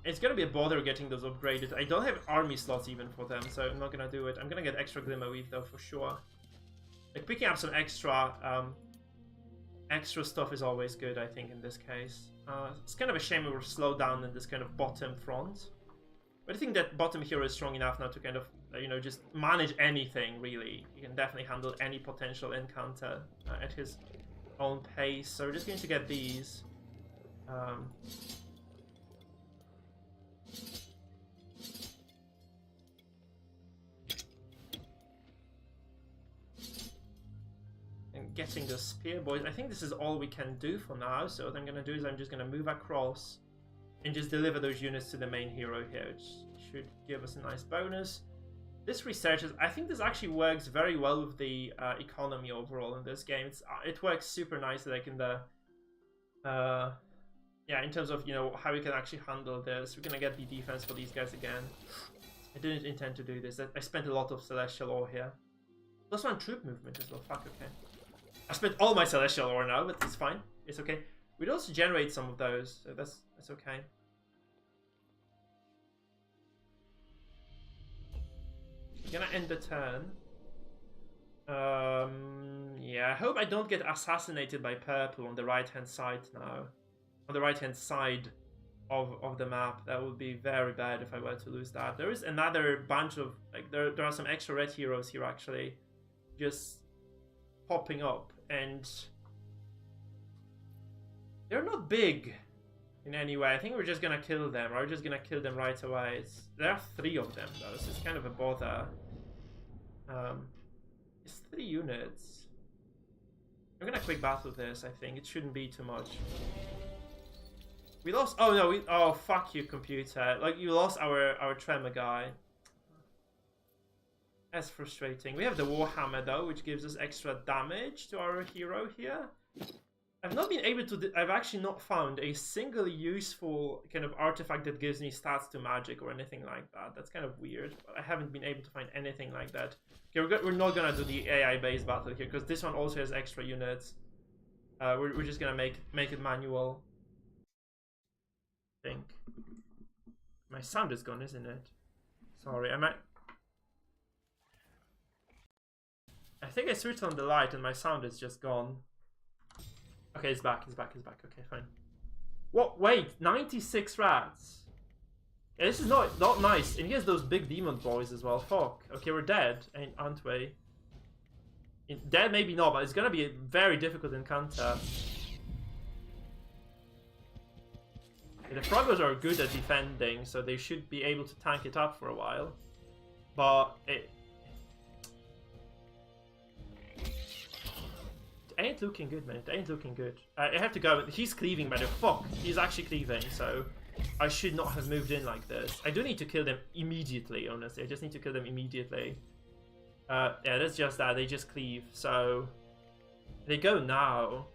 It's gonna be a bother getting those upgraded. I don't have army slots even for them, so I'm not gonna do it. I'm gonna get extra Glimmer Weave though, for sure. Like, picking up some extra stuff is always good, I think, in this case. It's kind of a shame we were slowed down in this kind of bottom front. But I think that bottom hero is strong enough now to kind of, you know, just manage anything, really. He can definitely handle any potential encounter at his own pace. So we're just going to get these. And getting the spear boys. I think this is all we can do for now. So what I'm going to do is I'm just going to move across and just deliver those units to the main hero here, which should give us a nice bonus. This researches, I think this actually works very well with the economy overall in this game. It works super nicely, like in the yeah, in terms of, you know, how we can actually handle this. We're gonna get the defense for these guys again. I didn't intend to do this. I spent a lot of Celestial Ore here. +1 troop movement as well. Fuck, okay. I spent all my Celestial Ore now, but it's fine. It's okay. We'd also generate some of those, so that's okay. I'm gonna end the turn. Yeah, I hope I don't get assassinated by purple on the right-hand side now. On the right-hand side of the map. That would be very bad if I were to lose that. There is another bunch of, like, there are some extra red heroes here actually, just popping up, and they're not big in any way. I think we're just gonna kill them. We're just gonna kill them right away. There are 3 of them though, so it's kind of a bother. It's 3 units. I'm gonna quick battle this, I think. It shouldn't be too much. We lost... Oh no, oh, fuck you, computer. Like, you lost our Tremor guy. That's frustrating. We have the Warhammer though, which gives us extra damage to our hero here. I've not been able to. I've actually not found a single useful kind of artifact that gives me stats to magic or anything like that. That's kind of weird. But I haven't been able to find anything like that. Okay, we're not gonna do the AI-based battle here because this one also has extra units. We're just gonna make it manual. I think my sound is gone, isn't it? Sorry, I think I switched on the light and my sound is just gone. Okay, it's back. Okay, fine. What? Wait, 96 rats. Yeah, this is not nice. And he has those big demon boys as well. Fuck. Okay, we're dead, aren't we? Dead, maybe not, but it's gonna be a very difficult encounter. The Froggos are good at defending, so they should be able to tank it up for a while. But it ain't looking good, man. It ain't looking good. I have to go. He's cleaving, by the fuck. He's actually cleaving, so I should not have moved in like this. I do need to kill them immediately, honestly. I just need to kill them immediately. Yeah, that's just that. They just cleave, so they go now.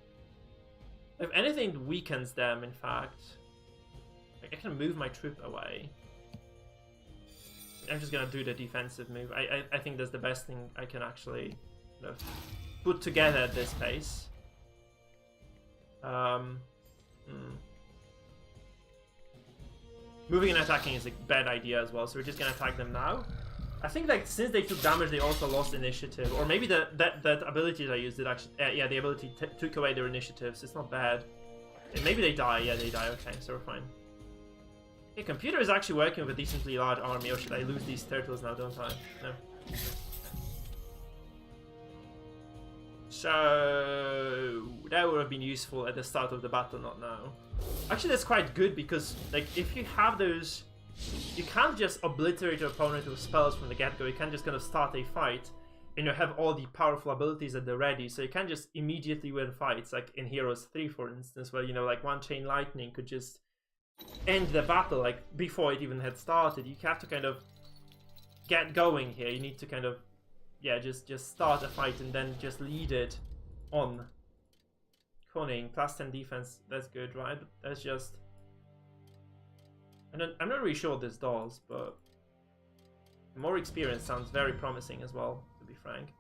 If anything weakens them, in fact, I can move my troop away. I'm just gonna do the defensive move. I think that's the best thing I can actually put together at this pace. Moving and attacking is a bad idea as well, so we're just gonna attack them now. I think like since they took damage, they also lost initiative, or maybe that ability that I used did actually. Yeah, the ability took away their initiatives. It's not bad. And maybe they die. Yeah, they die. Okay, so we're fine. Okay, computer is actually working with a decently large army. Or should I lose these turtles now? Don't I? No. So that would have been useful at the start of the battle, not now. Actually, that's quite good because like if you have those, you can't just obliterate your opponent with spells from the get-go. You can't just kind of start a fight and you have all the powerful abilities at the ready, so you can't just immediately win fights like in Heroes 3, for instance, where like one chain lightning could just end the battle like before it even had started. You have to kind of get going here. You need to kind of just start a fight and then just lead it on. Cunning, plus 10 defense, that's good, right? That's just... I'm not really sure what this does, but more experience sounds very promising as well, to be frank.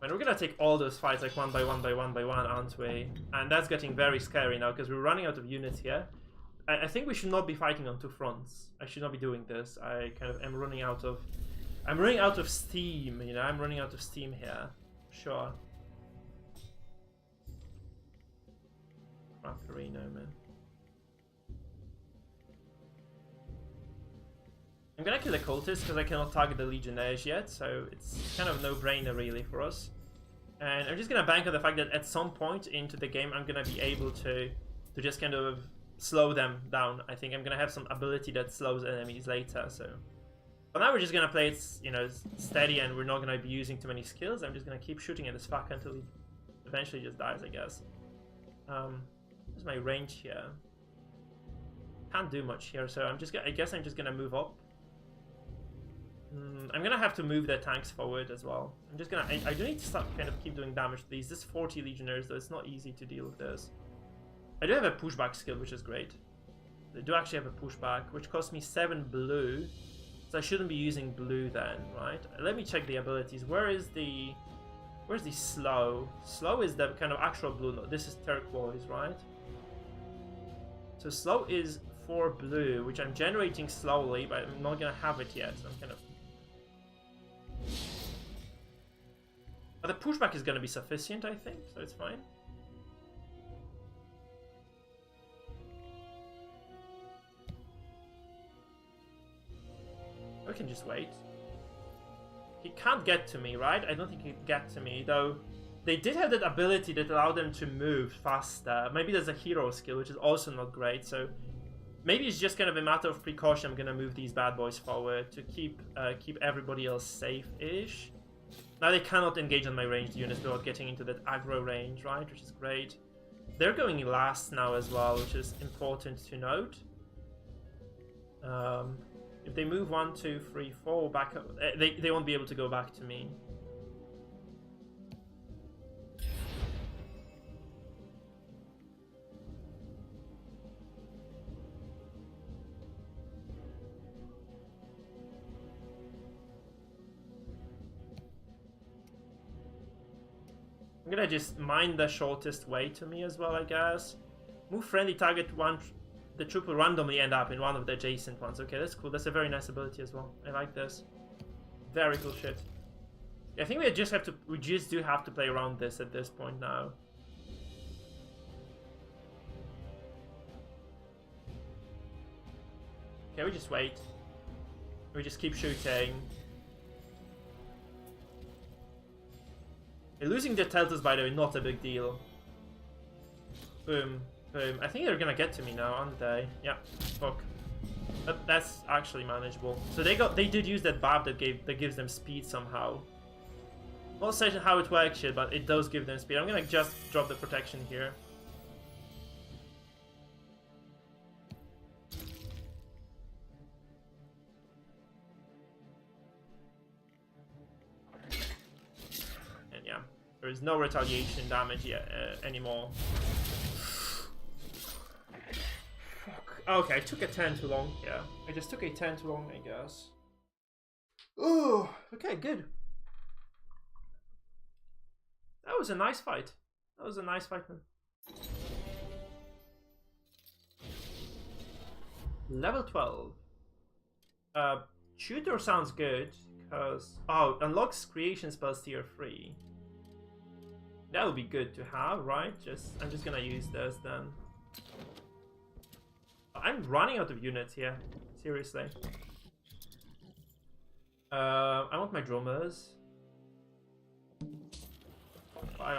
And we're gonna take all those fights like one by one, aren't we? And that's getting very scary now because we're running out of units here. I think we should not be fighting on two fronts. I should not be doing this. I kind of am running out of... I'm running out of steam, I'm running out of steam here. Sure. Raffarino, man. I'm gonna kill the cultists because I cannot target the legionnaires yet, so it's kind of no-brainer really for us. And I'm just gonna bank on the fact that at some point into the game I'm gonna be able to just kind of slow them down. I think I'm gonna have some ability that slows enemies later, so... But now we're just gonna play it, steady, and we're not gonna be using too many skills. I'm just gonna keep shooting at this fuck until he eventually just dies, I guess. What's my range here? Can't do much here, so I guess I'm just gonna move up. I'm gonna have to move their tanks forward as well. I'm just gonna... I do need to start kind of keep doing damage to these. This 40 legionnaires, though, it's not easy to deal with this. I do have a pushback skill, which is great. They do actually have a pushback, which costs me 7 blue. So I shouldn't be using blue then, right? Let me check the abilities. Where's the slow? Slow is the kind of actual blue. No, this is turquoise, right? So slow is 4 blue, which I'm generating slowly, but I'm not gonna have it yet. So I'm kind of... But the pushback is gonna be sufficient, I think, so it's fine. I can just wait. He can't get to me, right? I don't think he can get to me, though. They did have that ability that allowed them to move faster. Maybe there's a hero skill, which is also not great, so... Maybe it's just kind of a matter of precaution. I'm gonna move these bad boys forward to keep everybody else safe-ish. Now they cannot engage on my ranged units without getting into that aggro range, right? Which is great. They're going last now as well, which is important to note. If they move 1, 2, 3, 4 back up, they won't be able to go back to me. I'm gonna just mine the shortest way to me as well, I guess. Move friendly target one. The troop will randomly end up in one of the adjacent ones. Okay, that's cool. That's a very nice ability as well. I like this. Very cool shit. I think we just have to. We just do have to play around this at this point now. Okay, we just wait. We just keep shooting. Losing the tells, by the way, not a big deal. Boom, boom. I think they're gonna get to me now, aren't they? Yeah. Fuck. But that's actually manageable. So they did use that buff that gives them speed somehow. Not certain how it works yet, but it does give them speed. I'm gonna just drop the protection here. There is no retaliation damage yet anymore. Fuck. Okay, I took a 10 too long. Yeah, I just took a 10 too long, I guess. Oh, okay, good. That was a nice fight. That was a nice fight, man. Level 12. Shooter sounds good because unlocks creation spells tier 3. That would be good to have, right? I'm just gonna use this then. I'm running out of units here. Seriously. I want my drummers. I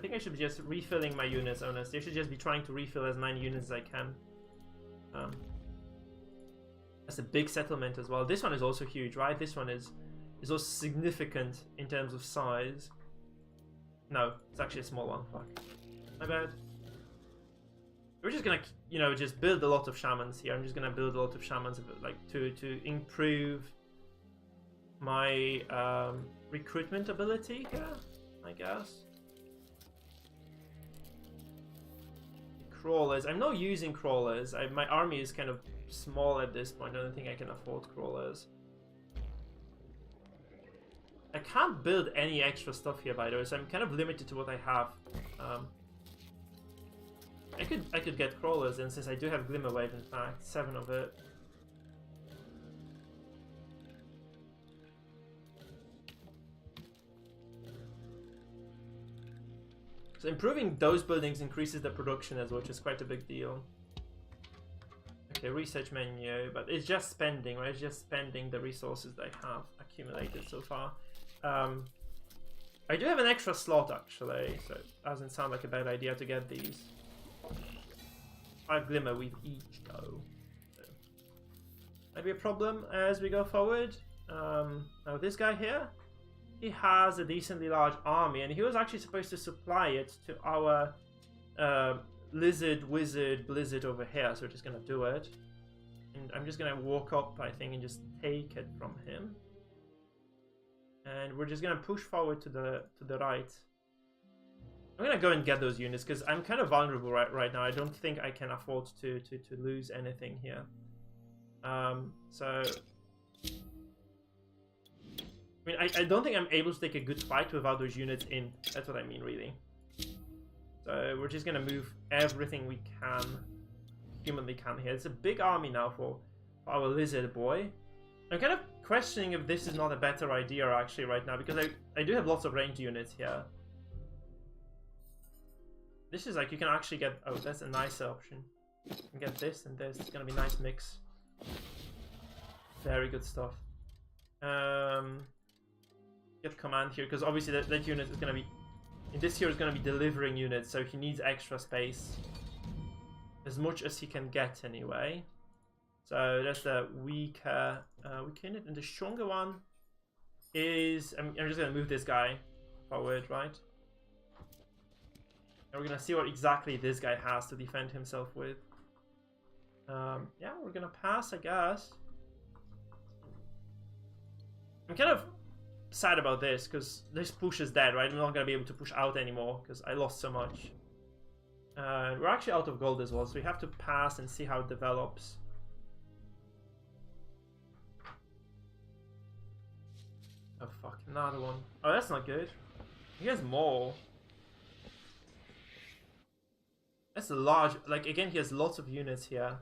think I should be just refilling my units, honestly. I should just be trying to refill as many units as I can. That's a big settlement as well. This one is also huge, right? This one is also significant in terms of size. No, it's actually a small one. Fuck. My bad. We're just gonna, just build a lot of shamans here. I'm just gonna build a lot of shamans, like to improve my recruitment ability here, I guess. Crawlers. I'm not using crawlers. My army is kind of small at this point. I don't think I can afford crawlers. I can't build any extra stuff here, by the way, so I'm kind of limited to what I have. I could get crawlers, and since I do have Glimmer Wave, in fact, 7 of it. So improving those buildings increases the production as well, which is quite a big deal. Okay, research menu, but it's just spending, right? It's just spending the resources that I have accumulated so far. I do have an extra slot actually, so it doesn't sound like a bad idea to get these. 5 glimmer with each though. So, might be a problem as we go forward. Now this guy here, he has a decently large army, and he was actually supposed to supply it to our lizard, wizard, blizzard over here, so we're just gonna do it. And I'm just gonna walk up, I think, and just take it from him. And we're just gonna push forward to the right. I'm gonna go and get those units because I'm kind of vulnerable right now. I don't think I can afford to lose anything here. So I mean, I don't think I'm able to take a good fight without those units in. That's what I mean, really. So we're just gonna move everything we can, humanly can here. It's a big army now for our lizard boy. I'm kind of questioning if this is not a better idea actually right now, because I do have lots of ranged units here. This is like, you can actually get, oh, that's a nicer option. You can get this and this. It's gonna be a nice mix. Very good stuff. Get command here, because obviously that unit is gonna be, in this here is gonna be delivering units, so he needs extra space. As much as he can get anyway. So that's the weaker unit, and the stronger one is, I'm just gonna move this guy forward, right? And we're gonna see what exactly this guy has to defend himself with. Yeah, we're gonna pass, I guess. I'm kind of sad about this because this push is dead, right? I'm not gonna be able to push out anymore because I lost so much. We're actually out of gold as well, so we have to pass and see how it develops. Oh fuck, another one. Oh, that's not good. He has more. That's a large, like, again, he has lots of units here.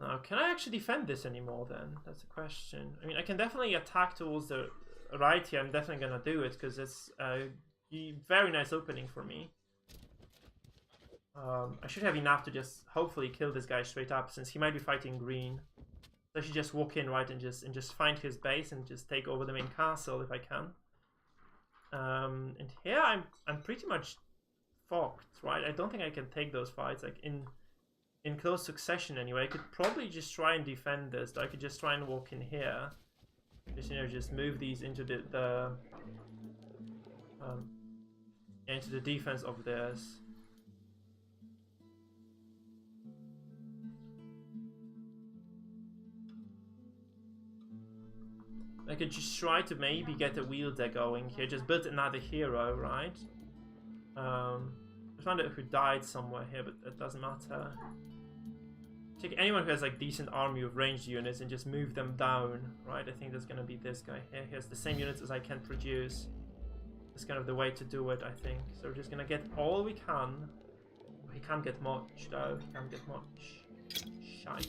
Now, can I actually defend this anymore then? That's the question. I mean, I can definitely attack towards the right here. I'm definitely gonna do it because it's a very nice opening for me. I should have enough to just hopefully kill this guy straight up since he might be fighting green. So I should just walk in, right, and just find his base and just take over the main castle if I can. And here I'm pretty much fucked, right? I don't think I can take those fights like in close succession anyway. I could probably just try and defend this. I could just try and walk in here. Just, you know, just move these into the into the defense of this. I could just try to maybe get a wielder going here. Just build another hero, right? I found out who died somewhere here, but it doesn't matter. Take anyone who has like decent army of ranged units and just move them down, right? I think that's gonna be this guy here. He has the same units as I can produce. That's kind of the way to do it, I think. So we're just gonna get all we can. He can't get much though. He can't get much. Shite.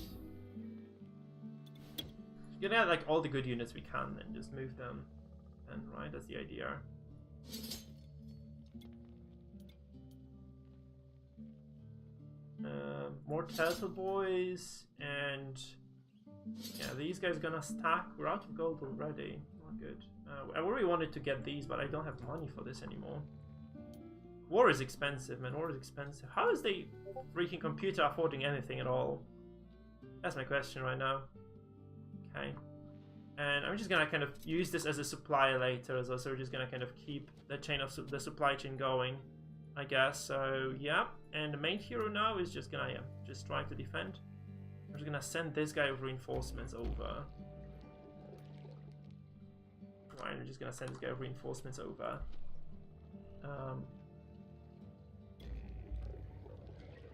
We're gonna get like all the good units we can and just move them. And right, that's the idea. More turtle boys, and yeah, these guys gonna stack. We're out of gold already. Not good. I really wanted to get these, but I don't have money for this anymore. War is expensive, man. War is expensive. How is the freaking computer affording anything at all? That's my question right now. Okay. And I'm just gonna kind of use this as a supply later as well. So we're just gonna kind of keep the chain of the supply chain going, I guess. So yeah, and the main hero now is just gonna just try to defend. I'm just gonna send this guy with reinforcements over. Right, I'm just gonna send this guy with reinforcements over.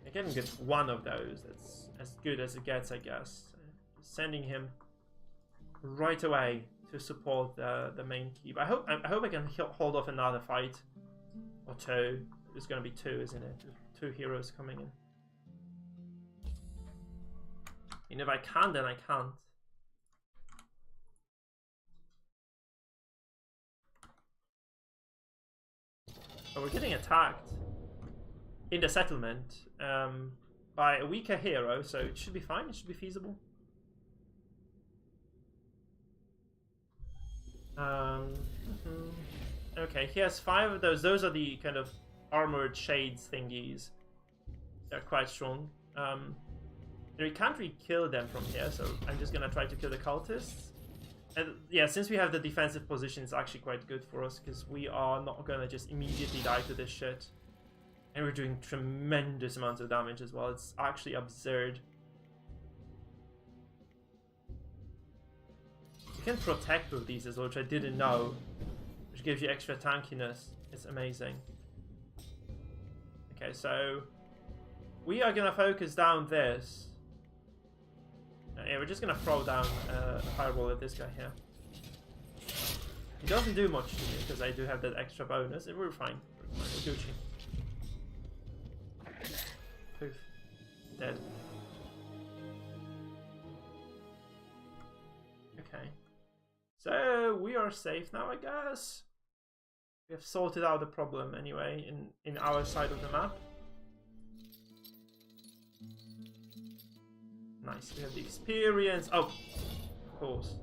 I can get one of those. That's as good as it gets, I guess. Sending him right away to support the main keep. I hope I can hold off another fight or two. There's gonna be two, isn't it? Two heroes coming in. And if I can, then I can't. But we're getting attacked in the settlement by a weaker hero, so it should be fine. It should be feasible. Okay, he has 5 of those. Those are the kind of armored shades thingies. They're quite strong. We can't really kill them from here, so I'm just gonna try to kill the cultists. And yeah, since we have the defensive position, it's actually quite good for us because we are not gonna just immediately die to this shit. And we're doing tremendous amounts of damage as well. It's actually absurd. You can protect with these as well, which I didn't know. Which gives you extra tankiness. It's amazing. Okay, so we are gonna focus down this. Yeah, we're just gonna throw down a fireball at this guy here. He doesn't do much to me because I do have that extra bonus. We're fine. We're Gucci. Poof. Dead. Okay. So we are safe now, I guess. We have sorted out the problem anyway in our side of the map. Nice, we have the experience. Oh, of course.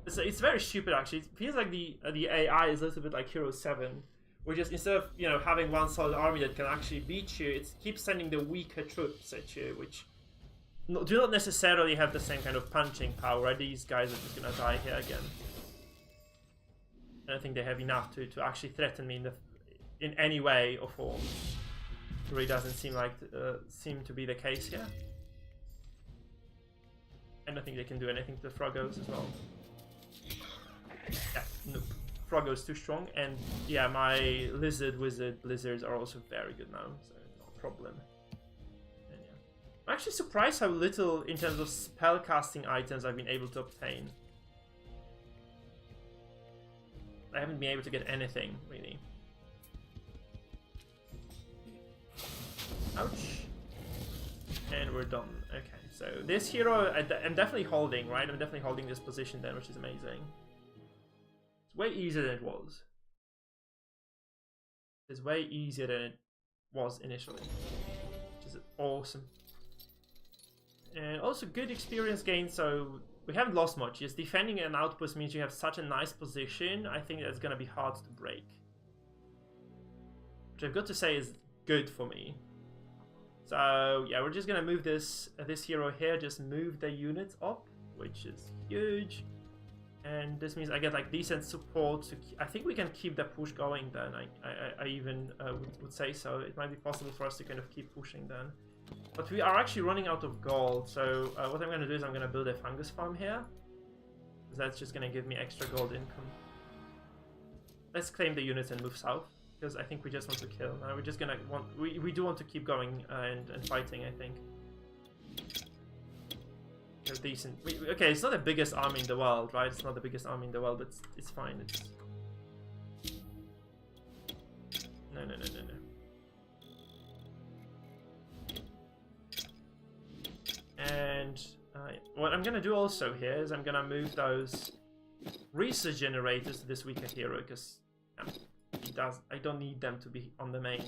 It's very stupid actually. It feels like the AI is a little bit like Hero 7, where just instead of having one solid army that can actually beat you, it keeps sending the weaker troops at you, which do not necessarily have the same kind of punching power. Right? These guys are just gonna die here again. I don't think they have enough to actually threaten me in any way or form. It really doesn't seem to be the case here. I don't think they can do anything to the Froggos as well. Yeah, nope. Froggo's too strong, and yeah, my lizard wizard blizzards are also very good now, so no problem. And yeah, I'm actually surprised how little in terms of spellcasting items I've been able to obtain. I haven't been able to get anything, really. Ouch. And we're done. Okay, so this hero, I'm definitely holding, right? I'm definitely holding this position then, which is amazing. It's way easier than it was. It's way easier than it was initially, which is awesome. And also good experience gain, so we haven't lost much. Just defending an outpost means you have such a nice position. I think that's going to be hard to break. Which I've got to say is good for me. So yeah, we're just going to move this hero here, just move the units up, which is huge. And this means I get like decent support. I think we can keep the push going then. I even would say so. It might be possible for us to kind of keep pushing then. But we are actually running out of gold, so what I'm going to do is I'm going to build a fungus farm here. Because that's just going to give me extra gold income. Let's claim the units and move south, because I think we just want to kill. Now we're just going to we do want to keep going and fighting, I think. They're decent. Okay, it's not the biggest army in the world, right? It's not the biggest army in the world, but it's fine. It's... No. And what I'm going to do also here is I'm going to move those research generators to this weaker hero, because I don't need them to be on the main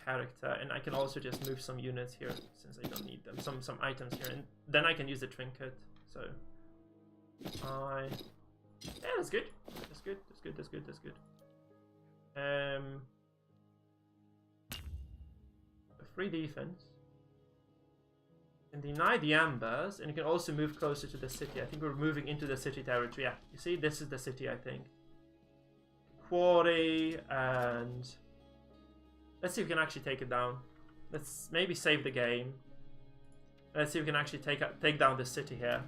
character, and I can also just move some units here since I don't need them, some items here, and then I can use the trinket. So yeah, that's good. That's good. Free defense. And deny the ambers, and you can also move closer to the city. I think we're moving into the city territory. Yeah, you see, this is the city, I think. Quarry, and let's see if we can actually take it down. Let's maybe save the game. Let's see if we can actually take down the city here.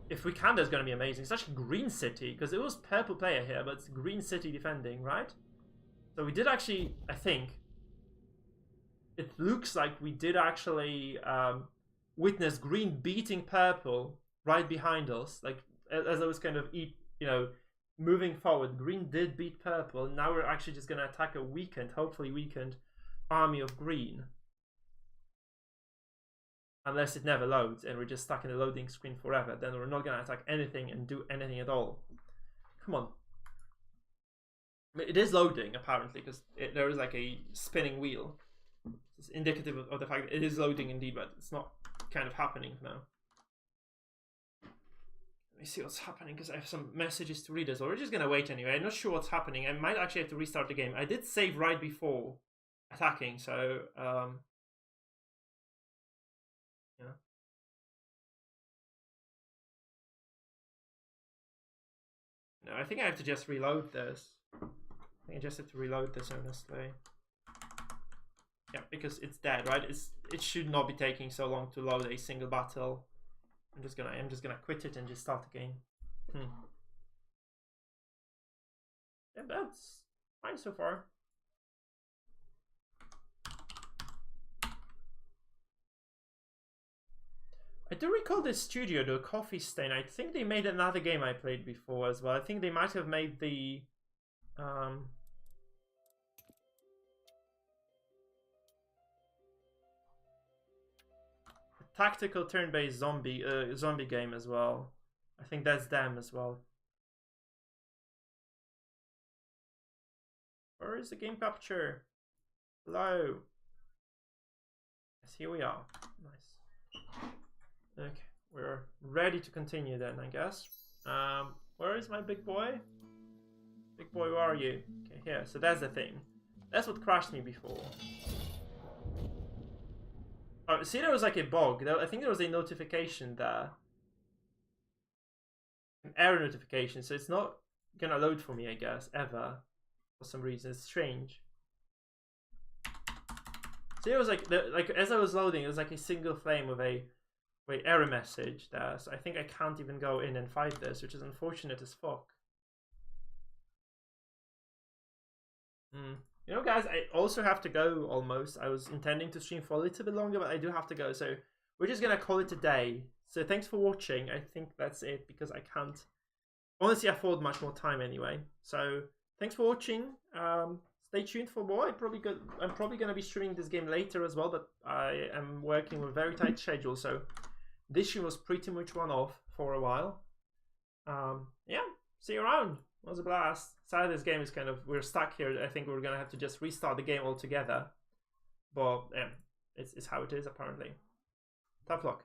If we can, that's going to be amazing. It's actually green city, because it was purple player here, but it's green city defending, right? So we did actually, I think, it looks like we did actually witness green beating purple right behind us. Like, as I was kind of, moving forward, green did beat purple. And now we're actually just going to attack a weakened, hopefully weakened, army of green. Unless it never loads and we're just stuck in the loading screen forever. Then we're not going to attack anything and do anything at all. Come on. It is loading, apparently, because there is like a spinning wheel. It's indicative of the fact that it is loading indeed, but it's not kind of happening now. Let me see what's happening, because I have some messages to read as well. We're just going to wait anyway. I'm not sure what's happening. I might actually have to restart the game. I did save right before attacking, so... yeah. No, I think I have to just reload this. I think I just have to reload this, honestly. Yeah, because it's dead, right? It should not be taking so long to load a single battle. I'm just gonna quit it and just start again. Yeah, that's fine so far. I do recall this studio, the Coffee Stain. I think they made another game I played before as well. I think they might have made the tactical turn-based zombie game as well. I think that's them as well. Where is the game capture? Hello. Yes, here we are. Nice. Okay, we're ready to continue then, I guess. Where is my big boy? Big boy, where are you? Okay, here. So that's the thing. That's what crashed me before. Oh, see, there was like a bug. I think there was a notification there. An error notification, so it's not gonna load for me, I guess, ever. For some reason, it's strange. See, it was like as I was loading, it was like a single flame with a error message there. So I think I can't even go in and fight this, which is unfortunate as fuck. You know, guys, I also have to go almost. I was intending to stream for a little bit longer, but I do have to go. So we're just going to call it a day. So thanks for watching. I think that's it because I can't honestly afford much more time anyway. So thanks for watching. Stay tuned for more. I'm probably going to be streaming this game later as well, but I am working with a very tight schedule. So this stream was pretty much one off for a while. Yeah, see you around. It was a blast. Sadly, this game is kind of, we're stuck here. I think we're gonna have to just restart the game altogether. But yeah, it's how it is apparently. Tough luck.